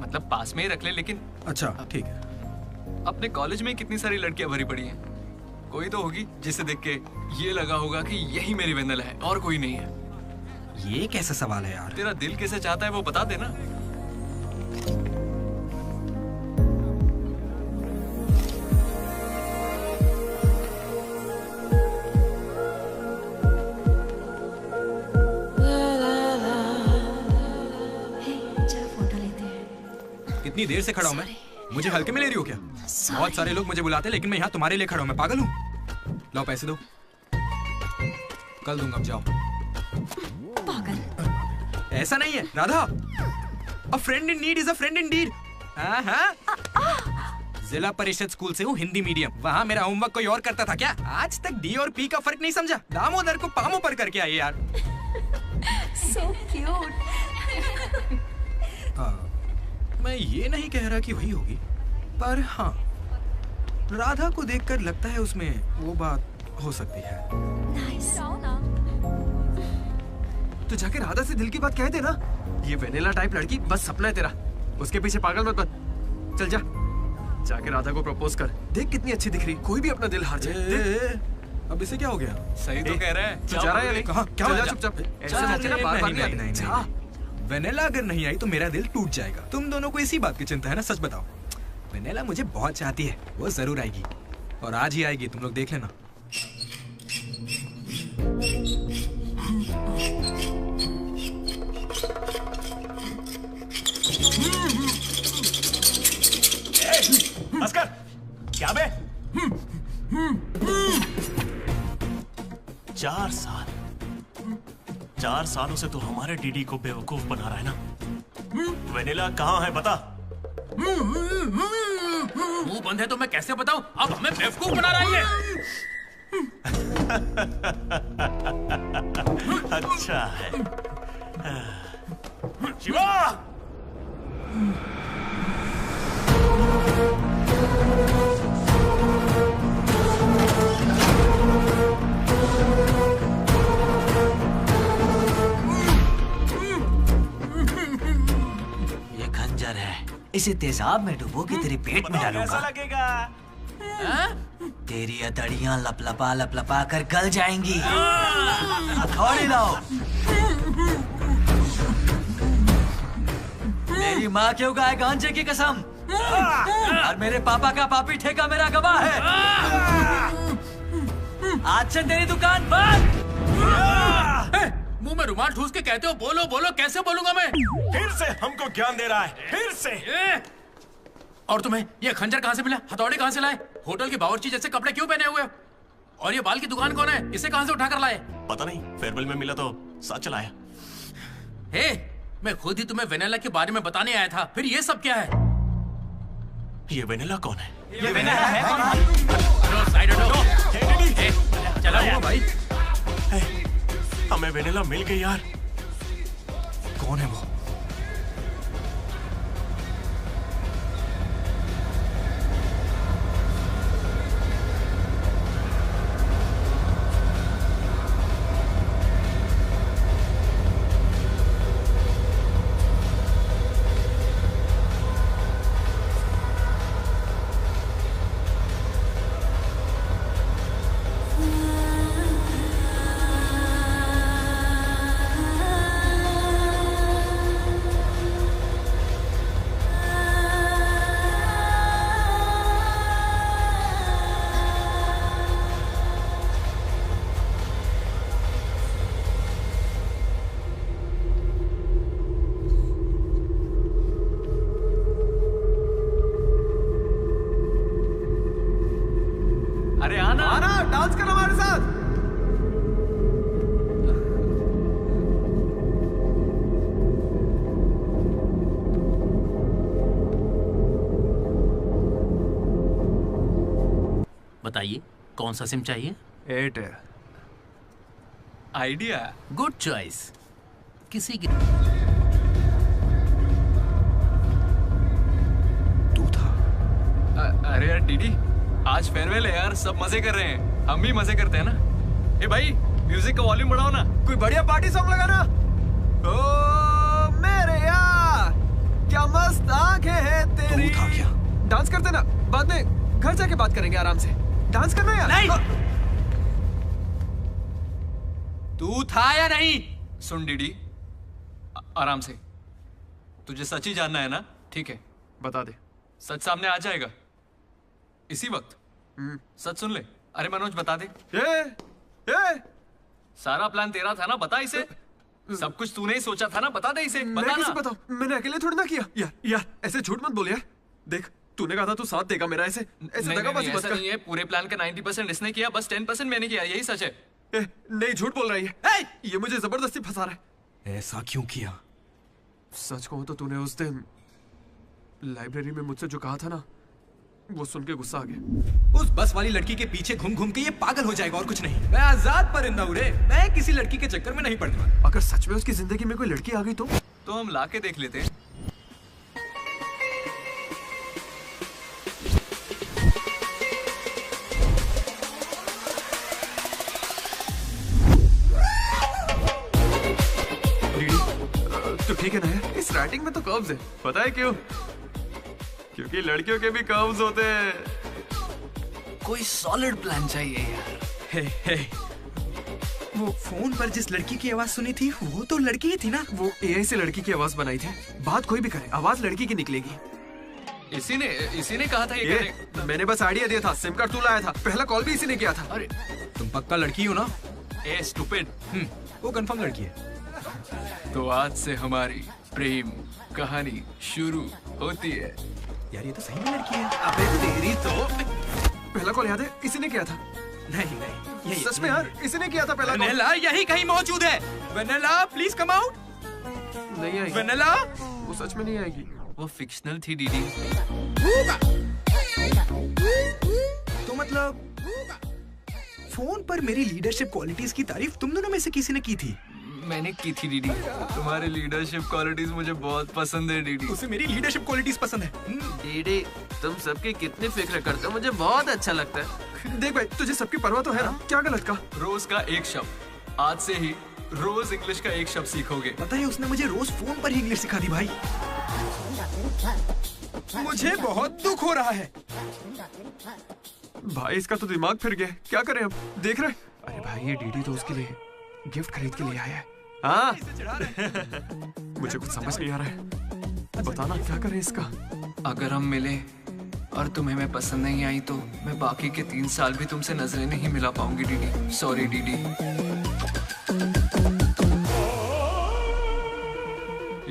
मतलब पास में ही रख ले। लेकिन अच्छा ठीक है। अपने कॉलेज में कितनी सारी लड़कियां भरी पड़ी हैं, कोई तो होगी जिसे देख के ये लगा होगा कि यही मेरी वेनिला है और कोई नहीं है। ये कैसा सवाल है यार? तेरा दिल कैसे चाहता है वो बता देना। कितनी देर से खड़ा हूँ मैं? मुझे हल्के में ले रही हो क्या? बहुत सारे लोग मुझे बुलाते हैं, लेकिन मैं यहाँ तुम्हारे लिए खड़ा हूँ। मैं पागल हूँ? लाओ पैसे दो, कल दूंगा। अब जाओ। पागल। ऐसा नहीं है राधा, अ friend in need is a friend Indeed. जिला परिषद स्कूल से हूँ, हिंदी मीडियम। वहाँ मेरा होमवर्क कोई और करता था क्या? आज तक डी और पी का फर्क नहीं समझा। दामोदर को पामो पर करके आए यार। So cute. मैं ये नहीं कह रहा कि वही होगी, पर हाँ, राधा को देखकर लगता है उसमें वो बात हो सकती है। Nice. तो जाके राधा से दिल की बात कह दे ना। ये वेनिला टाइप लड़की बस सपना है तेरा, उसके पीछे पागल मत बन। चल जा, जाके राधा को प्रपोज कर। देख कितनी अच्छी दिख रही, कोई भी अपना दिल हार जाए। अब इसे क्या हो गया? सही तो कह रहा है। जा रहा है? कहाँ? क्या हो? चुपचाप। नहीं। वेनिला अगर नहीं आई तो मेरा दिल टूट जाएगा। तुम दोनों को इसी बात की चिंता है ना? सच बताओ। वेनिला मुझे बहुत चाहती है, वो जरूर आएगी, और आज ही आएगी, तुम लोग देख लेना। भास्कर, क्या बे? 4 सालों से तो हमारे डीडी को बेवकूफ बना रहा है ना। वेनिला कहाँ है बता? मुंह बंद है तो मैं कैसे बताऊं? अब हमें बेवकूफ बना रहा है। अच्छा है। शिवा! इसे तेजाब में डुबो के तेरे पेट में डालूंगा। लगेगा। तेरी अतड़ियां लपलपा कर गल जाएंगी। हथौड़ी लाओ। मेरी माँ के उगाए गांजे की कसम और मेरे पापा का पापी ठेका मेरा गवाह है। आज से तेरी दुकान बंद। मुंह में रुमाल ठूस के कहते हो बोलो बोलो, कैसे बोलूंगा मैं? फिर से हमको ज्ञान दे रहा है, फिर से। और तुम्हें ये खंजर कहाँ से मिला? हथौड़े कहाँ से लाए? होटल के बावर्ची जैसे कपड़े क्यों पहने हुए? और ये बाल की दुकान कौन है? इसे कहाँ से उठा कर लाए? पता नहीं, फेयरवेल में मिला तो साथ चलाया। हे, मैं खुद ही तुम्हें वेनिला के बारे में बताने आया था, फिर ये सब क्या है? ये वेनिला कौन है? ये वेनिला है कौन? हटो, साइड हटो। हे, चलो यार भाई। हमें वेनिला मिल गई यार। कौन है वो? अरे आना आना, डांस कर हमारे साथ। बताइए कौन सा सिम चाहिए? एयरटेल। आइडिया। Good choice. किसी की अरे यार डीडी, आज फेयरवेल है यार, सब मजे कर रहे हैं, हम भी मजे करते हैं ना। ए भाई, म्यूजिक का वॉल्यूम बढ़ाओ ना। कोई बढ़िया पार्टी सॉन्ग लगाना। ओ मेरे यार, क्या मस्त आंखें हैं तेरी। तू था क्या? डांस करते ना, बाद में घर जाके बात करेंगे आराम से। डांस करना यार। नहीं। तू था या नहीं? सुन डीडी, आराम से। तुझे सच ही जानना है ना? ठीक है, बता दे। सच सामने आ जाएगा इसी वक्त। सच सुन ले। अरे मनोज, बता दे। ये सारा प्लान तेरा था ना, बता इसे। सब कुछ तूने ही सोचा था ना, बता दे इसे। मैं बता कैसे ना। बताऊं? मैंने अकेले थोड़ी ना किया। यार ऐसे झूठ मत बोल यार। देख, तूने कहा था तू साथ देगा मेरा। ऐसे दगाबाजी मत ऐसा कर। नहीं है। पूरे प्लान का 90% इसने किया, बस 10% मैंने किया, यही सच है। नहीं, झूठ बोल रही है। ये मुझे जबरदस्ती फंसा रहा है। ऐसा क्यों किया? सच कहूं तो तूने उस दिन लाइब्रेरी में मुझसे जो कहा था ना, वो सुन के गुस्सा आ गया। उस बस वाली लड़की के पीछे घूम घूम के ये पागल हो जाएगा और कुछ नहीं। मैं आजाद परिंदा हूं रे, मैं किसी लड़की के चक्कर में नहीं पड़ने वाला। अगर सच में उसकी जिंदगी में कोई लड़की आ गई तो हम लाके देख लेते हैं। तो ठीक है ना यार, इस राइटिंग में तो कर्व्स है। पता है क्यों? क्योंकि लड़कियों के भी कर्व्स होते हैं। कोई सॉलिड प्लान चाहिए यार। हे, वो फोन पर जिस लड़की की आवाज सुनी थी, वो तो लड़की ही थी ना। वो एआई से लड़की की आवाज बनाई थी। बात कोई भी करे, आवाज लड़की की निकलेगी। इसी ने कहा था ये करने। मैंने बस आइडिया दिया था। सिम कार्ड तू लाया था। पहला कॉल भी इसी ने किया था। अरे तुम पक्का लड़की हो ना? ए स्टूपिड। वो कंफर्म लड़की है। तो आज से हमारी प्रेम कहानी शुरू होती है। यार ये तो सही में लड़की है। अबे तेरी तो। पहला कॉल याद है? इसी ने किया था। नहीं, यही सच में यार, इसी ने किया था पहला कॉल। वेनिला यही कहीं मौजूद है। Vanilla please come out. नहीं आएगी। वेनिला वो सच में नहीं आएगी। वो फिक्शनल थी डीडी। तो मतलब फोन पर मेरी लीडरशिप क्वालिटीज की तारीफ तुम दोनों में से किसी ने की थी? मैंने की थी डीडी। तुम्हारी लीडरशिप क्वालिटीज मुझे बहुत पसंद है डीडी। उसे मेरी लीडरशिप क्वालिटीज पसंद है। डीडी, तुम सबकी कितनी फिक्र करते हो, मुझे बहुत अच्छा लगता है। देख भाई, तुझे सबकी परवाह तो है ना? क्या गलत का? रोज का एक शब्द। आज से ही रोज इंग्लिश का एक शब्द सीखोगे। पता है, उसने मुझे रोज फोन पर ही इंग्लिश सिखा दी भाई। मुझे बहुत दुख हो रहा है भाई। इसका तो दिमाग फिर गया। क्या करें अब? देख रहे? अरे भाई, ये डीडी तो उसके लिए गिफ्ट खरीद के लिए आया है। हाँ मुझे कुछ समझ नहीं आ रहा है। बताना क्या करें इसका। अगर हम मिले और तुम्हें मैं पसंद नहीं आई तो मैं बाकी के 3 साल भी तुमसे नजरें नहीं मिला पाऊंगी डीडी। Sorry DD.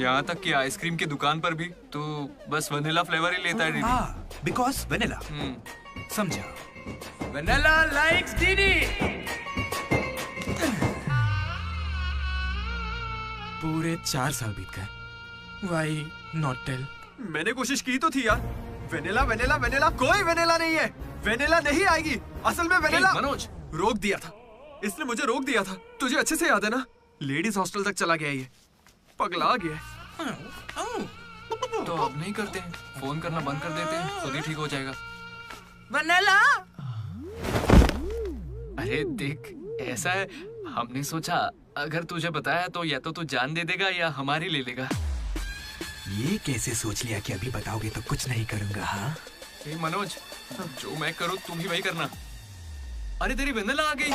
यहाँ तक कि आइसक्रीम की दुकान पर भी तू बस वनीला फ्लेवर ही लेता है डीडी। Because vanilla. समझा। Vanilla likes DD. पूरे 4 साल बीत गए। Why not tell? मैंने कोशिश की तो थी यार। वेनिला वेनिला वेनिला, कोई वेनिला नहीं है। वेनिला नहीं आएगी। असल में वेनिला मनोज रोक दिया था, इसने मुझे रोक दिया था। तुझे अच्छे से याद है ना? लेडीज हॉस्टल तक चला गया ये, पगला गया। तो अब नहीं करते हैं, फोन करना बंद कर देते हैं, खुद ही ठीक हो जाएगा। वनीला। अरे देख, ऐसा है, हमने सोचा अगर तुझे बताया तो या तो तू जान दे देगा या हमारी ले लेगा। ये कैसे सोच लिया कि अभी बताओगे तो कुछ नहीं करूंगा? हाँ मनोज, जो मैं करूँ तुम ही वही करना। अरे तेरी वेनिला आ गई।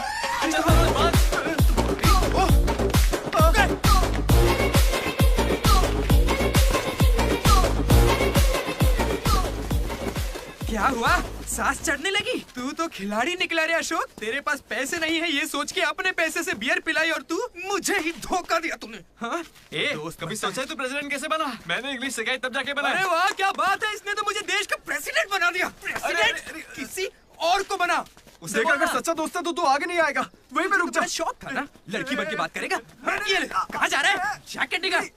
क्या हुआ? सांस चढ़ने लगी? तू तो खिलाड़ी निकला रे अशोक। तेरे पास पैसे नहीं है ये सोच के अपने पैसे से बियर पिलाई और तू मुझे ही धोखा दिया तूने। हाँ? दोस्त, कभी सोचा है तू प्रेसिडेंट कैसे बना? मैंने इंग्लिश सिखाई तब जाके बना। अरे वाह, क्या बात है, इसने तो मुझे देश का प्रेसिडेंट बना दिया। प्रेसिडेंट किसी और को बना। उसे अगर सच्चा दोस्त है तो तू आगे नहीं आएगा, वहीं पे रुक जा। शौक था ना, लड़की बन के बात करेगा। ये ले, कहाँ जा रहा है? जैकेट निकाल।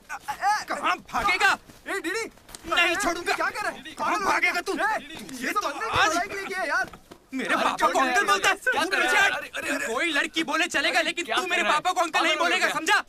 कहाँ भागेगा? डीडी नहीं छोड़ूंगा। क्या कर रहा है? कहाँ भागेगा तू? ये तो आज किया यार। मेरे पापा को अंकल बोलता है। कोई लड़की बोले चलेगा, लेकिन तू मेरे पापा को अंकल नहीं बोलेगा, समझा?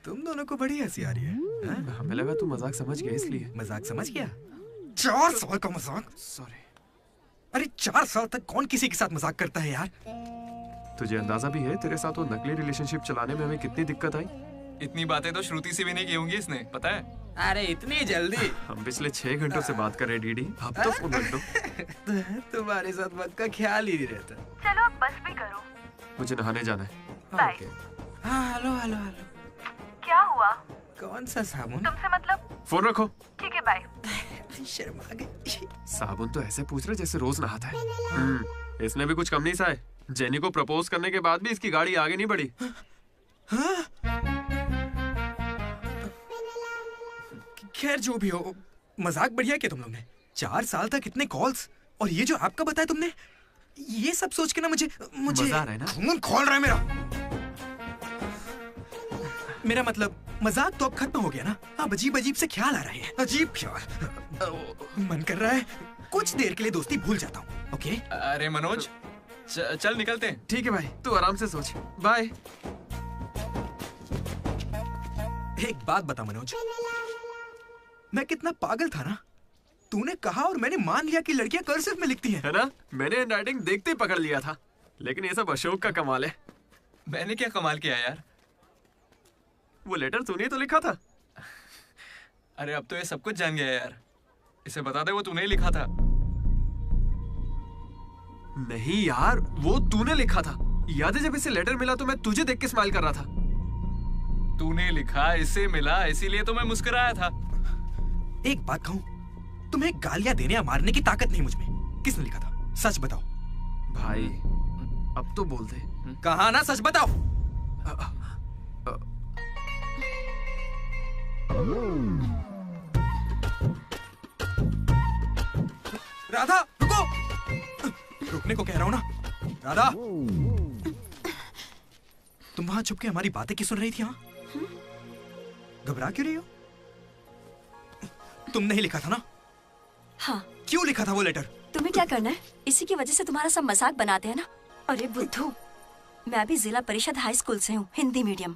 तुम दोनों को बड़ी हंसी आ रही है। हमें लगा तू मजाक समझ गया इसलिए। मजाक समझ गया? 4 साल का मजाक? सॉरी। अरे 4 साल तक कौन किसी के साथ मजाक करता है यार? तुझे अंदाजा भी है तेरे साथ वो नकली रिलेशनशिप चलाने में हमें कितनी दिक्कत आई? इतनी बातें तो श्रुति से भी नहीं की होंगी इसने, पता है? अरे इतनी जल्दी? हम पिछले 6 घंटों से बात कर रहे डीडी, अब तो फोन रख दो। तुम्हारे साथ वक्त का ख्याल ही नहीं रहता। चलो अब बस भी करो। मुझे नहाने जाना है। बाय। हाँ हेलो हेलो हेलो। क्या हुआ? कौन सा साबुन? तुमसे मतलब? फोन रखो। ठीक है बाय। शर्मा गई। साबुन तो ऐसे पूछ रहे जैसे रोज नहाता है। इसने भी कुछ कम नहीं सहा है। जेनी को प्रपोज करने के बाद भी इसकी गाड़ी आगे नहीं बढ़ी। खैर जो भी हो, मजाक बढ़िया किया तुम लोग ने। 4 साल तक इतने कॉल्स, और ये जो आपका बताया तुमने, ये सब सोच के ना मुझे मजा आ रहा है ना? खून खोल रहा है मेरा मतलब मजाक तो अब खत्म हो गया ना। अब अजीब अजीब से ख्याल आ रहे हैं। अजीब ख्याल। मन कर रहा है कुछ देर के लिए दोस्ती भूल जाता हूँ। ओके? अरे मनोज, चल निकलते हैं। ठीक है भाई, तू आराम से सोच। बाय। एक बात बता मनोज, मैं कितना पागल था ना। तूने कहा और मैंने मान लिया कि लड़कियां कर्सिव में लिखती हैं। है ना? मैंने हैंडराइटिंग देखते ही पकड़ लिया था। लेकिन ये सब अशोक का कमाल है। मैंने क्या कमाल किया यार? वो लेटर तूने तो लिखा था। अरे अब तो ये सब कुछ जान गया यार। इसे बता दे वो तूने ही लिखा था। नहीं यार, वो तूने लिखा था। याद है जब इसे लेटर मिला तो मैं तुझे देख के स्माइल कर रहा था। तूने लिखा, इसे मिला, इसीलिए तो मैं मुस्कुराया था। एक बात कहूं, तुम्हें गालियां देने या मारने की ताकत नहीं मुझ में। किसने लिखा था? सच बताओ। भाई अब तो बोल दे। कहा ना, सच बताओ। राधा रुको। रुकने को कह रहा हूं ना। राधा, तुम वहां छुप के हमारी बातें क्यों सुन रही थी? हाँ, घबरा क्यों रही हो? तुमने ही लिखा था ना? हाँ। क्यों लिखा था वो लेटर? तुम्हें क्या करना है? इसी की वजह से तुम्हारा सब मजाक बनाते हैं ना। अरे बुद्धू, मैं भी जिला परिषद हाई स्कूल से हूँ, हिंदी मीडियम।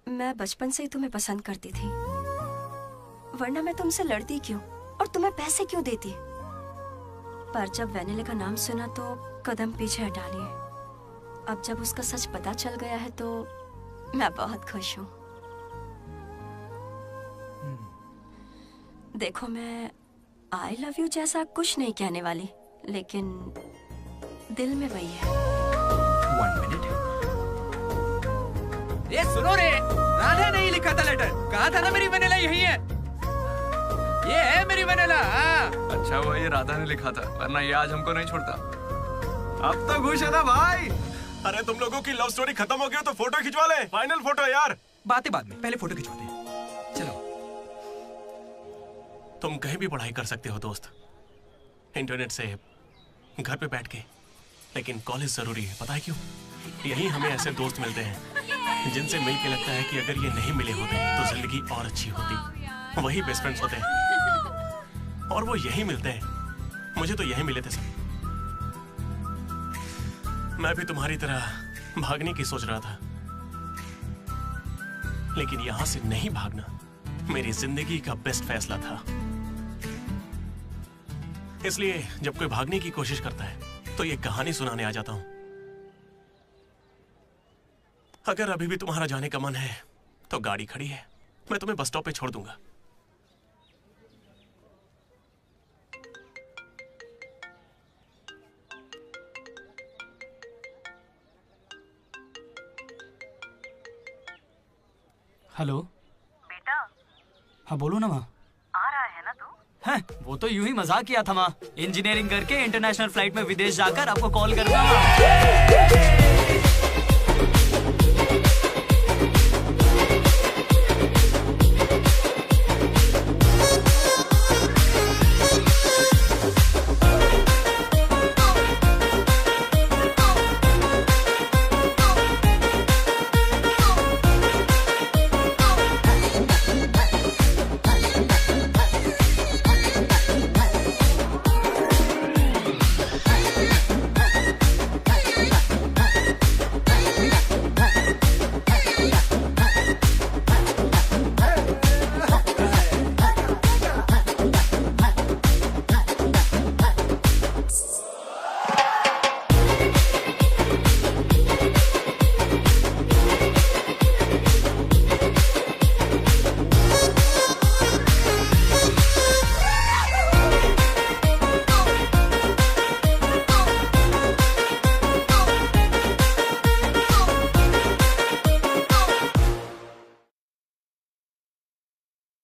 मैं बचपन से ही तुम्हें पसंद करती थी, वरना मैं तुमसे लड़ती क्यों और तुम्हें पैसे क्यों देती? पर जब वेनिला का नाम सुना तो कदम पीछे हटा लिए। अब जब उसका सच पता चल गया है तो मैं बहुत खुश हूँ। देखो, मैं आई लव यू जैसा कुछ नहीं कहने वाली, लेकिन दिल में वही है। 1 मिनट। ये सुनो रे, राधा नहीं लिखा था लेटर, कहा था ना मेरी वेनिला यही है। ये है मेरी वेनिला। अच्छा वो ये राधा ने लिखा था, वरना ये आज हमको नहीं छोड़ता। अब तो खुश है ना भाई? अरे तुम लोगों की लव स्टोरी खत्म हो गई तो फोटो खिंचवा ले, फाइनल फोटो यार। बातें बाद में, पहले फोटो खिंचवाते हैं। चलो। तुम कहीं भी पढ़ाई कर सकते हो दोस्त, इंटरनेट से, घर पे बैठ के, लेकिन कॉलेज जरूरी है। पता है क्यों? यही हमें ऐसे दोस्त मिलते हैं जिनसे मिलके लगता है कि अगर ये नहीं मिले होते तो जिंदगी और अच्छी होती। वही बेस्ट फ्रेंड्स होते हैं और वो यही मिलते हैं। मुझे तो यही मिले थे सब। मैं भी तुम्हारी तरह भागने की सोच रहा था, लेकिन यहां से नहीं भागना मेरी जिंदगी का बेस्ट फैसला था। इसलिए जब कोई भागने की कोशिश करता है तो ये कहानी सुनाने आ जाता हूं। अगर अभी भी तुम्हारा जाने का मन है तो गाड़ी खड़ी है, मैं तुम्हें बस स्टॉप पे छोड़ दूंगा। हेलो बेटा, हाँ बोलो ना माँ। आ रहा है ना तू? हैं, वो तो यूं ही मजाक किया था माँ। इंजीनियरिंग करके इंटरनेशनल फ्लाइट में विदेश जाकर आपको कॉल करना।